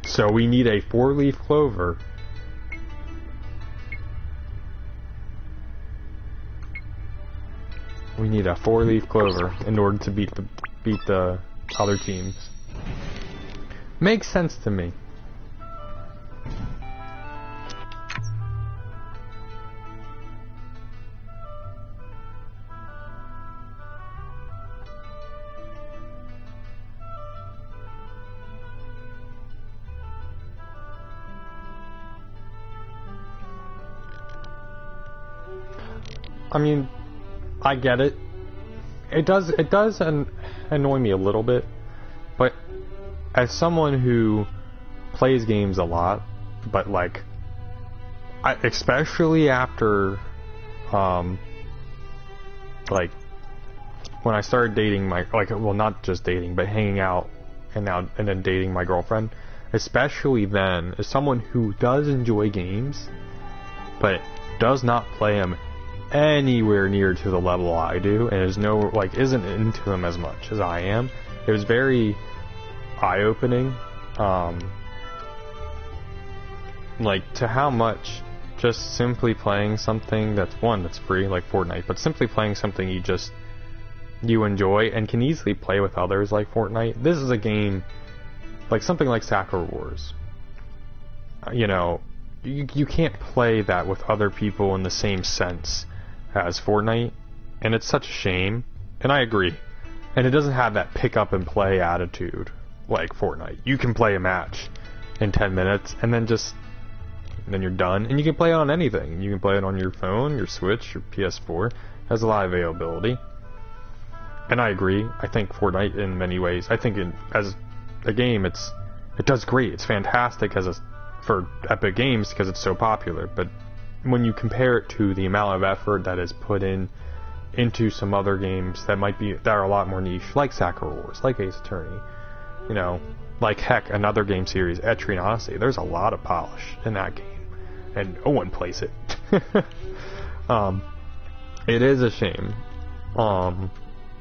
So we need a 4-leaf clover. We need a 4-leaf clover in order to beat the other teams. Makes sense to me. I mean, I get it. It does annoy me a little bit, but as someone who plays games a lot, but like, especially after, like, when I started dating well, not just dating, but hanging out and then dating my girlfriend, especially then, as someone who does enjoy games, but does not play them anywhere near to the level I do, and isn't into them as much as I am. It was very eye-opening, like to how much just simply playing something that's free, like Fortnite, but simply playing something you enjoy and can easily play with others, like Fortnite. This is a game like something like Sakura Wars. You know, you can't play that with other people in the same sense as Fortnite, and it's such a shame, and I agree. And it doesn't have that pick up and play attitude like Fortnite. You can play a match in 10 minutes and then you're done, and you can play it on anything. You can play it on your phone, your Switch, your PS4. It has a lot of availability. And I agree. I think Fortnite in many ways, as a game, it does great. It's fantastic for Epic Games because it's so popular, but when you compare it to the amount of effort that is put into some other games that are a lot more niche, like Sakura Wars, like Ace Attorney, you know, like heck, another game series, Etrian Odyssey, there's a lot of polish in that game, and no one plays it. It is a shame,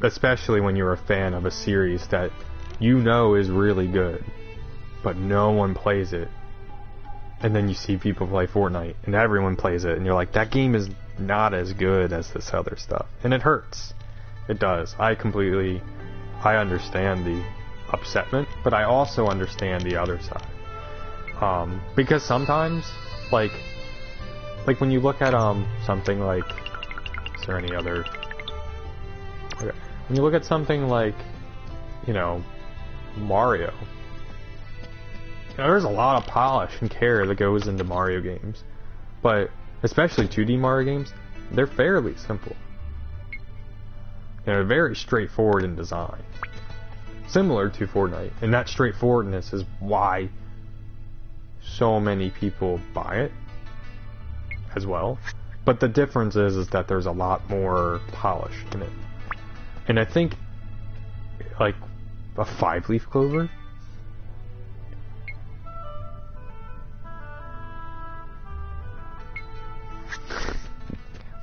especially when you're a fan of a series that you know is really good, but no one plays it. And then you see people play Fortnite, and everyone plays it, and you're like, that game is not as good as this other stuff. And it hurts. It does. I understand the upsetment, but I also understand the other side. Because sometimes, like when you look at, something like, is there any other, okay. When you look at something like, you know, Mario, there's a lot of polish and care that goes into Mario games, but especially 2D Mario games, they're fairly simple. They're very straightforward in design, similar to Fortnite, and that straightforwardness is why so many people buy it as well. But the difference is that there's a lot more polish in it. And I think, like, a 5-leaf clover?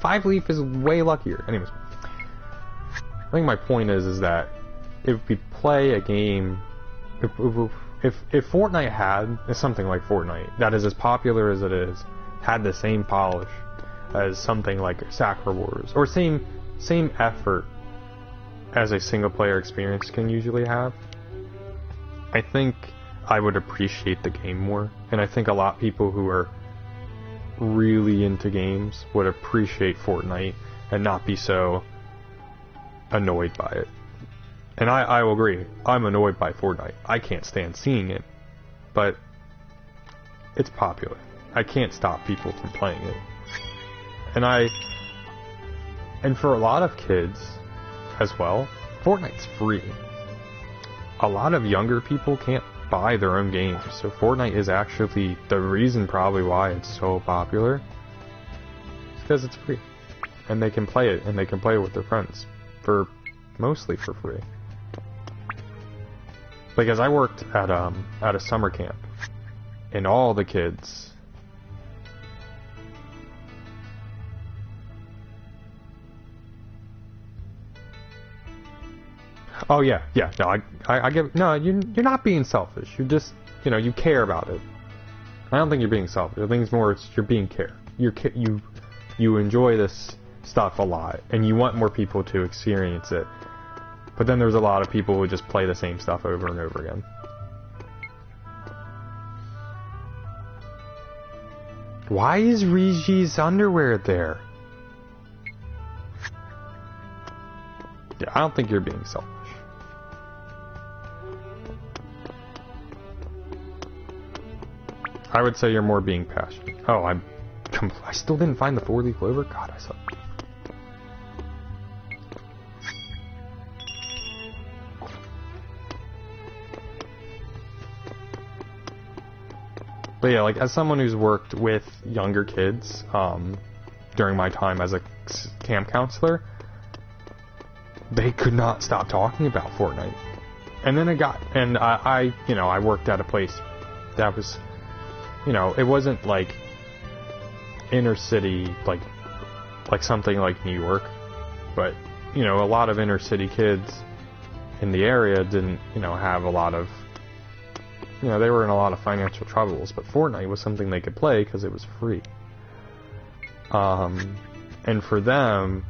Five-leaf is way luckier. Anyways, I think my point is that if we play a game, if Fortnite had something like Fortnite that is as popular as it is, had the same polish as something like Sakura Wars, or same effort as a single player experience can usually have, I think I would appreciate the game more. And I think a lot of people who are really into games would appreciate Fortnite and not be so annoyed by it. And I will agree, I'm annoyed by Fortnite. I can't stand seeing it, but it's popular. I can't stop people from playing it. And for a lot of kids as well, Fortnite's free. A lot of younger people can't buy their own games, so Fortnite is actually the reason probably why it's so popular. It's because it's free. And they can play it, and they can play it with their friends. Mostly for free. Because I worked at a summer camp, and all the kids... Oh yeah, no, I get, no, you're not being selfish. You just, you care about it. I don't think you're being selfish. I think it's more, you're being care. You enjoy this stuff a lot, and you want more people to experience it. But then there's a lot of people who just play the same stuff over and over again. Why is Rigi's underwear there? Yeah, I don't think you're being selfish. I would say you're more being passionate. Oh, I still didn't find the 4-leaf clover? God, I suck. But yeah, like, as someone who's worked with younger kids, during my time as a camp counselor, they could not stop talking about Fortnite. And then I worked at a place that was, it wasn't like inner city, like something like New York, but, a lot of inner city kids in the area didn't, have a lot of, they were in a lot of financial troubles, but Fortnite was something they could play because it was free. And for them,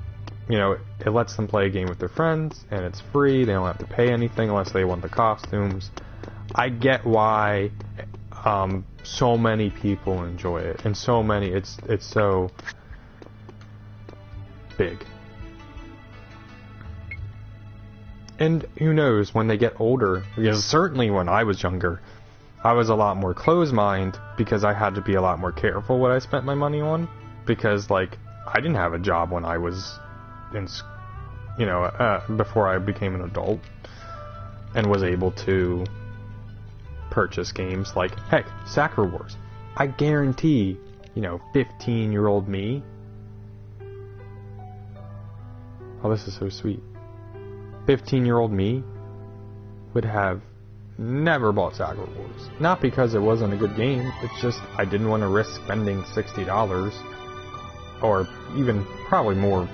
it lets them play a game with their friends, and it's free. They don't have to pay anything unless they want the costumes. I get why so many people enjoy it, and so many, it's so big. And who knows, when they get older, because certainly when I was younger, I was a lot more closed-minded because I had to be a lot more careful what I spent my money on, because, I didn't have a job when I was before I became an adult and was able to purchase games like, heck, Sakura Wars. I guarantee, 15-year-old me... Oh, this is so sweet. 15-year-old me would have never bought Sakura Wars. Not because it wasn't a good game, it's just I didn't want to risk spending $60 or even probably more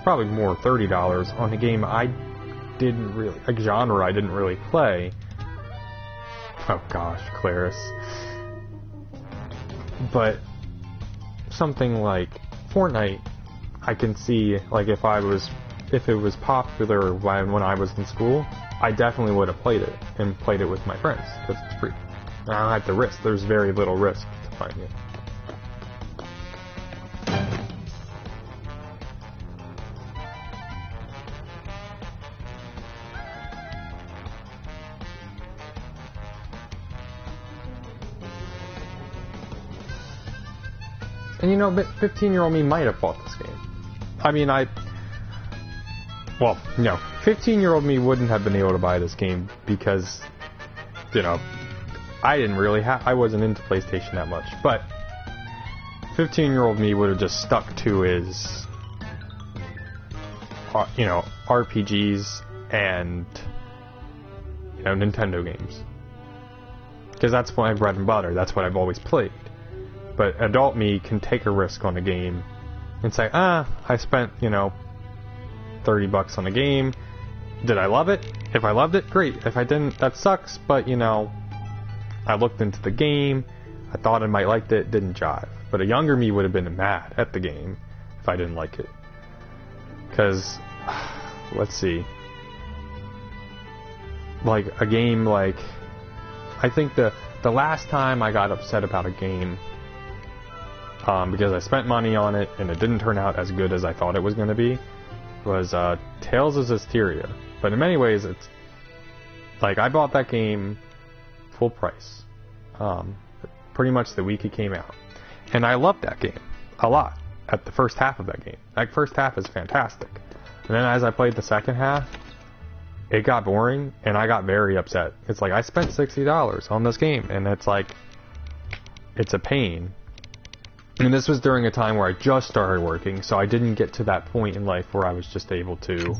$30 on a game a genre I didn't really play. Oh gosh, Claris. But something like Fortnite, I can see, if it was popular when I was in school, I definitely would have played it, and played it with my friends, because it's free. I don't have to risk. There's very little risk to find it. And 15-year-old me might have bought this game. I mean, 15-year-old me wouldn't have been able to buy this game because, I wasn't into PlayStation that much. But 15-year-old me would have just stuck to his, you know, RPGs and, you know, Nintendo games. Because that's my bread and butter. That's what I've always played. But adult me can take a risk on a game and say, I spent, you know, $30 on a game. Did I love it? If I loved it, great. If I didn't, that sucks. But, you know, I looked into the game. I thought I might like it. Didn't jive. But a younger me would have been mad at the game if I didn't like it. Because, let's see. Like, a game like... I think the last time I got upset about a game, because I spent money on it and it didn't turn out as good as I thought it was going to be, was Tales of Zestiria. But in many ways, it's like I bought that game full price, pretty much the week it came out, and I loved that game a lot. At the first half of that game, that first half is fantastic, and then as I played the second half, it got boring, and I got very upset. It's like, I spent $60 on this game, and it's like, it's a pain. And this was during a time where I just started working, so I didn't get to that point in life where I was just able to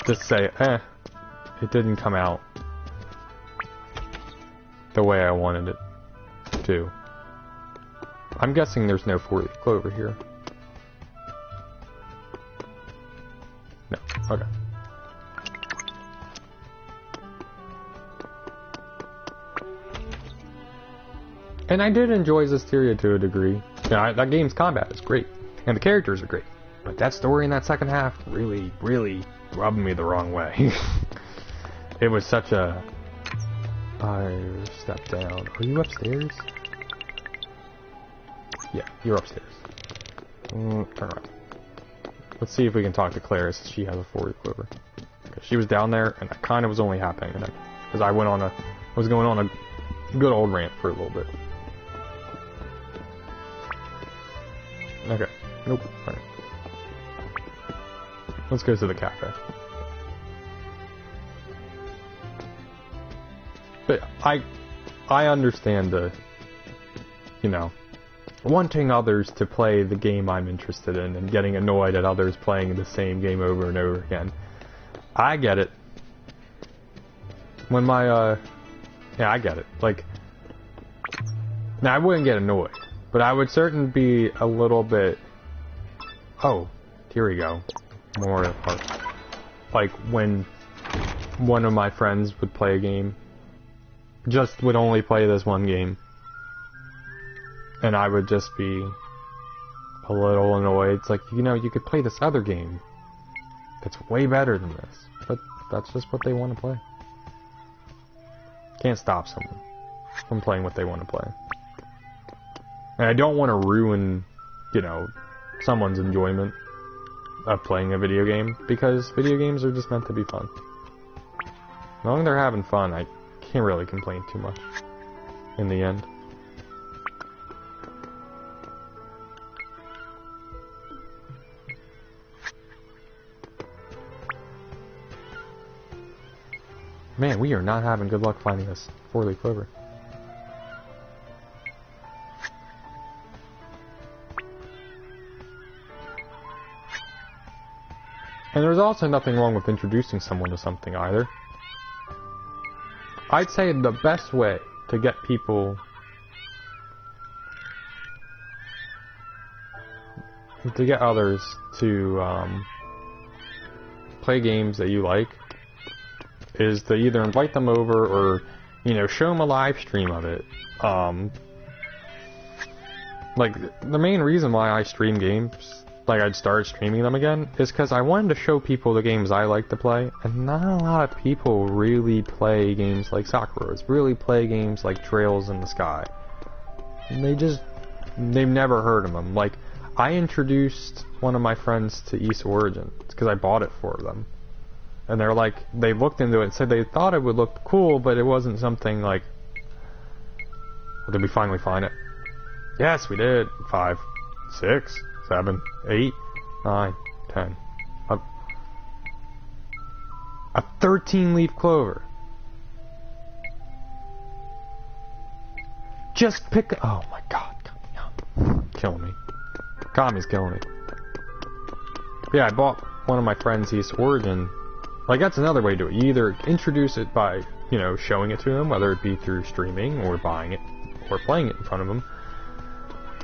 just say, it didn't come out the way I wanted it to. I'm guessing there's no 4-leaf clover here. No. Okay. And I did enjoy Zestiria to a degree. You know, that game's combat is great, and the characters are great. But that story in that second half really, really rubbed me the wrong way. It was such a... I stepped down. Are you upstairs? Yeah, you're upstairs. Turn around. Let's see if we can talk to Claire since she has a 4-leaf clover. She was down there, and that kind of was only happening because I was going on a good old rant for a little bit. Okay. Nope. Alright. Let's go to the cafe. But I understand the, you know, wanting others to play the game I'm interested in and getting annoyed at others playing the same game over and over again. I get it. When my, yeah, I get it. Like, now I wouldn't get annoyed, but I would certainly be a little bit, oh, here we go. Memorial Park. Like, when one of my friends would play a game, just would only play this one game, and I would just be a little annoyed. It's like, you know, you could play this other game that's way better than this, but that's just what they want to play. Can't stop someone from playing what they want to play. And I don't want to ruin, you know, someone's enjoyment of playing a video game, because video games are just meant to be fun. As long as they're having fun, I can't really complain too much in the end. Man, we are not having good luck finding this 4-leaf clover. And there's also nothing wrong with introducing someone to something either. I'd say the best way to get people to get others to play games that you like is to either invite them over or, you know, show them a live stream of it. Like, the main reason why I stream games, like I'd start streaming them again, is because I wanted to show people the games I like to play, and not a lot of people really play games like Sakura, really play games like Trails in the Sky. And they've never heard of them. Like, I introduced one of my friends to East Origin, because I bought it for them. And they're like, they looked into it and said they thought it would look cool, but it wasn't something like, well, did we finally find it? Yes, we did. 5, 6, 7, 8, 9, 10. A 13-leaf clover. Just pick... Oh my god. Killing me. Kami's killing me. Yeah, I bought one of my friends his Origin. Like, that's another way to do it. You either introduce it by, you know, showing it to them, whether it be through streaming or buying it or playing it in front of them.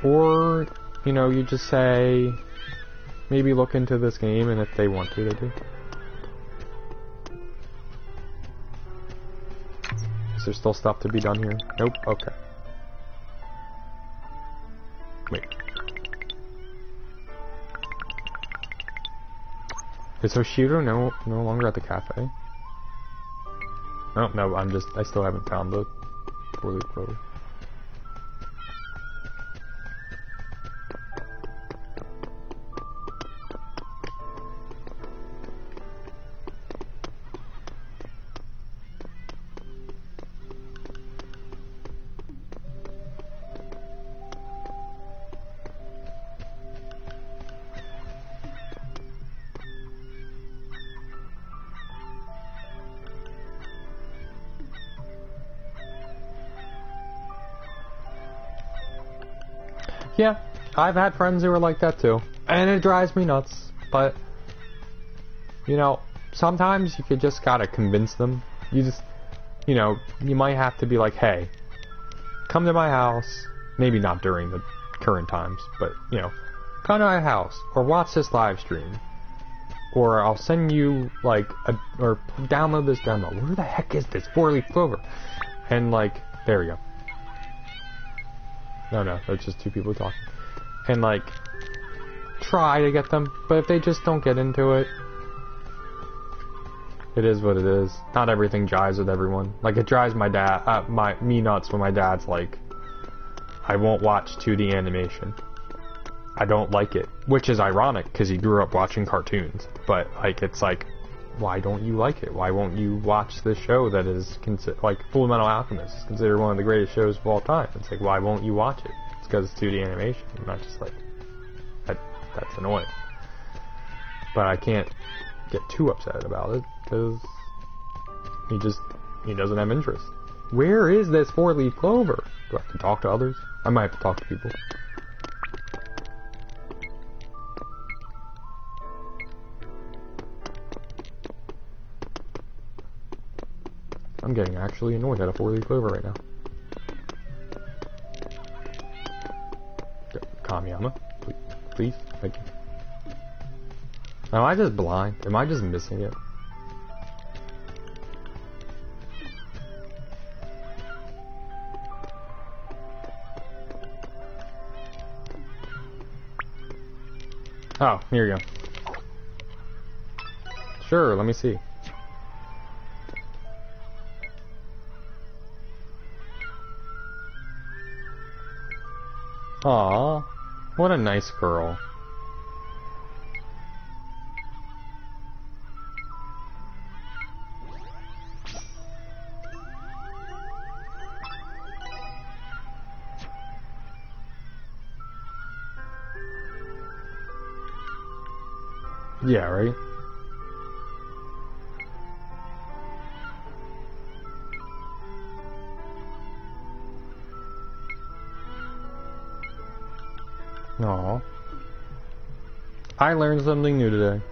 Or, you know, you just say, maybe look into this game, and if they want to, they do. Is there still stuff to be done here? Nope. Okay. Wait. Is Hoshiro no longer at the cafe? Oh, no, I still haven't found the 4-leaf clover. Yeah, I've had friends who are like that too, and it drives me nuts, but, you know, sometimes you just gotta convince them. You just, you know, you might have to be like, hey, come to my house, maybe not during the current times, but, you know, come to my house, or watch this live stream, or I'll send you, like, or download this demo. Where the heck is this 4-leaf clover? And, like, there we go. No, that's just two people talking. And, like, try to get them, but if they just don't get into it, it is what it is. Not everything jives with everyone. Like, it drives my dad, me nuts when my dad's like, I won't watch 2D animation. I don't like it. Which is ironic, because he grew up watching cartoons. But, like, it's like, why don't you like it? Why won't you watch this show that is, like, Fullmetal Alchemist is considered one of the greatest shows of all time? It's like, why won't you watch it? It's because it's 2D animation. I'm not just like, that's annoying. But I can't get too upset about it, because he doesn't have interest. Where is this 4-leaf clover? Do I have to talk to others? I might have to talk to people. I'm getting actually annoyed at a 4-leaf clover right now. Kamiyama, please, thank you. Am I just blind? Am I just missing it? Oh, here you go. Sure, let me see. Aw, what a nice girl. Yeah, right? Aw. I learned something new today.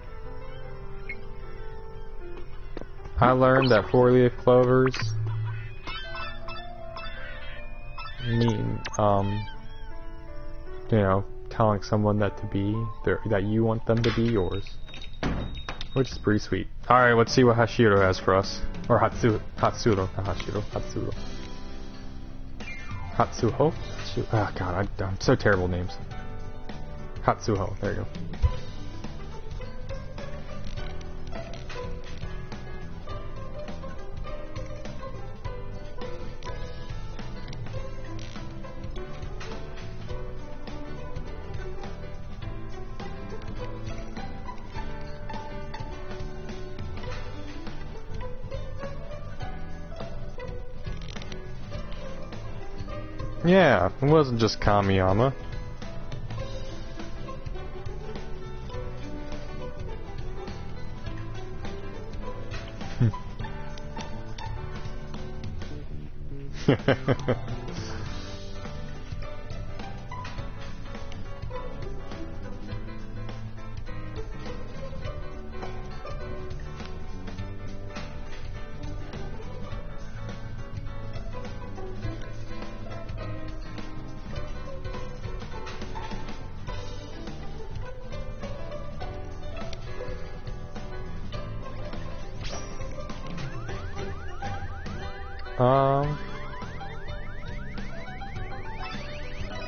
I learned that 4-leaf clovers mean, you know, telling someone that that you want them to be yours. Which is pretty sweet. Alright, let's see what Hashiro has for us. Or Hatsuro, not Hashiro, Hatsuro. Hatsuho? Oh god, I'm so terrible with names. Hatsuho, there you go. Yeah, it wasn't just Kamiyama.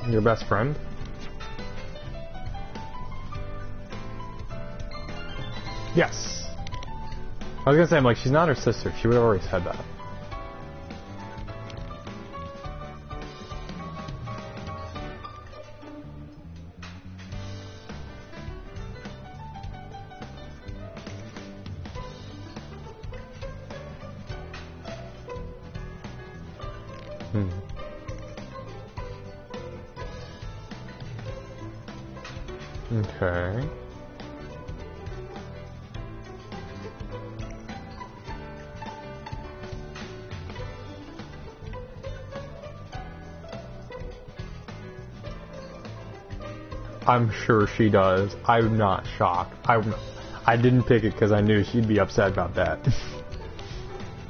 Your best friend? Yes. I was gonna say, I'm like, she's not her sister. She would have already said that. Okay. I'm sure she does. I'm not shocked. I didn't pick it because I knew she'd be upset about that.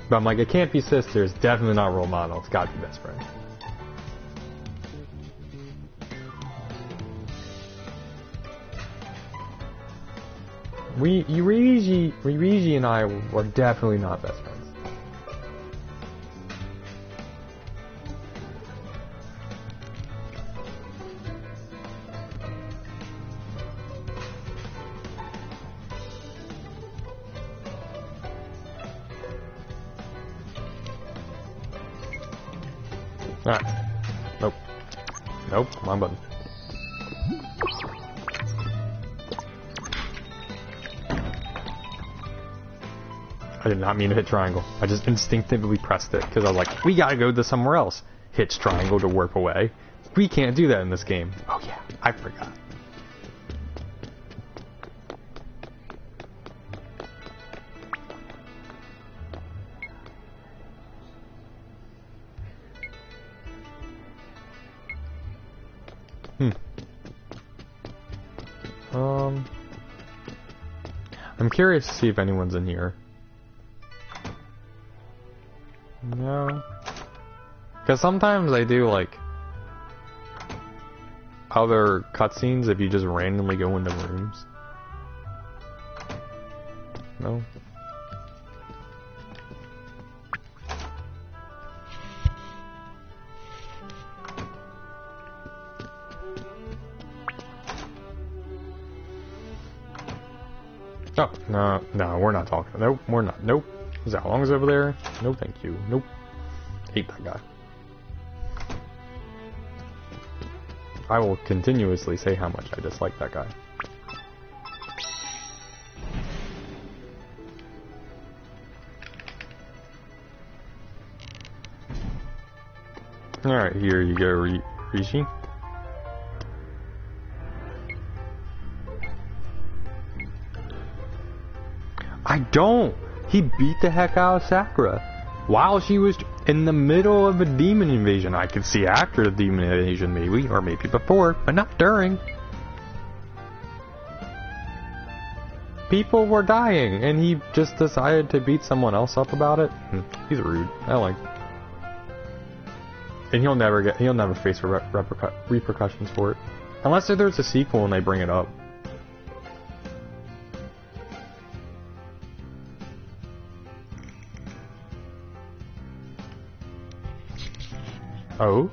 But I'm like, it can't be sisters. Definitely not role model. It's got to be best friend. Ryuji and I were definitely not best friends. Alright. Nope. Nope. Wrong button. I did not mean to hit triangle. I just instinctively pressed it because I was like, we gotta go to somewhere else. Hits triangle to warp away. We can't do that in this game. Oh yeah, I forgot. I'm curious to see if anyone's in here. No. Because sometimes they do, like, other cutscenes if you just randomly go into rooms. No? Oh, no, we're not talking. Nope, we're not. Nope. Is that Long's over there? No, thank you. Nope. Hate that guy. I will continuously say how much I dislike that guy. Alright, here you go, Rishi. I don't! He beat the heck out of Sakura while she was in the middle of a demon invasion. I could see after the demon invasion maybe, or maybe before, but not during. People were dying, and he just decided to beat someone else up about it. He's rude. I don't like. And he'll never face repercussions for it, unless there's a sequel and they bring it up. Oh?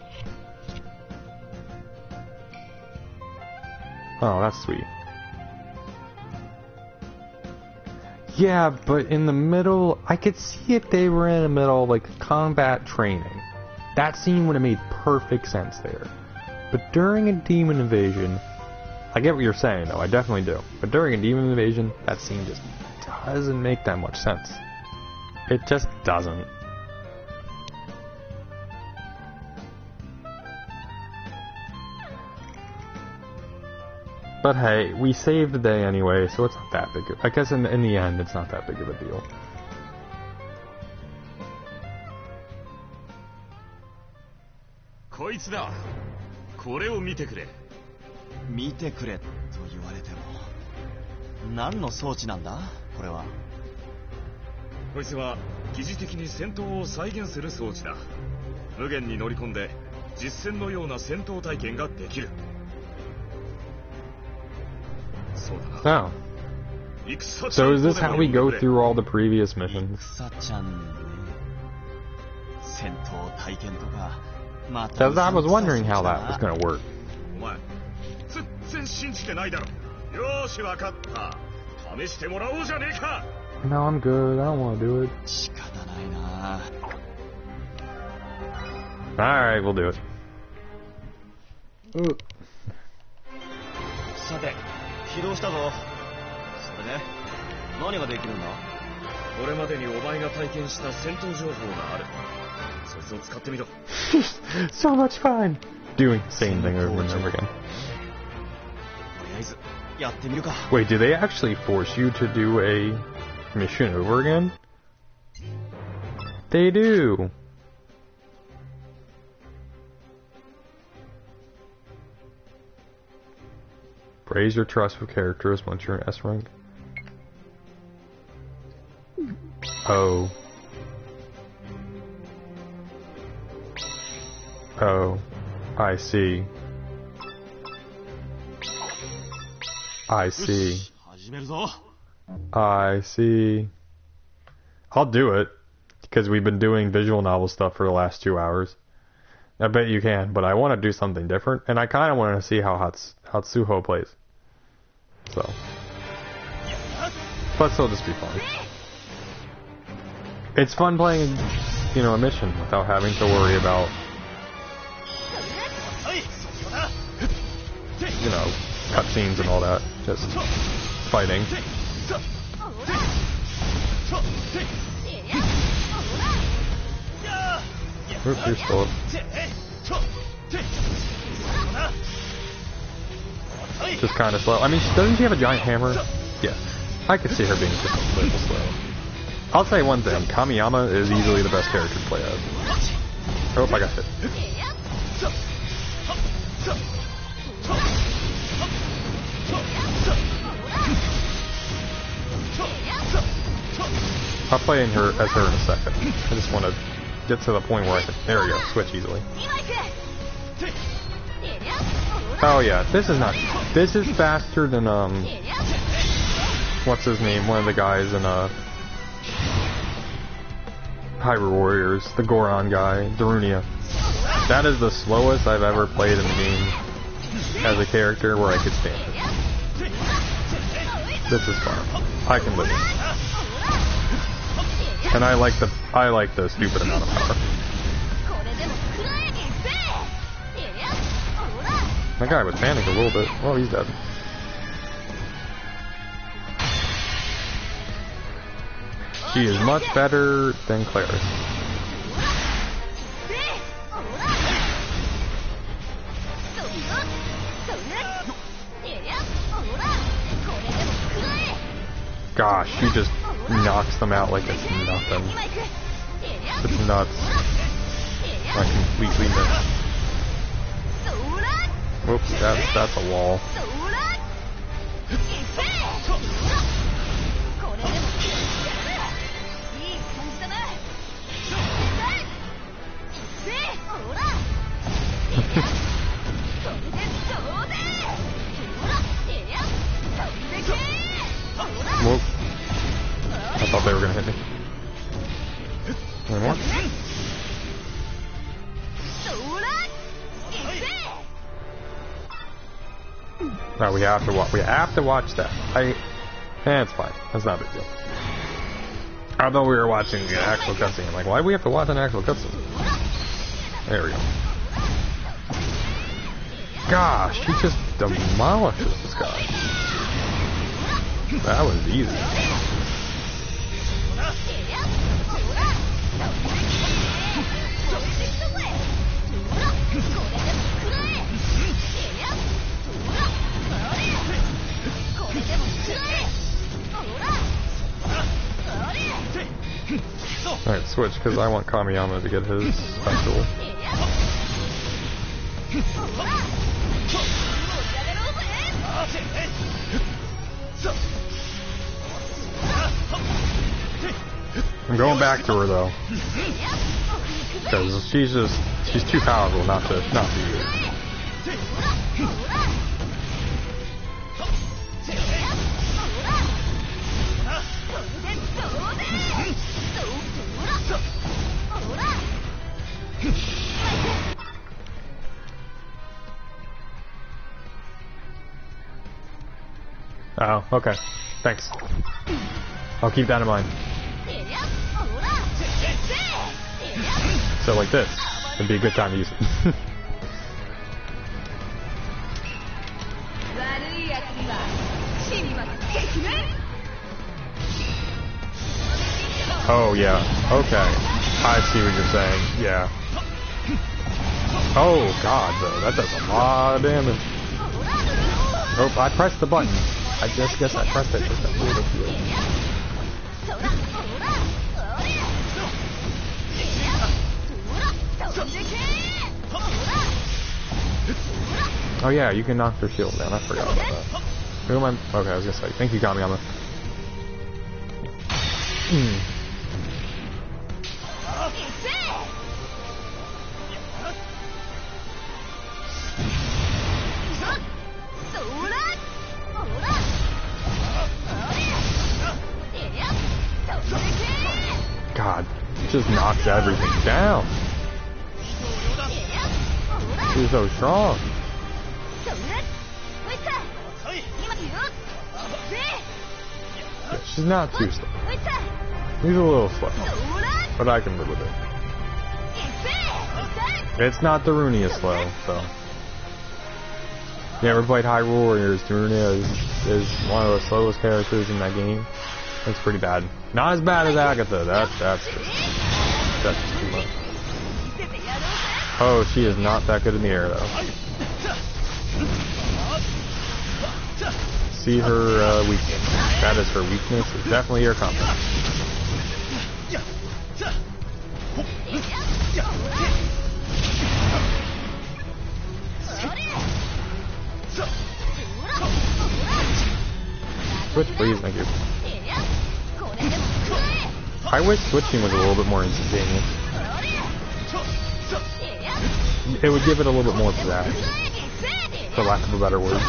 Oh, that's sweet. Yeah, but in the middle, I could see if they were in the middle of, like, combat training. That scene would have made perfect sense there. But during a demon invasion, I get what you're saying, though, I definitely do. But during a demon invasion, that scene just doesn't make that much sense. It just doesn't. But hey, we saved the day anyway, so it's not that big. I guess in the end, it's not that big of a deal. Oh. So is this how we go through all the previous missions? Because I was wondering how that was going to work. No, I'm good. I don't want to do it. Alright, we'll do it. Ooh. さて、起動したぞ。それで、何ができるんだ？これまでにお前が体験した戦闘情報がある。そいつを使ってみろ。So much fun! Doing the same thing over and over again. とりあえず、やってみるか。 Wait, do they actually force you to do a mission over again? They do! Raise your trust with characters once you're in S rank. Oh. Oh. I see. I see. 始めるぞ。 I see. I'll do it, because we've been doing visual novel stuff for the last 2 hours. I bet you can, but I want to do something different, and I kind of want to see how Hatsuho plays. So. But it'll just be fun. It's fun playing, you know, a mission without having to worry about, you know, cutscenes and all that. Just fighting. Oops, you're still up. Just kind of slow. I mean, doesn't she have a giant hammer? Yeah. I could see her being just a little slow. I'll say one thing. Kamiyama is easily the best character to play as. Oh, I got hit. I'll play as her in a second. I just want to get to the point where I can, there we go, switch easily. Oh yeah, this is faster than, what's his name, one of the guys in, Hyrule Warriors, the Goron guy, Darunia. That is the slowest I've ever played in the game as a character where I could stand it. This is fun. I can live it. And I like the stupid amount of power. That guy would panic a little bit. Oh, he's dead. She is much better than Claris. Gosh, she just knocks them out like it's nothing. It's nuts. I completely missed. Whoops, that's a wall. Whoop. I thought they were gonna hit me. One more. No, we have to watch that. It's fine. That's not a big deal. I thought we were watching an actual cutscene. I'm like, why do we have to watch an actual cutscene? There we go. Gosh, he just demolishes this guy. That was easy. Alright, switch, because I want Kamiyama to get his special. I'm going back to her though, because she's too powerful not to use. Oh, okay. Thanks. I'll keep that in mind. So like this, it'd be a good time to use it. Oh yeah, okay. I see what you're saying, yeah. Oh god, though, that does a lot of damage. Oh, I pressed the button. I just guess I pressed it just a little bit. Oh yeah, you can knock their shield down, I forgot about that. Who am I? Okay, I was gonna say, thank you, Kamiyama. God, it just knocks everything down. She's so strong. Yeah, she's not too slow. He's a little slow, but I can live with it. It's not the runiest slow, so. You ever played Hyrule Warriors? Runia is one of the slowest characters in that game. It's pretty bad. Not as bad as Agatha. That's just too much. Oh, she is not that good in the air though. See her weakness. That is her weakness. It's definitely air combat. Switch, please, thank you. I wish switching was a little bit more instantaneous. It would give it a little bit more pizzazz, for lack of a better word.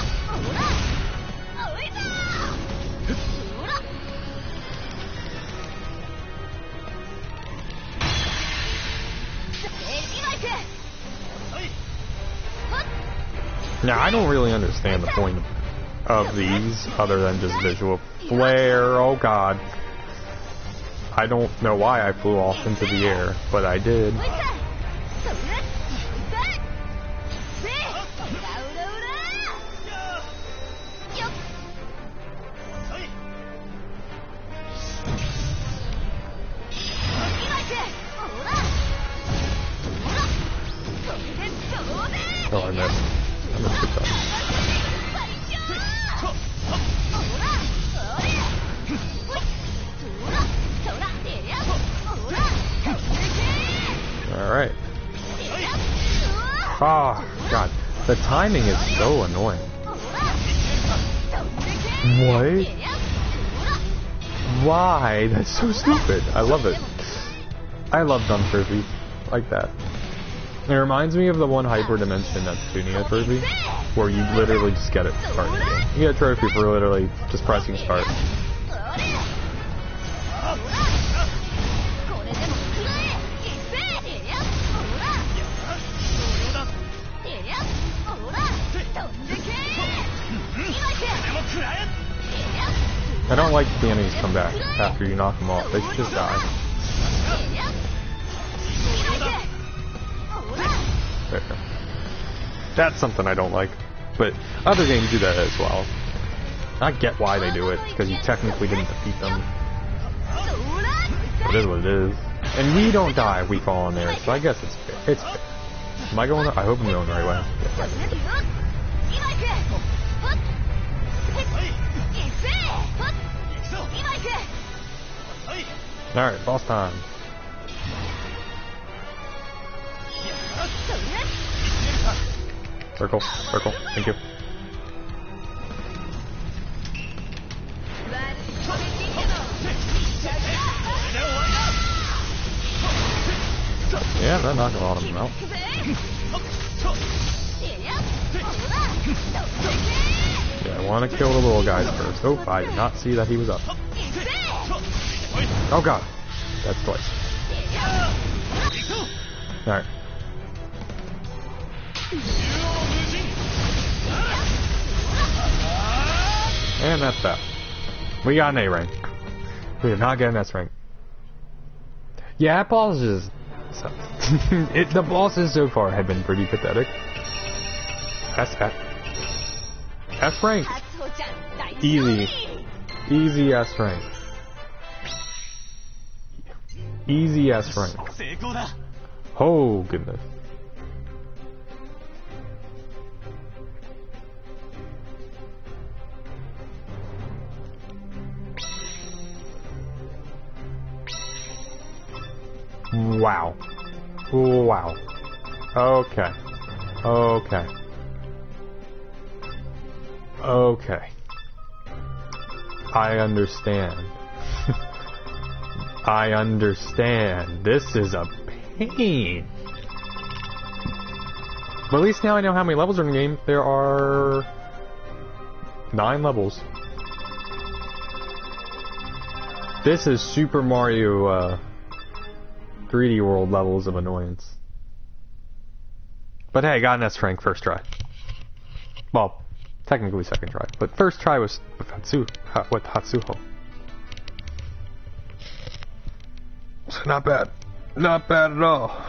Now, I don't really understand the point of these, other than just visual flair. Oh god. I don't know why I flew off into the air, but I did. Oh, I missed. I missed it though. Alright. Oh, God. The timing is so annoying. What? Why? That's so stupid. I love it. I love dumb trophies like that. It reminds me of the one hyperdimension Neptunia trophy, where you literally just get it to start the game. You get a trophy for literally just pressing start. I don't like the enemies come back after you knock them off. They should just die. There. That's something I don't like. But other games do that as well. I get why they do it, because you technically didn't defeat them. It is what it is. And we don't die if we fall in there, so I guess it's fair. It's fair. Am I going the, I hope I'm going the right way. Alright, boss time. Circle, circle, thank you. Yeah, that knocked a lot of them out. Yeah, I want to kill the little guys first. Oh, I did not see that he was up. Oh god, that's twice. Alright. And an S though. We got an A rank. We did not get an S rank. Yeah, that boss just sucks. The bosses so far have been pretty pathetic. S rank. Easy. Easy S rank. Easy S rank. Oh goodness. Wow. Wow. Okay. Okay. Okay. I understand. I understand. This is a pain. But at least now I know how many levels are in the game. There are 9 levels. This is Super Mario 3D World levels of annoyance. But hey, got an S rank first try. Well, technically second try, but first try was with Hatsuho. So not bad. Not bad at all.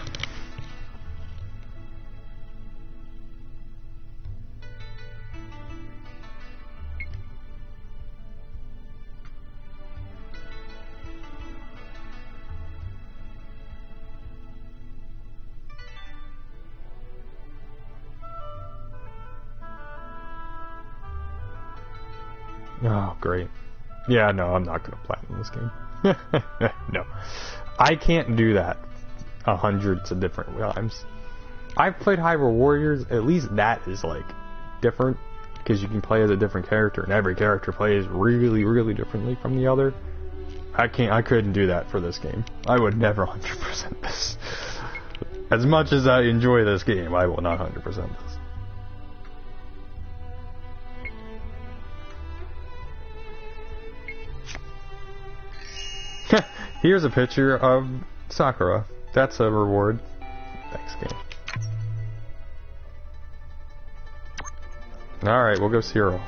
Oh, great. Yeah, no, I'm not going to platinum this game. No. I can't do that hundreds of different times. I've played Hyrule Warriors, at least that is, like, different, because you can play as a different character, and every character plays really, really differently from the other. I couldn't do that for this game. I would never 100% this. As much as I enjoy this game, I will not 100% this. Here's a picture of Sakura. That's a reward. Thanks, game. Alright, we'll go see her off.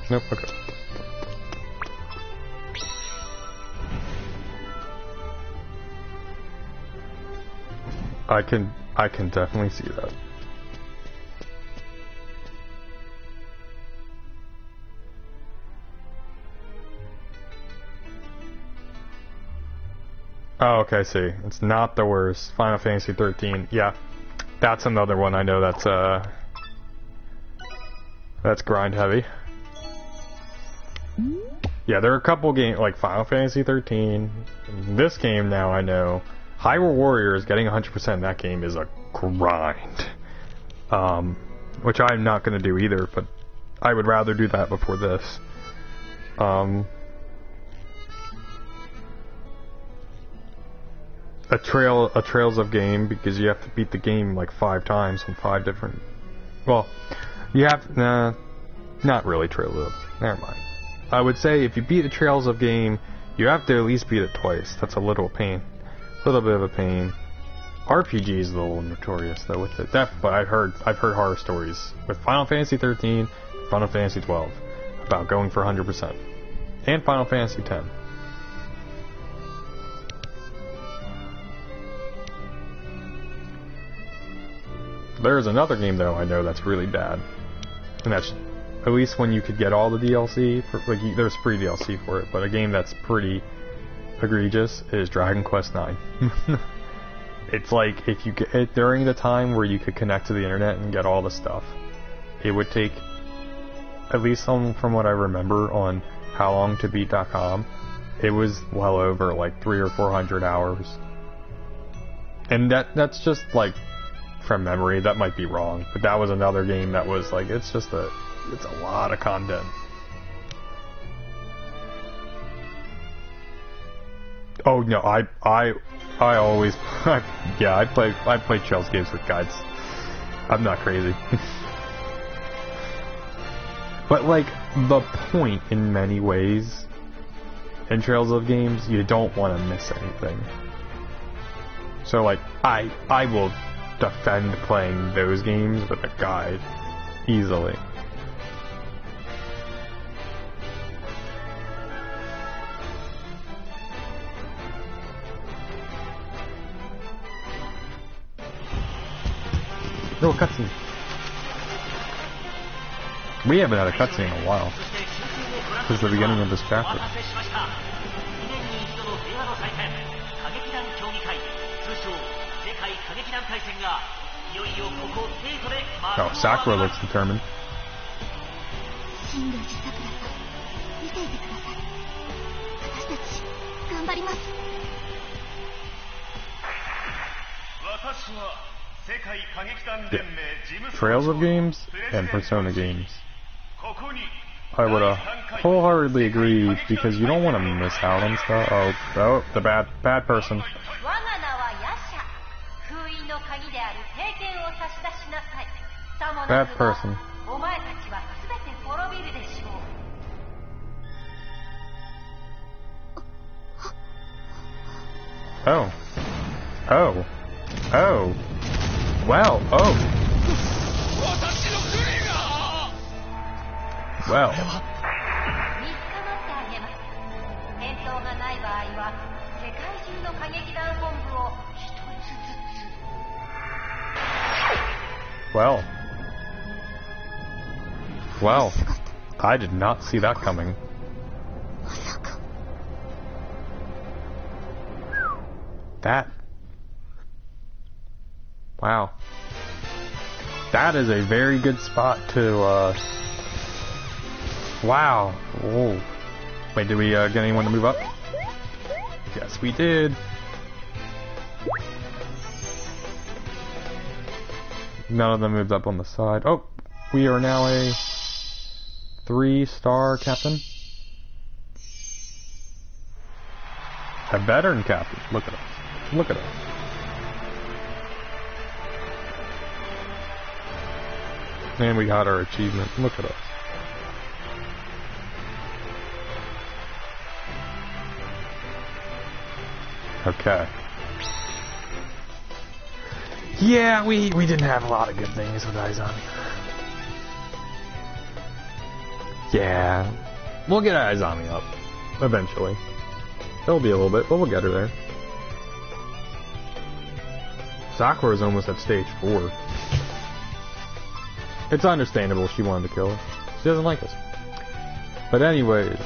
Nope, okay. I can definitely see that. Oh, okay, I see. It's not the worst. Final Fantasy 13. Yeah. That's another one I know that's grind heavy. Yeah, there are a couple games like Final Fantasy 13. This game now I know. Hyrule Warriors getting 100% in that game is a grind. Which I'm not going to do either, but I would rather do that before this. A Trails of game, because you have to beat the game like 5 times on 5 different... Well, you have... Nah, not really Trails of... Never mind. I would say if you beat the Trails of game, you have to at least beat it twice. That's a little pain. A little bit of a pain. RPG is a little notorious though with it. But I've heard horror stories with Final Fantasy 13, Final Fantasy 12 about going for 100%, and Final Fantasy 10. There's another game though I know that's really bad, and that's at least when you could get all the DLC for, like, there's free DLC for it, but a game that's pretty egregious is Dragon Quest IX. It's like if you get during the time where you could connect to the internet and get all the stuff, it would take, at least from what I remember on howlongtobeat.com, it was well over like 300 or 400 hours, and that's just like from memory. That might be wrong, but that was another game that was like it's a lot of content. Oh no, I always I play Trails games with guides. I'm not crazy. But like the point in many ways in Trails of games, you don't want to miss anything. So like I will defend playing those games with a guide easily. No cutscene. We haven't had a cutscene in a while. Since the beginning of this chapter. Oh, Sakura looks determined. Yeah. Trails of games and Persona games. I would wholeheartedly agree because you don't want to miss out on stuff. Oh, the bad person. Bad person. Oh. Oh. Oh. Well. Oh. Well. Well. Well. I did not see that coming. That. Wow. That is a very good spot to, wow. Whoa. Wait, did we get anyone to move up? Yes, we did. None of them moved up on the side. Oh, we are now a 3-star captain. A veteran captain. Look at us. Look at us. And we got our achievement. Look at us. Okay. Yeah, we didn't have a lot of good things with Izami. Yeah. We'll get Izami up. Eventually. It'll be a little bit, but we'll get her there. Sakura's almost at stage 4. It's understandable she wanted to kill us. She doesn't like us. But anyways,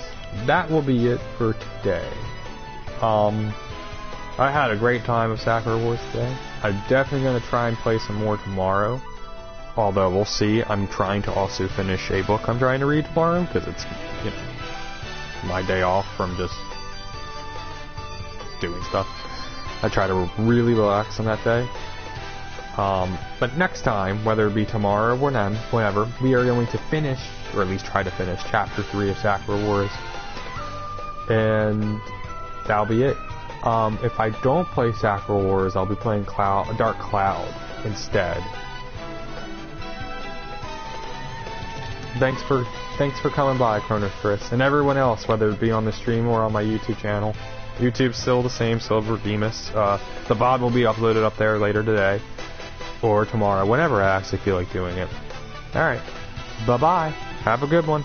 that will be it for today. I had a great time with Sakura Wars today. I'm definitely going to try and play some more tomorrow. Although, we'll see. I'm trying to also finish a book I'm trying to read tomorrow, because it's, you know, my day off from just doing stuff. I try to really relax on that day. But next time, whether it be tomorrow or whenever, we are going to finish, or at least try to finish, Chapter 3 of Sakura Wars. And that'll be it. If I don't play Sakura Wars, I'll be playing Dark Cloud instead. Thanks for coming by, Chronos Chris, and everyone else, whether it be on the stream or on my YouTube channel. YouTube's still the same, Silverdimos. The VOD will be uploaded up there later today, or tomorrow, whenever I actually feel like doing it. Alright, bye-bye. Have a good one.